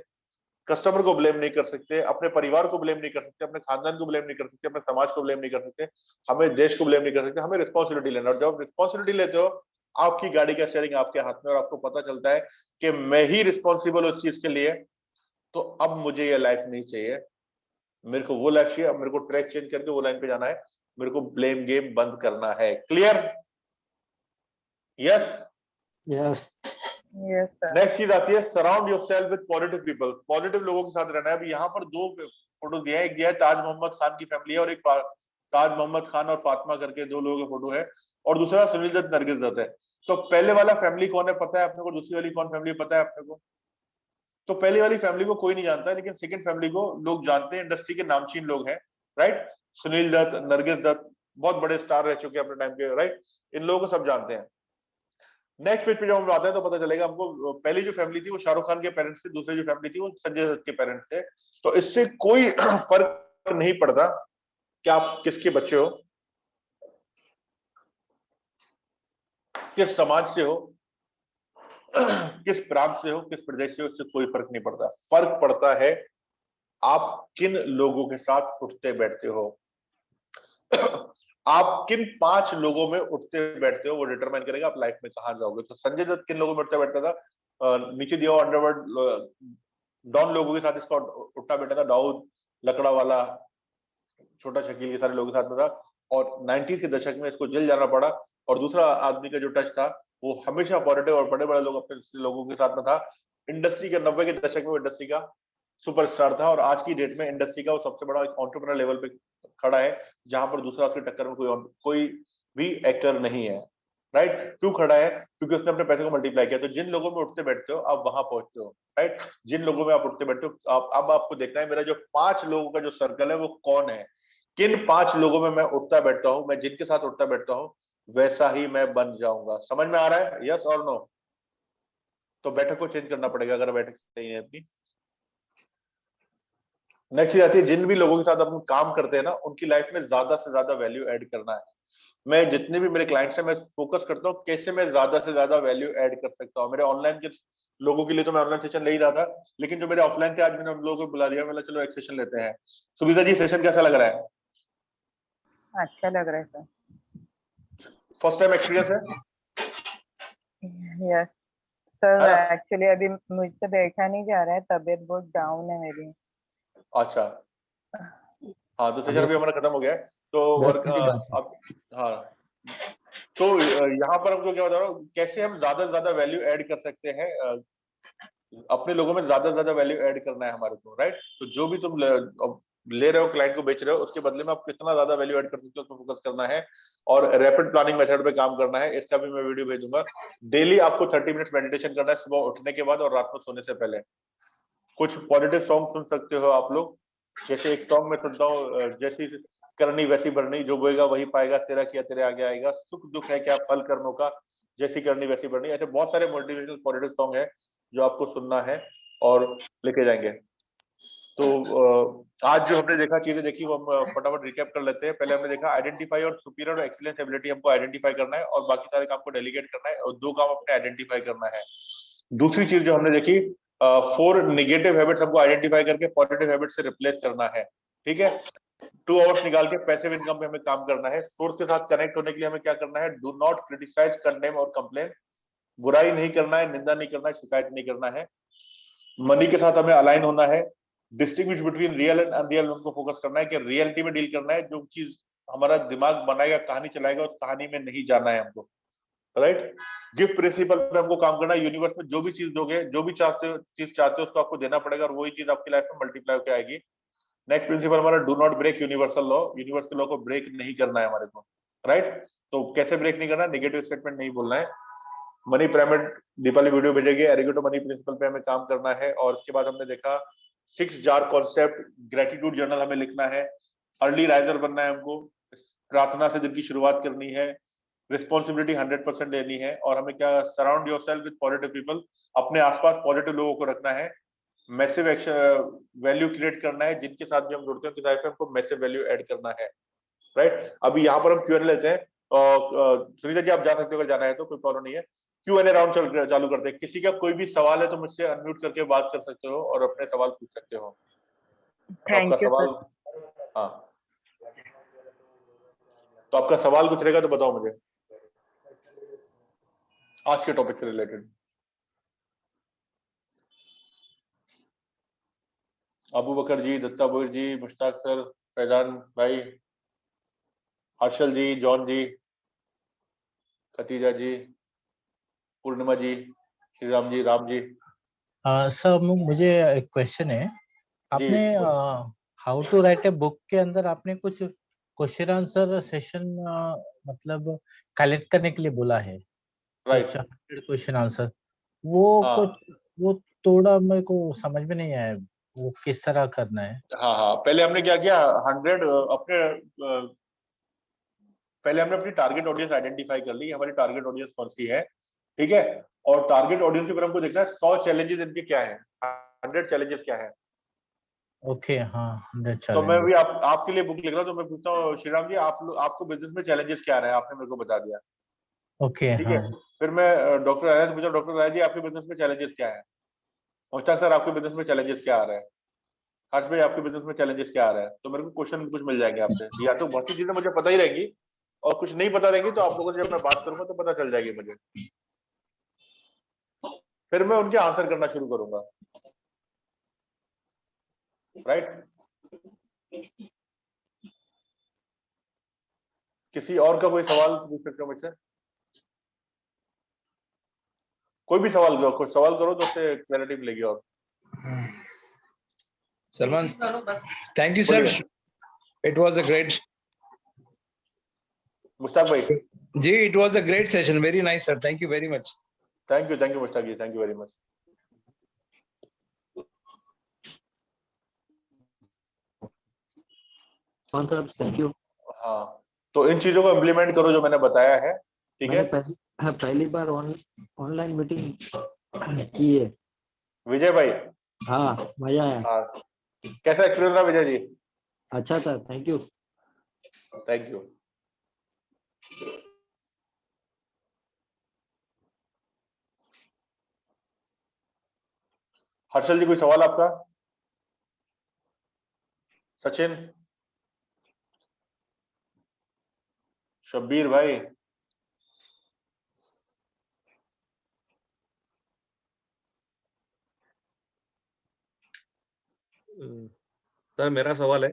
कस्टमर को ब्लेम नहीं कर सकते, अपने परिवार को ब्लेम नहीं कर सकते, अपने खानदान को ब्लेम नहीं कर सकते, अपने समाज को ब्लेम नहीं कर सकते, हमें देश को ब्लेम नहीं कर सकते। हमें रिस्पॉन्सिबिलिटी लेना, और जब रिस्पॉन्सिबिलिटी लेते हो, आपकी गाड़ी का स्टीयरिंग आपके हाथ में, और आपको पता चलता है कि मैं ही रिस्पॉन्सिबल उस चीज के लिए, तो अब मुझे ये लाइफ नहीं चाहिए, मेरे को वो लाइफ चाहिए। अब मेरे को ट्रैक चेंज करके वो लाइन पे जाना है, मेरे को ब्लेम गेम बंद करना है। Clear? Yes yes yes sir. Next चीज आती है, surround yourself with positive people. Positive लोगों के साथ रहना है। अभी यहाँ पर दो फोटो दिया है, एक दिया है ताज मोहम्मद खान की फैमिली है, और एक ताज मोहम्मद खान और फातिमा करके दो लोगों का फोटो है, और दूसरा सुनील दत्त नरगिस दत्त है। तो पहले वाला फैमिली कौन है पता है अपने को, दूसरी वाली कौन फैमिली पता है अपने को? तो पहली वाली फैमिली को कोई नहीं जानता है, लेकिन सेकंड फैमिली को लोग जानते हैं, इंडस्ट्री के नामचीन लोग हैं, राइट। सुनील दत्त, नरगिस दत्त बहुत बड़े स्टार रह चुके हैं अपने टाइम के, राइट। इन लोगों को सब जानते हैं। नेक्स्ट पेज पे जब हम आते हैं तो पता चलेगा हमको, पहली जो फैमिली थी वो शाहरुख खान के पेरेंट्स थे, दूसरी जो फैमिली थी वो संजय दत्त के पेरेंट्स थे। तो इससे कोई फर्क नहीं पड़ता कि आप किसके बच्चे हो, किस समाज से हो, किस प्रांत से हो, किस प्रदेश से हो, इससे कोई फर्क नहीं पड़ता। फर्क पड़ता है आप किन लोगों के साथ उठते बैठते हो। आप किन 5 लोगों में उठते बैठते हो, वो डिटरमाइन करेगा आप लाइफ में कहां जाओगे। तो संजय दत्त किन लोगों में उठता बैठता था? नीचे दिया हुआ अंडरवर्ल्ड डॉन लोगों के साथ इसका उठता बैठा था। दाऊद लकड़ावाला, छोटा शकील, के सारे लोगों के साथ में था, और 90s के दशक में इसको जेल जाना पड़ा। और दूसरा आदमी का जो टच था वो हमेशा पॉजिटिव और बड़े बड़े लोग अपने लोगों के साथ में था। इंडस्ट्री के 90 के दशक में वो इंडस्ट्री का सुपरस्टार था, और आज की डेट में इंडस्ट्री का वो सबसे बड़ा एंटरप्रेन्योर लेवल पे खड़ा है, जहां पर दूसरा उसकी टक्कर में कोई भी एक्टर नहीं है, राइट। क्यों खड़ा है? क्योंकि उसने अपने पैसे को मल्टीप्लाई किया। तो जिन लोगों में उठते बैठते हो आप वहां पहुंचते हो, राइट। जिन लोगों में आप उठते बैठते हो, अब आपको देखना है मेरा जो 5 लोगों का जो सर्कल है वो कौन है, किन 5 लोगों में मैं उठता बैठता हूं, मैं जिनके साथ उठता बैठता हूं वैसा ही मैं बन जाऊंगा। समझ में आ रहा है? यस और नो? तो बैठक को चेंज करना पड़ेगा अगर बैठक सही है अपनी। नेक्स्ट आती है, जिन भी लोगों के साथ अपन काम करते हैं ना, उनकी लाइफ में ज्यादा से ज्यादा वैल्यू ऐड करना है। मैं जितने भी मेरे क्लाइंट्स हैं, मैं फोकस करता हूँ कैसे मैं ज्यादा से ज्यादा वैल्यू ऐड कर सकता हूँ। मेरे ऑनलाइन के लोगों के लिए तो मैं ऑनलाइन सेशन ले ही रहा था, लेकिन जो मेरे ऑफलाइन थे आज मैंने उन लोगों को बुला दिया, मैंने चलो एक सेशन लेते हैं। सुविधा जी, सेशन कैसा लग रहा है? अच्छा लग रहा है सर। फर्स्ट टाइम एक्सपीरियंस है? यस सर, है ना? एक्चुअली अभी मुझसे बैठा नहीं जा रहा है, तबीयत बहुत डाउन है मेरी। अच्छा, हाँ, तो सेशन अभी हमारा खत्म हो गया है, तो वर्क अब, हाँ, तो यहाँ पर हमको क्या बता रहा हूँ, कैसे हम ज्यादा से ज्यादा वैल्यू ऐड कर सकते हैं। अपने लोगों में ज्यादा से ज्यादा वैल्यू ऐड करना है हमारे को, राइट। तो जो भी तुम ले रहे हो, क्लाइंट को बेच रहे हो, उसके बदले में आप कितना ज्यादा वैल्यू ऐड कर सकते हो, उस पर फोकस करना है, और रैपिड प्लानिंग मेथड पे काम करना है। इसका भी मैं वीडियो भेजूंगा। डेली आपको 30 मिनट्स मेडिटेशन करना है, सुबह उठने के बाद और रात में सोने से पहले। कुछ पॉजिटिव सॉन्ग सुन सकते हो आप लोग, जैसे एक सॉन्ग में सुनता हूँ, जैसी करनी वैसी भरनी, जो बोएगा वही पाएगा, तेरा किया तेरे आगे आएगा, सुख दुख है क्या फल कर्मों का, जैसी करनी वैसी भरनी। ऐसे बहुत सारे मोटिवेशनल पॉजिटिव सॉन्ग है जो आपको सुनना है और लेके जाएंगे। तो आज जो हमने देखा, चीजें देखी, वो हम फटाफट रिकैप कर लेते हैं। पहले हमने देखा आइडेंटिफाई और सुपीरियर और एक्सीलेंस एबिलिटी हमको आइडेंटिफाई करना है, और बाकी सारे काम को डेलीगेट करना है, और 2 काम अपने आइडेंटिफाई करना है। दूसरी चीज जो हमने देखी, 4 नेगेटिव हैबिट्स हमको आइडेंटिफाई करके पॉजिटिव हैबिट से रिप्लेस करना है, ठीक है। 2 आवर्स निकाल के पैसिव इनकम पे हमें काम करना है। सोर्स के साथ कनेक्ट होने के लिए हमें क्या करना है? डू नॉट क्रिटिसाइज, कंडेम और कंप्लेन। बुराई नहीं करना है, निंदा नहीं करना है, शिकायत नहीं करना है। मनी के साथ हमें अलाइन होना है। Distinguish between real and unreal, उनको फोकस करना है कि रियलिटी में डील करना है। जो चीज हमारा दिमाग बनाएगा, कहानी चलाएगा, उस कहानी में नहीं जाना है हमको। राइट। गिफ्ट प्रिंसिपल पे हमको काम करना है। यूनिवर्स में जो भी चीज दोगे, जो भी चीज चाहते हो उसको आपको देना पड़ेगा और वही चीज आपकी लाइफ में मल्टीप्लाई होकर आएगी। नेक्स्ट प्रिंसिपल हमारा do not break universal law. Universal law को ब्रेक नहीं करना है हमारे को, राइट। तो कैसे ब्रेक नहीं करना? नेगेटिव स्टेटमेंट नहीं बोलना है। मनी पिरामिड दीपाली वीडियो भेजेगी, एरिगेटो मनी प्रिंसिपल पे हमें काम करना है। और इसके बाद हमने देखा 6 जार कॉन्सेप्ट, ग्रेटिट्यूड जर्नल हमें लिखना है, अर्ली राइजर बनना है हमको, प्रार्थना से दिन की शुरुआत करनी है, रिस्पॉन्सिबिलिटी 100% लेनी है, और हमें क्या, surround yourself with positive people, अपने आसपास पॉजिटिव लोगों को रखना है, मैसिव एक्शन वैल्यू क्रिएट करना है, जिनके साथ भी हम जुड़ते हैं उनकी लाइफ में हमको मैसिव वैल्यू ऐड करना है, राइट। अभी यहाँ पर हम क्यूएनए लेते हैं। सुनीता जी आप जा सकते हो अगर जाना है तो, कोई प्रॉब्लम नहीं है। क्यूएनए राउंड चालू करते हैं। किसी का कोई भी सवाल है तो मुझसे अनम्यूट करके बात कर सकते हो और अपने सवाल पूछ सकते हो। तो आपका थैंक यू सवाल, हाँ, तो आपका सवाल कुछ रहेगा तो बताओ मुझे आज के टॉपिक से रिलेटेड। अबू बकर जी, दत्ता बोर जी, मुश्ताक सर, फैजान भाई, हर्षल जी, जॉन जी, खतीजा जी, पूर्णिमा जी, श्री राम जी, राम जी। सर मुझे एक क्वेश्चन है। आपने how to write a book के अंदर आपने कुछ क्वेश्चन आंसर सेशन मतलब कलेक्ट करने के लिए बोला है, राइट। कुछ 100 क्वेश्चन आंसर। वो थोड़ा मेरे को समझ में नहीं आया, वो किस तरह करना है? हाँ हाँ, पहले हमने क्या किया, 100 पहले हमने अपनी टारगेट ऑडियंस आइडेंटिफाई कर ली, हमारी टारगेट ऑडियंस कौन सी है, ठीक है। और टारगेट ऑडियंस के ऊपर हमको देखना है 100 चैलेंजेस इनके क्या है, 100 चैलेंजेस क्या है। ओके, हाँ 100 तो मैं चैलेंज। भी आपके लिए बुक लिख रहा हूँ, तो मैं पूछता हूँ श्रीराम जी, आपको बिजनेस में चैलेंजेस क्या आ रहे हैं, आपने मेरे को बता दिया, ओके, ठीक हाँ। है। फिर मैं डॉक्टर राय से पूछा, डॉक्टर राय जी आपके बिजनेस में चैलेंजेस क्या है। मुश्ताक सर आपके बिजनेस में चैलेंजेस क्या आ रहे हैं। हर्ष भाई आपके बिजनेस में चैलेंजेस क्या आ रहे हैं। तो मेरे को क्वेश्चन कुछ मिल जाएंगे आपसे, या तो बहुत सी चीजें मुझे पता ही रहेगी और कुछ नहीं पता रहेगी, तो आप लोगों से जब मैं बात करूंगा तो पता चल जाएगी मुझे, फिर मैं उनके आंसर करना शुरू करूंगा, राइट। किसी और का कोई सवाल पूछ सकते हो मुझसे, कोई भी सवाल करो, कुछ सवाल करो तो उससे क्लैरिटी मिलेगी। और Salman, thank you, sir. बोलिए It was a great, Mushtaq भाई। जी, it was a great session. Very nice, sir. Thank you very much. Thank you Mushtaq ji, thank you very much. Thank you. हाँ, तो इन चीजों को इम्प्लीमेंट करो जो मैंने बताया है, ठीक है। पहली बार ऑनलाइन मीटिंग की है विजय भाई, हाँ, मजा आया। हाँ, कैसा एक्सपीरियंस रहा विजय जी? अच्छा था, thank you. Thank you. Harshal ji कोई सवाल आपका? सचिन, शब्बीर भाई, सर मेरा सवाल है,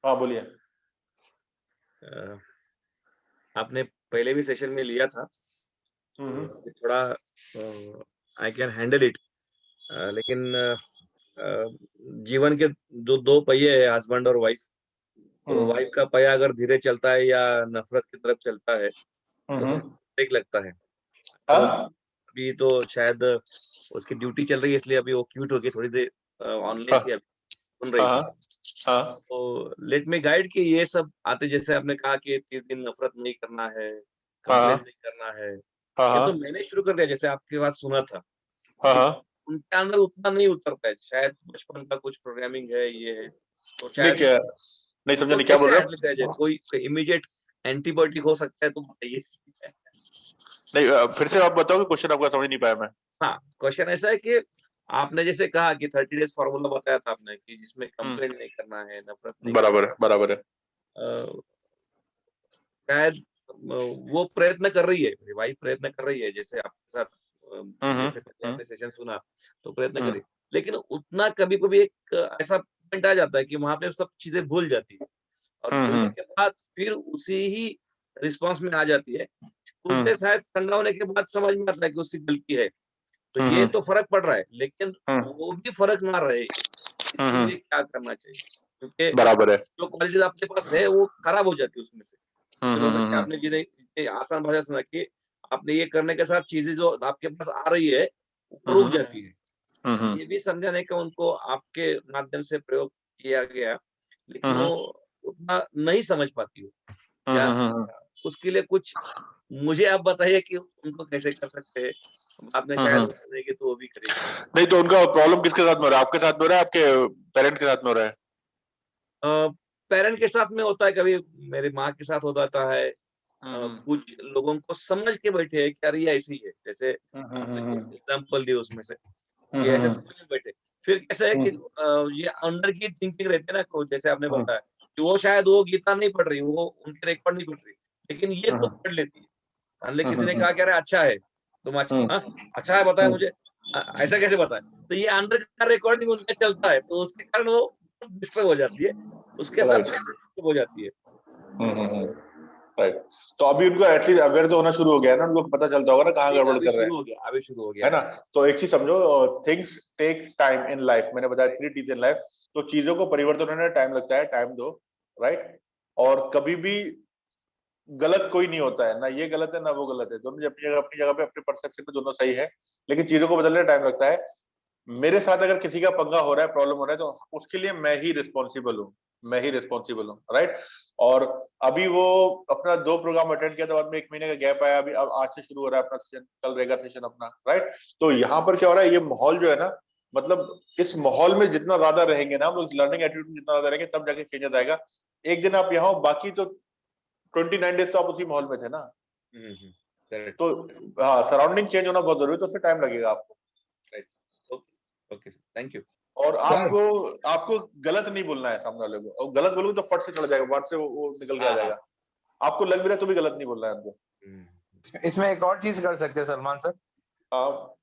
हाँ बोलिए। आपने पहले भी सेशन में लिया था, थोड़ा आई कैन हैंडल इट, लेकिन जीवन के जो दो पहिए है, हस्बैंड और वाइफ, तो वाइफ का पहिया अगर धीरे चलता है या नफरत की तरफ चलता है तो थोड़ा ब्रेक लगता है। तो अभी तो शायद उसकी ड्यूटी चल रही है, इसलिए अभी वो क्यूट होगी, थोड़ी देर ऑनलाइन थी, अभी सुन रही थी। तो लेट मी गाइड कि ये सब आते, जैसे आपने कहा कि 30 दिन नफरत नहीं करना है, कंप्लेन नहीं करना है, ये तो मैंने शुरू कर दिया, जैसे आपके बात सुना था। उनके अंदर उतना नहीं उतरता है, शायद बचपन का कुछ प्रोग्रामिंग है, ये है, तो शायद नहीं समझा, तो नहीं क्या बोल रहे हैंडल किया जाए? कोई इमीडिएट एंटीबायोटिक हो सकता है तो बताइए। नहीं, फिर से आप बताओ, क्वेश्चन आपका समझ नहीं पाया मैं। हाँ, क्वेश्चन ऐसा है कि आपने जैसे कहा कि 30 डेज फॉर्मूला बताया था आपने, कि जिसमें कंप्लेंट नहीं करना है, नफरत नहीं बराबर है। शायद वो प्रयत्न कर रही है, मेरी वाइफ प्रयत्न कर रही है, जैसे आपके साथ जैसे पहले आपने सेशन सुना तो प्रयत्न करी, लेकिन उतना कभी कभी एक ऐसा पॉइंट आ जाता है कि वहां पे सब चीजें भूल जाती है, और भूलने के बाद फिर उसी ही रिस्पॉन्स में आ जाती है उसे शायद ठंडा होने के बाद समझ में आता है कि उसकी गलती है। तो ये तो फर्क पड़ रहा है, लेकिन वो भी फर्क ना रहे, इसके लिए क्या करना चाहिए? क्योंकि बराबर है। जो क्वालिटीज आपके पास है वो खराब हो जाती है उसमें से। चलो हो सकता है आपने चीजें इतनी आसान भाषा सुना कि आपने ये करने के साथ चीजें जो आपके पास आ रही है वो रुक जाती है। ये भी समझाने का उनको आपके माध्यम से प्रयोग किया गया, लेकिन वो उतना नहीं समझ पाती हो। या उसके लिए कुछ मुझे आप बताइए कि उनको कैसे कर सकते हैं? बाद में शायद वो समझेगी तो वो भी करेगी। नहीं तो उनका प्रॉब्लम किसके साथ में हो रहा है? आपके साथ में हो रहा है, आपके पेरेंट के साथ में हो रहा है? पेरेंट के साथ में होता है, कभी मेरी माँ के साथ हो जाता है। कुछ लोगों को समझ के बैठे हैं कि यार ये ऐसी है, जैसे आपने कुछ एग्जांपल दिए उसमें से, ये ऐसे समझ में बैठे। फिर कैसा है कि ये अंदर की थिंकिंग रहती है ना, जैसे आपने बताया कि वो शायद वो गीता नहीं पढ़ रही, वो उनके रिकॉर्ड नहीं पढ़ रही, लेकिन ये खुद पढ़ लेती है। मान ली किसी ने कहा कि अरे अच्छा है, तुम अच्छा है बताया मुझे, ऐसा कैसे बताया? तो ये अंदर का रिकॉर्डिंग उनका चलता है, तो उसके कारण वो डिस्टर्ब हो जाती है, उसके साथ में हो जाती है। राइट। तो अभी उनको एटलीस्ट अवेयर तो होना शुरू हो गया है ना, उनको पता चलता होगा ना कहाँ गड़बड़ कर रहे हैं। अभी शुरू हो गया है ना। तो एक चीज समझो, things take time in life. मैंने बताया 3 T's इन लाइफ। तो चीजों को परिवर्तन होने में टाइम लगता है, टाइम दो। राइट। और कभी भी गलत कोई नहीं होता है, ना ये गलत है ना वो गलत है, दोनों अपनी जगह पे अपने परसेप्शन पे दोनों सही है, लेकिन चीजों को बदलने में टाइम लगता है। मेरे साथ अगर किसी का पंगा हो रहा है, प्रॉब्लम हो रहा है, तो उसके लिए मैं ही रिस्पॉन्सिबल हूँ, मैं ही रिस्पॉन्सिबल हूँ। राइट। और अभी वो अपना 2 प्रोग्राम अटेंड किया, तो बाद में 1 महीने का गैप आया, अभी अब आज से शुरू हो रहा है अपना सेशन, कल रहेगा सेशन अपना। राइट। तो यहाँ पर क्या हो रहा है, ये माहौल जो है ना, मतलब इस माहौल में जितना ज्यादा रहेंगे ना हम लोग, लर्निंग एटीट्यूड में जितना ज्यादा रहेंगे, तब जाके चेंजेस आएगा। एक दिन आप यहाँ हो, बाकी तो 29 डेज तो आप उसी माहौल में थे ना। तो हाँ, सराउंडिंग चेंज होना बहुत जरूरी है, तो उससे टाइम लगेगा आपको। Okay, thank you. और आपको गलत नहीं बोलना है सामने वाले को, और गलत बोलोगे तो फट से चला जाएगा, फट से वो निकल के आ जाएगा। आपको लग भी रहा है तो भी गलत नहीं बोलना है उनको। इसमें एक और चीज कर सकते हैं सलमान सर। आप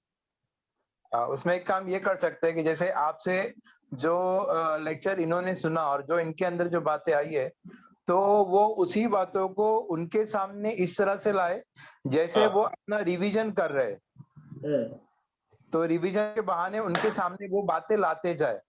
उसमें एक काम ये कर सकते हैं कि जैसे आपसे जो लेक्चर इन्होंने सुना और जो इनके अंदर जो बातें आई है, तो वो उसी बातों को उनके सामने इस तरह से लाए जैसे वो अपना रिवीजन कर रहे हैं। तो रिवीजन के बहाने उनके सामने वो बातें लाते जाए,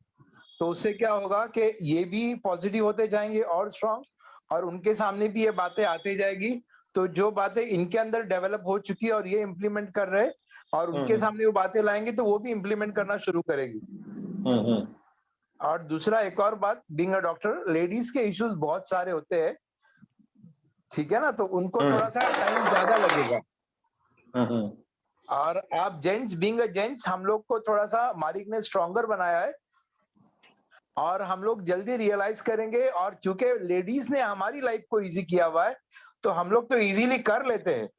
तो उससे क्या होगा कि ये भी पॉजिटिव होते जाएंगे और स्ट्रांग, और उनके सामने भी ये बातें आते जाएगी। तो जो बातें इनके अंदर डेवलप हो चुकी है और ये इम्प्लीमेंट कर रहे हैं, और उनके सामने वो बातें लाएंगे तो वो भी इम्प्लीमेंट करना शुरू करेगी। और दूसरा एक और बात, बीइंग अ डॉक्टर, लेडीज के इश्यूज बहुत सारे होते हैं, ठीक है ना, तो उनको थोड़ा सा टाइम ज्यादा लगेगा। और आप जेंट्स, बीइंग अ जेंट्स, हम लोग को थोड़ा सा मालिक ने स्ट्रॉन्गर बनाया है, और हम लोग जल्दी रियलाइज करेंगे। और क्योंकि लेडीज ने हमारी लाइफ को इजी किया हुआ है, तो हम लोग तो इजीली कर लेते हैं।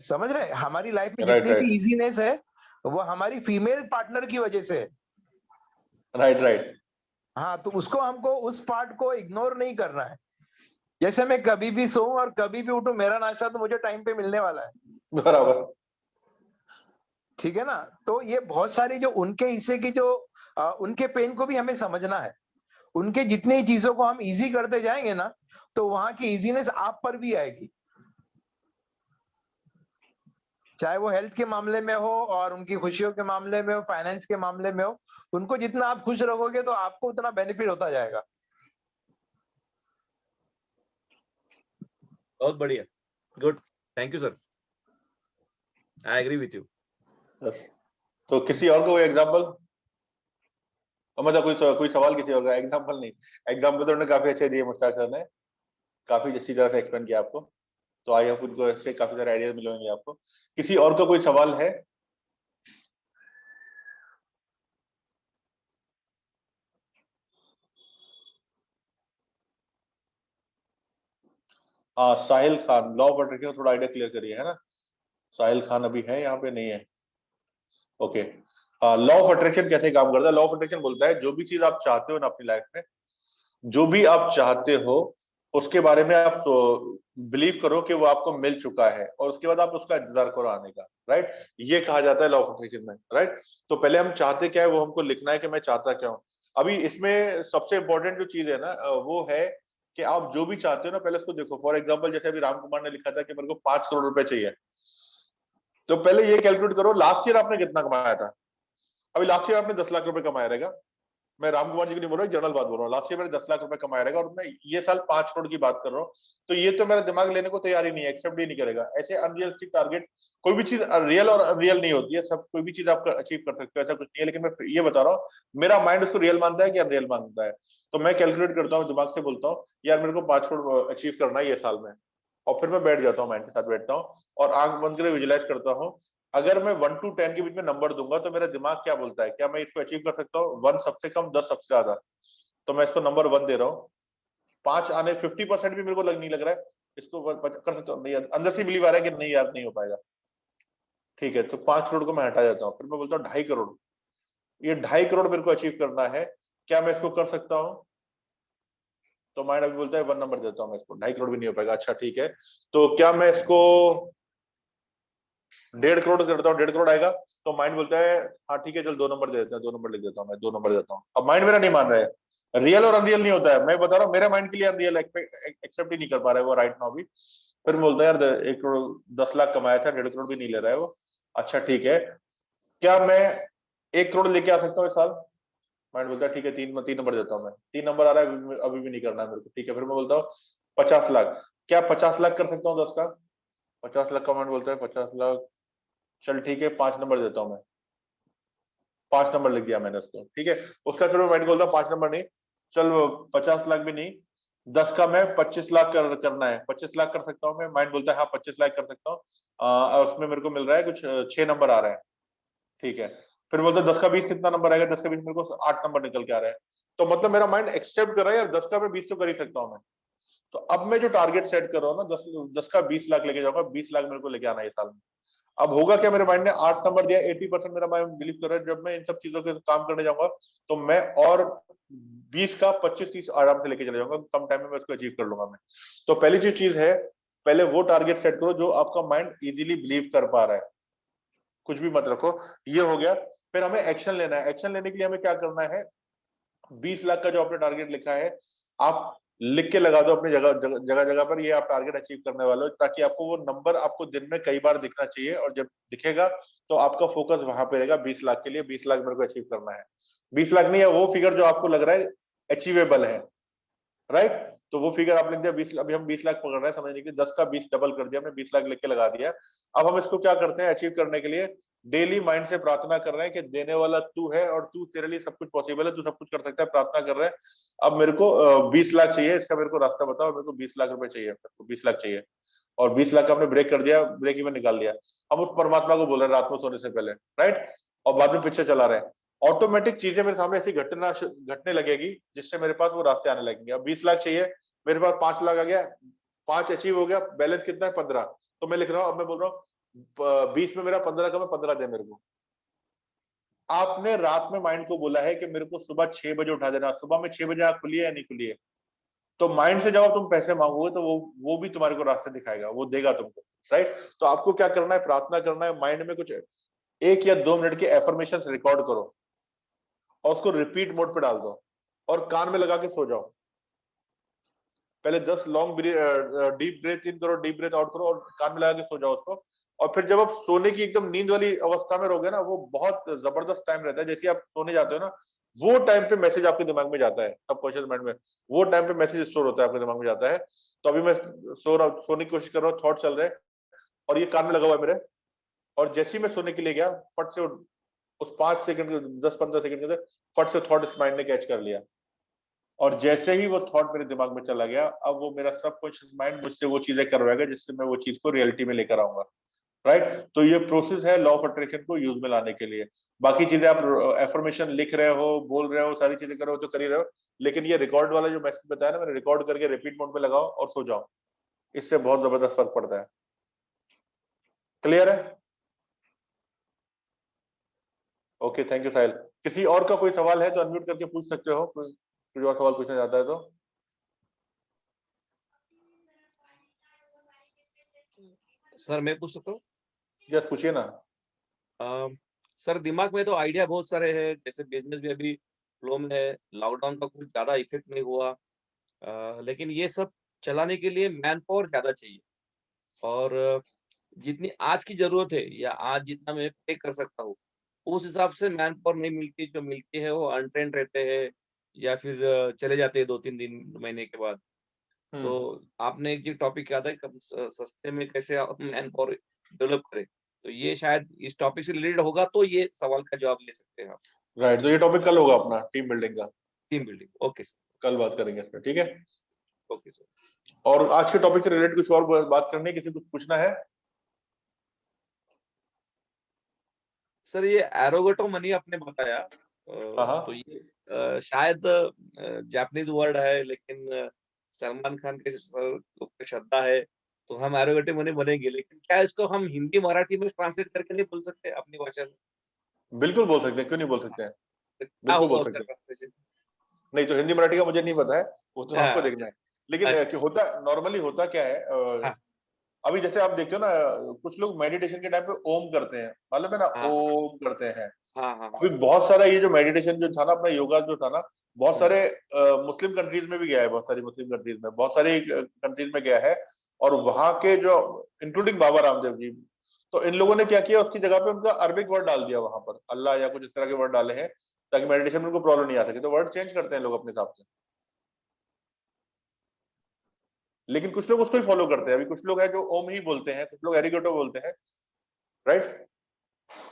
समझ रहे, हमारी लाइफ में जितनी भी इजीनेस है वो हमारी फीमेल पार्टनर की वजह से है। राइट। हाँ, तो उसको हमको उस पार्ट को इग्नोर नहीं करना है। जैसे मैं कभी भी सोऊं और कभी भी उठूं, मेरा नाश्ता तो मुझे टाइम पे मिलने वाला है, बराबर। ठीक है ना। तो ये बहुत सारी जो उनके हिस्से की जो उनके पेन को भी हमें समझना है। उनके जितनी चीजों को हम इजी करते जाएंगे ना, तो वहां की इजीनेस आप पर भी आएगी, चाहे वो हेल्थ के मामले में हो और उनकी खुशियों के मामले में हो, फाइनेंस के मामले में हो। उनको जितना आप खुश रखोगे तो आपको उतना बेनिफिट होता जाएगा। बहुत बढ़िया, good, thank you sir, I agree with you. तो किसी और को कोई एग्जांपल, मतलब कोई सवाल किसी और का? एग्जांपल नहीं, एग्जांपल तो उन्होंने काफी अच्छे दिए, मुश्ताक सर ने काफी अच्छी तरह से एक्सप्लेन किया आपको, तो आई होप उनको ऐसे काफी सारे आइडियाज मिले होंगे आपको। किसी और का कोई सवाल है? हाँ, Sahil Khan, law of attraction का थोड़ा आइडिया क्लियर करिए, है ना। साहिल खान अभी है यहाँ पे? नहीं है, ओके। हाँ, लॉ ऑफ अट्रैक्शन कैसे काम करता है? लॉ ऑफ अट्रैक्शन बोलता है जो भी चीज आप चाहते हो ना अपनी लाइफ में, जो भी आप चाहते हो उसके बारे में आप बिलीव करो कि वो आपको मिल चुका है, और उसके बाद आप उसका इंतजार करो आने का। राइट। ये कहा जाता है लॉ ऑफ अट्रैक्शन में। राइट। तो पहले हम चाहते क्या है वो हमको लिखना है कि मैं चाहता क्या हूँ। अभी इसमें सबसे इंपॉर्टेंट जो चीज है ना वो है कि आप जो भी चाहते हो ना पहले उसको देखो। फॉर एग्जाम्पल जैसे अभी राम कुमार ने लिखा था कि मेरे को 5 करोड़ रुपए चाहिए, तो पहले ये कैलकुलेट करो लास्ट ईयर आपने कितना कमाया था। अभी लास्ट ईयर आपने 10 लाख रुपए कमाया रहेगा, मैं राम कुमार जी की नहीं बोल रहा हूँ, जनरल बात बोल रहा हूँ। लास्ट ईयर मैंने 10 लाख रुपए कमाया रहेगा और मैं ये साल 5 करोड़ की बात कर रहा हूँ, तो ये तो मेरा दिमाग लेने को तैयार ही नहीं है, एक्सेप्ट ही नहीं करेगा। ऐसे अनरियलिस्टिक टारगेट, कोई भी चीज रियल और अनरियल नहीं होती है, सब कोई भी चीज आप अचीव कर सकते हो, ऐसा कुछ नहीं है। लेकिन मैं ये बता रहा हूँ मेरा माइंड उसको रियल मानता है कि अनरियल मानता है, तो मैं कैलकुलेट करता हूँ, दिमाग से बोलता हूँ यार मेरे को 5 करोड़ अचीव करना है ये साल में, और फिर मैं बैठ जाता हूँ, माइंड के साथ बैठता हूँ और आंख बंद करके विजुलाइज करता हूँ। अगर मैं 1 to 10 के बीच में नंबर दूंगा तो मेरा दिमाग क्या बोलता है, क्या मैं इसको अचीव कर सकता हूँ? 1 सबसे कम, 10 सबसे ज्यादा, तो मैं इसको नंबर 1 दे रहा हूँ। 5 आने 50% भी मेरे को नहीं लग रहा है इसको कर सकता हूँ, नहीं अंदर से बिलीव आ रहा है कि नहीं यार नहीं हो पाएगा, ठीक है, तो 5 करोड़ को मैं हटा जाता हूँ। फिर मैं बोलता हूँ 2.5 करोड़, ये 2.5 करोड़ मेरे को अचीव करना है, क्या मैं इसको कर सकता हूँ? तो माइंड अभी बोलता है 1 नंबर देता हूँ मैं इसको, 2.5 करोड़ भी नहीं हो पाएगा, अच्छा ठीक है, तो क्या मैं इसको 1.5 करोड़ करता हूँ, 1.5 करोड़ आएगा? तो माइंड बोलता है हाँ ठीक है चल 2 नंबर दे देते हैं, 2 नंबर लिख देता हूँ मैं, 2 नंबर देता हूँ। अब माइंड मेरा नहीं मान रहा है, रियल और अनरियल नहीं होता है, मैं बता रहा हूँ मेरे माइंड के लिए अनरियल एक्सेप्ट ही नहीं कर पा रहा है वो राइट नाउ भी। फिर बोलता है यार 1 करोड़ 10 लाख कमाया था, 1.5 करोड़ भी नहीं ले रहा है वो, अच्छा ठीक है, क्या मैं 1 करोड़ लेके आ सकता हूँ इस साल? माइंड बोलता है ठीक है 3 नंबर देता हूँ मैं, 3 नंबर आ रहा है, अभी भी नहीं करना है मेरे को, ठीक है, फिर मैं बोलता हूँ 50 लाख, क्या 50 लाख कर सकता हूँ 10 का? 50 लाख का माइंड बोलता है 50 लाख, चल ठीक है 5 नंबर देता हूँ मैं, 5 नंबर लिख दिया मैंने उसको, ठीक है। उसका चलो माइंड बोलता 5 नंबर नहीं, चल 50 लाख भी नहीं, 10 का मैं 25 लाख करना है, 25 लाख कर सकता हूँ मैं, माइंड बोलता है हाँ 25 लाख कर सकता हूँ, और उसमें मेरे को मिल रहा है कुछ 6 नंबर आ रहा है, ठीक है। फिर बोलता है 10 का 20 कितना नंबर आएगा? 10 का 20 मेरे को 8 नंबर निकल के आ रहा है, तो मतलब मेरा माइंड एक्सेप्ट कर रहा है यार 10 का मैं 20 तो कर ही सकता हूँ मैं। तो अब मैं जो टारगेट सेट कर रहा हूँ ना 10 का 20 लाख लेके जाऊंगा, 20 लाख मेरे को लेके आना है साल में। अब होगा क्या, मेरे माइंड ने 8 नंबर दिया, 80% मेरा माइंड बिलीव कर रहा है, जब मैं इन सब चीजों के काम करने जाऊंगा तो मैं और 20 का 25-30 आराम से लेके चले जाऊंगा, कम टाइम में मैं उसको अचीव कर लूंगा मैं। तो पहली जो चीज है, पहले वो टारगेट सेट करो जो आपका माइंड इजीली बिलीव कर पा रहा है, कुछ भी मत रखो, ये हो गया। फिर हमें एक्शन लेना है, एक्शन लेने के लिए हमें क्या करना है, 20 लाख का जो आपने टारगेट लिखा है आप लिख के लगा दो अपनी जगह जगह जगह पर, ये आप टारगेट अचीव करने वाले हो, ताकि आपको वो नंबर आपको दिन में कई बार दिखना चाहिए, और जब दिखेगा तो आपका फोकस वहां पे रहेगा 20 लाख के लिए, 20 लाख मेरे को अचीव करना है। 20 लाख नहीं है वो फिगर जो आपको लग रहा है अचीवेबल है, राइट, तो वो फिगर आप लिख दिया 20, अभी हम 20 लाख पकड़ रहे हैं, समझने के लिए 10 का 20 डबल कर दिया हमने, 20 लाख लिख के लगा दिया। अब हम इसको क्या करते हैं अचीव करने के लिए, डेली माइंड से प्रार्थना कर रहे हैं कि देने वाला तू है और तू, तेरे लिए सब कुछ पॉसिबल है, तू सब कुछ कर सकता है, प्रार्थना कर रहे हैं। अब मेरे को 20 लाख चाहिए, इसका मेरे को रास्ता बताओ, मेरे को 20 लाख रुपए चाहिए, मेरे को 20 लाख चाहिए, और 20 लाख का हमने ब्रेक कर दिया, ब्रेक इवन निकाल दिया। हम उस परमात्मा को बोल रहे हैं रात में सोने से पहले, राइट, और बाद में पीछे चला रहे हैं, ऑटोमेटिक चीजें मेरे सामने ऐसी घटने लगेगी जिससे मेरे पास वो रास्ते आने लगेंगे। अब 20 लाख चाहिए, मेरे पास 5 लाख आ गया, 5 अचीव हो गया, बैलेंस कितना है 15, तो मैं लिख रहा हूँ, अब मैं बोल रहा हूँ 20 में मेरा 15 का, मैं 15 दे मेरे को। आपने रात में माइंड को बोला है कि मेरे को सुबह 6 बजे उठा देना, सुबह में 6 बजे आंख खुली है या नहीं खुली है, तो माइंड से जब तुम पैसे मांगोगे तो वो भी तुम्हारे को रास्ते दिखाएगा, वो देगा तुमको, राइट। तो आपको क्या करना है, प्रार्थना करना है, माइंड में कुछ 1 या 2 मिनट के एफर्मेशन रिकॉर्ड करो और उसको रिपीट मोड पे डाल दो और कान में लगा के सो जाओ। पहले 10 लॉन्ग डीप ब्रेथ इन करो, डीप ब्रेथ आउट करो और कान में लगा के सो जाओ उसको। और फिर जब आप सोने की एकदम नींद वाली अवस्था में रहोगे ना, वो बहुत जबरदस्त टाइम रहता है, जैसे आप सोने जाते हो ना, वो टाइम पे मैसेज आपके दिमाग में जाता है, सबकॉन्शियस माइंड में वो टाइम पे मैसेज स्टोर होता है आपके दिमाग में जाता है। तो अभी मैं सोने की कोशिश कर रहा हूँ, थॉट चल रहे हैं और ये कान में लगा हुआ है मेरे, और जैसे ही मैं सोने के लिए गया, फट से उस 5 सेकंड 10-15 सेकंड के अंदर फट से थॉट इस माइंड ने कैच कर लिया, और जैसे ही वो थॉट मेरे दिमाग में चला गया, अब वो मेरा सबकॉन्शियस माइंड मुझसे वो चीजें करवाएगा जिससे मैं वो चीज को रियलिटी में लेकर आऊंगा, राइट। तो ये प्रोसेस है लॉ ऑफ अट्रैक्शन को यूज में लाने के लिए। बाकी चीजें आप एफर्मेशन लिख रहे हो, बोल रहे हो, सारी चीजें कर रहे हो तो कर ही रहे हो, लेकिन ये रिकॉर्ड वाला जो मैसेज बताया ना मैंने, रिकॉर्ड करके रिपीट मोड में लगाओ और सो जाओ, इससे बहुत जबरदस्त फर्क पड़ता है। क्लियर है? ओके, थैंक यू साहिल। किसी और का कोई सवाल है तो अनम्यूट करके पूछ सकते हो, कोई और सवाल पूछना चाहता है तो। सर मैं पूछ सकता हूँ? यस, पूछिए ना। सर दिमाग में तो आइडिया बहुत सारे हैं, जैसे बिजनेस भी अभी फ्लो में है, लॉकडाउन का कुछ ज्यादा इफेक्ट नहीं हुआ, लेकिन ये सब चलाने के लिए मैन पावर ज्यादा चाहिए, और जितनी आज की जरूरत है या आज जितना मैं पे कर सकता हूँ, उस हिसाब से मैन पावर नहीं मिलती। जो मिलती है वो अनट्रेंड रहते हैं या फिर चले जाते हैं 2-3 दिन, महीने के बाद। तो आपने एक जो टॉपिक याद है, कब सस्ते में कैसे मैन पावर डेवलप करें, तो ये शायद इस टॉपिक से रिलेटेड होगा, तो ये सवाल का जवाब ले सकते हैं आप। राइट, तो ये टॉपिक कल होगा अपना टीम बिल्डिंग का। Team building, okay sir. कल बात करेंगे इस पे, ठीक है। Okay sir. और आज के टॉपिक से रिलेटेड कुछ और बात करनी है, किसी कुछ पूछना है? सर ये एरोगेटो मनी आपने बताया, हाँ। तो ये शायद जापानीज वर्ड है, लेकिन सलमान खान के ऊपर श्रद्धा है, तो हम एरोगेटो मनी बनेंगे, लेकिन क्या इसको हम हिंदी मराठी में ट्रांसलेट करके नहीं बोल सकते अपनी भाषा में? बिल्कुल बोल सकते हैं, क्यों नहीं बोल सकते हैं, क्या बिल्कुल होगा बोल उसका सकते हैं। ट्रांसलेशन? नहीं, तो हिंदी मराठी का मुझे नहीं पता है, वो तो आपको अच्छा, देखना है। लेकिन अच्छा। होता नॉर्मली होता क्या है, हाँ, अभी जैसे आप देखते हो ना, कुछ लोग मेडिटेशन के टाइम पे ओम करते हैं, मालूम है ना, हाँ, ओम करते हैं। हाँ। अभी बहुत सारा ये जो मेडिटेशन जो था ना, अपना योगा जो था ना, बहुत हम्म, सारे मुस्लिम कंट्रीज में भी गया है, बहुत सारी मुस्लिम कंट्रीज में, बहुत सारी कंट्रीज में गया है। और वहां के जो, इंक्लूडिंग बाबा रामदेव जी, तो इन लोगों ने क्या किया, उसकी जगह पे उनका अरबिक वर्ड डाल दिया वहां पर, अल्लाह या कुछ इस तरह के वर्ड डाले हैं, ताकि मेडिटेशन में उनको प्रॉब्लम नहीं आ सके। तो वर्ड चेंज करते हैं लोग अपने हिसाब से, लेकिन कुछ लोग उसको ही फॉलो करते हैं। अभी कुछ लोग हैं जो ओम ही बोलते हैं, कुछ लोग एरिगेटो बोलते हैं, राइट।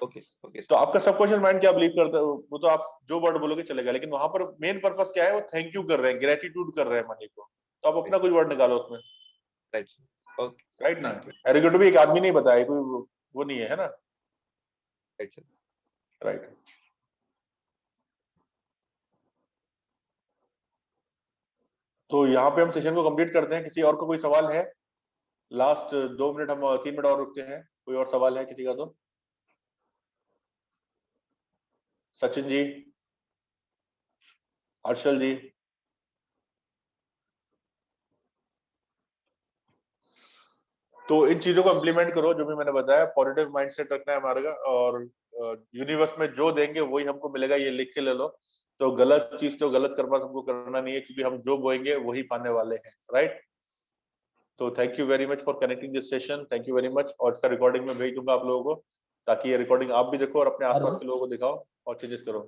ओके, ओके तो सर। आपका सबकॉन्शियस माइंड क्या बिलीव करता है, वो तो आप जो वर्ड बोलोगे चलेगा, लेकिन वहां पर मेन पर्पस क्या है, वो थैंक यू कर रहे हैं, ग्रेटिट्यूड कर रहे हैं मनी को। तो आप अपना कुछ वर्ड निकालो उसमें, राइट सर, ओके, राइट ना। Thank you. एरिगेटो भी एक आदमी नहीं बताया, कोई वो नहीं है ना, राइट सर। राइट। तो यहाँ पे हम सेशन को कंप्लीट करते हैं। किसी और को कोई सवाल है? लास्ट 2 मिनट, हम 3 मिनट और रुकते हैं। कोई और सवाल है किसी का? तो सचिन जी, हर्षल जी, तो इन चीजों को इम्प्लीमेंट करो जो भी मैंने बताया। पॉजिटिव माइंडसेट रखना है हमारे का, और यूनिवर्स में जो देंगे वही हमको मिलेगा, ये लिख के ले लो। तो गलत चीज तो गलत कर्म हमको करना नहीं है, क्योंकि हम जो बोएंगे वही पाने वाले हैं, राइट। तो thank you very much for connecting this session, thank you very much. और इसका रिकॉर्डिंग में भेज दूंगा आप लोगों को, ताकि ये रिकॉर्डिंग आप भी देखो और अपने आसपास के लोगों को दिखाओ और चेंजेस करो।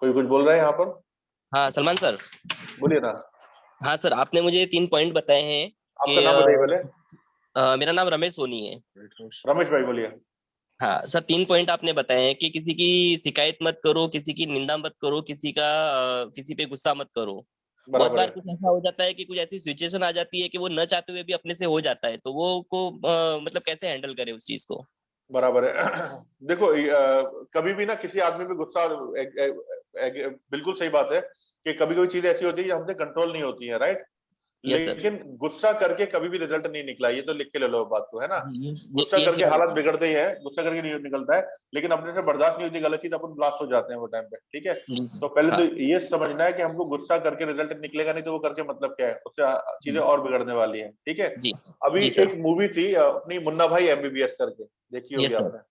कोई कुछ बोल रहा है यहाँ पर? हाँ सलमान सर। बोलिए ना। हाँ सर, आपने मुझे 3 पॉइंट बताए हैं आपका कि नाम बताइए पहले। मेरा नाम रमेश सोनी है। रमेश भाई बोलिए। हाँ सर, 3 पॉइंट आपने बताए हैं कि किसी की शिकायत मत करो, किसी की निंदा मत करो, किसी पे गुस्सा मत करो। बहुत बराबर बार है। कुछ ऐसा हो जाता है कि कुछ ऐसी सिचुएशन आ जाती है कि वो न चाहते हुए भी अपने से हो जाता है, तो वो को मतलब कैसे हैंडल करे उस चीज को? बराबर है। देखो, कभी भी ना किसी आदमी पे गुस्सा, बिल्कुल सही बात है कि कभी कभी चीजें ऐसी होती है जो हमसे कंट्रोल नहीं होती है, राइट। Yes sir. लेकिन गुस्सा करके कभी भी रिजल्ट नहीं निकला, ये तो लिख के ले लो बात को, है ना। गुस्सा ये करके श्योर हालात है। बिगड़ते ही है, गुस्सा करके नहीं निकलता है। लेकिन अपने से बर्दाश्त नहीं होती गलत चीज, अपन ब्लास्ट हो जाते हैं वो टाइम पे, ठीक है। तो पहले हाँ। तो ये समझना है कि हमको गुस्सा करके रिजल्ट निकलेगा नहीं, तो वो करके मतलब क्या है, उससे चीजें और बिगड़ने वाली है, ठीक है। जी अभी जी सर। एक मूवी थी अपनी, मुन्ना भाई एमबीबीएस करके, देखी होगी यस सर। आपने।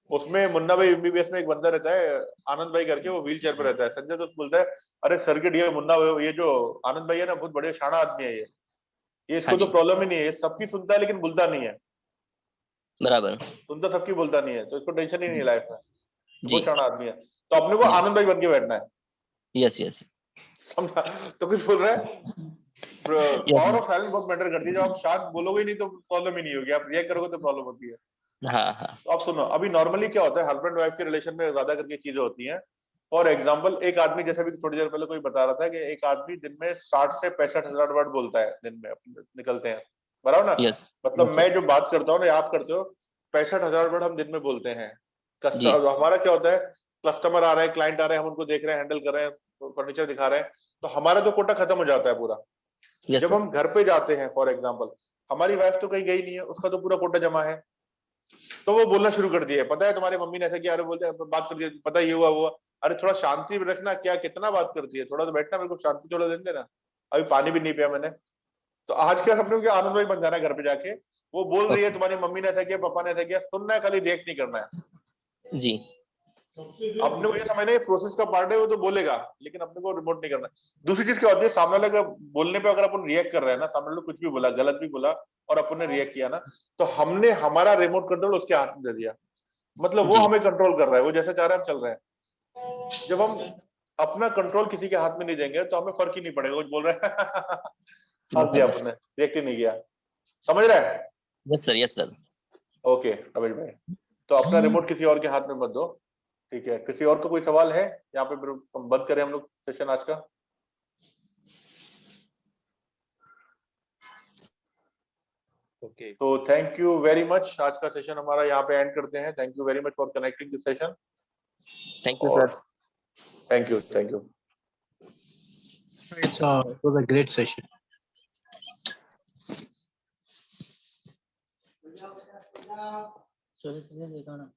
उसमें मुन्ना भाई एमबीबीएस में एक बंदा रहता है, आनंद भाई करके, वो व्हील चेयर पे रहता है। संजय तो बोलता है, अरे सर्किट, ये मुन्ना, ये जो आनंद भाई है ना, बहुत बड़े शाना आदमी है ये हाँ इसको तो जी, प्रॉब्लम ही नहीं है, ये सबकी सुनता है लेकिन बोलता नहीं है, बराबर। सुनता सबकी बोलता नहीं है, तो इसको टेंशन ही नहीं है लाइफ में, तो जी बहुत शाना आदमी है। तो अपने को जी। आनंद भाई बन के बैठना है, यस यस। समझा। तो कुछ बोल रहा है, यस। पावर ऑफ साइलेंस बहुत मैटर करती है। जब आप शांत बोलोगे ही नहीं तो प्रॉब्लम ही नहीं होगी, आप रिएक्ट करोगे तो प्रॉब्लम होती है। हाँ हाँ। तो आप सुनो, अभी नॉर्मली क्या होता है, हस्बैंड वाइफ के रिलेशन में ज्यादा करके चीजें होती हैं। फॉर एग्जाम्पल, एक आदमी, जैसे भी थोड़ी देर पहले कोई बता रहा था कि एक आदमी दिन में 60 से 65 हजार वर्ड बोलता है, दिन में निकलते हैं, बराबर ना। यस मतलब यस मैं सर। जो बात करता हूँ ना, आप करते हो, 65 हजार वर्ड हम दिन में बोलते हैं। जी हमारा क्या होता है, कस्टमर आ रहे हैं, क्लाइंट आ रहे हैं, हम उनको देख रहे हैं, हैंडल कर रहे हैं, फर्नीचर दिखा रहे हैं, तो हमारा तो कोटा खत्म हो जाता है पूरा। यस जब सर। हम घर पे जाते हैं, फॉर एग्जाम्पल, हमारी वाइफ तो कहीं गई नहीं है, उसका तो पूरा कोटा जमा है, तो वो बोलना शुरू कर दिया, पता है तुम्हारी मम्मी ने ऐसा किया, अरे बोलते बात कर दिया, पता है ये हुआ हुआ, अरे थोड़ा शांति में रखना, क्या कितना बात करती है, थोड़ा तो बैठना, मेरे को शांति थोड़ा देने देना, अभी पानी भी नहीं पिया मैंने। तो आज क्या सपने को आनंद भाई बन जाना है घर पे जाके, वो बोल रही है ओके। तुम्हारी मम्मी ने ऐसा किया, पापा ने ऐसा किया, सुनना है, खाली रिएक्ट नहीं करना है। जी अपने को ये समझना है प्रोसेस का पार्ट है, वो तो बोलेगा, लेकिन अपने को रिमोट नहीं करना। दूसरी चीज क्या होती है, सामने वाले का बोलने पे अगर अपन रिएक्ट कर रहे हैं ना, सामने वाले कुछ भी बोला, गलत भी बोला और अपन ने रिएक्ट किया ना, तो हमने हमारा रिमोट कंट्रोल उसके हाथ में दे दिया, मतलब वो जी। हमें कंट्रोल कर रहा है, वो जैसे चाह रहा है हम चल रहे हैं। जब हम अपना कंट्रोल किसी के हाथ में नहीं देंगे तो हमें फर्क ही नहीं पड़ेगा, कुछ बोल रहा है हंस दिया अपने, रिएक्ट ही नहीं किया। समझ रहा है? Yes sir, yes sir. Okay Ramesh भाई, तो अपना रिमोट किसी और के हाथ में मत दो, ठीक है? किसी और को कोई सवाल है यहाँ पे? बंद करें हम लोग सेशन आज का। ओके, तो थैंक यू वेरी मच, आज का सेशन हमारा यहाँ पे एंड करते हैं। Thank you very much for connecting this session. Thank you sir. Thank you, thank you. It was a great session. सोचे देखो ना।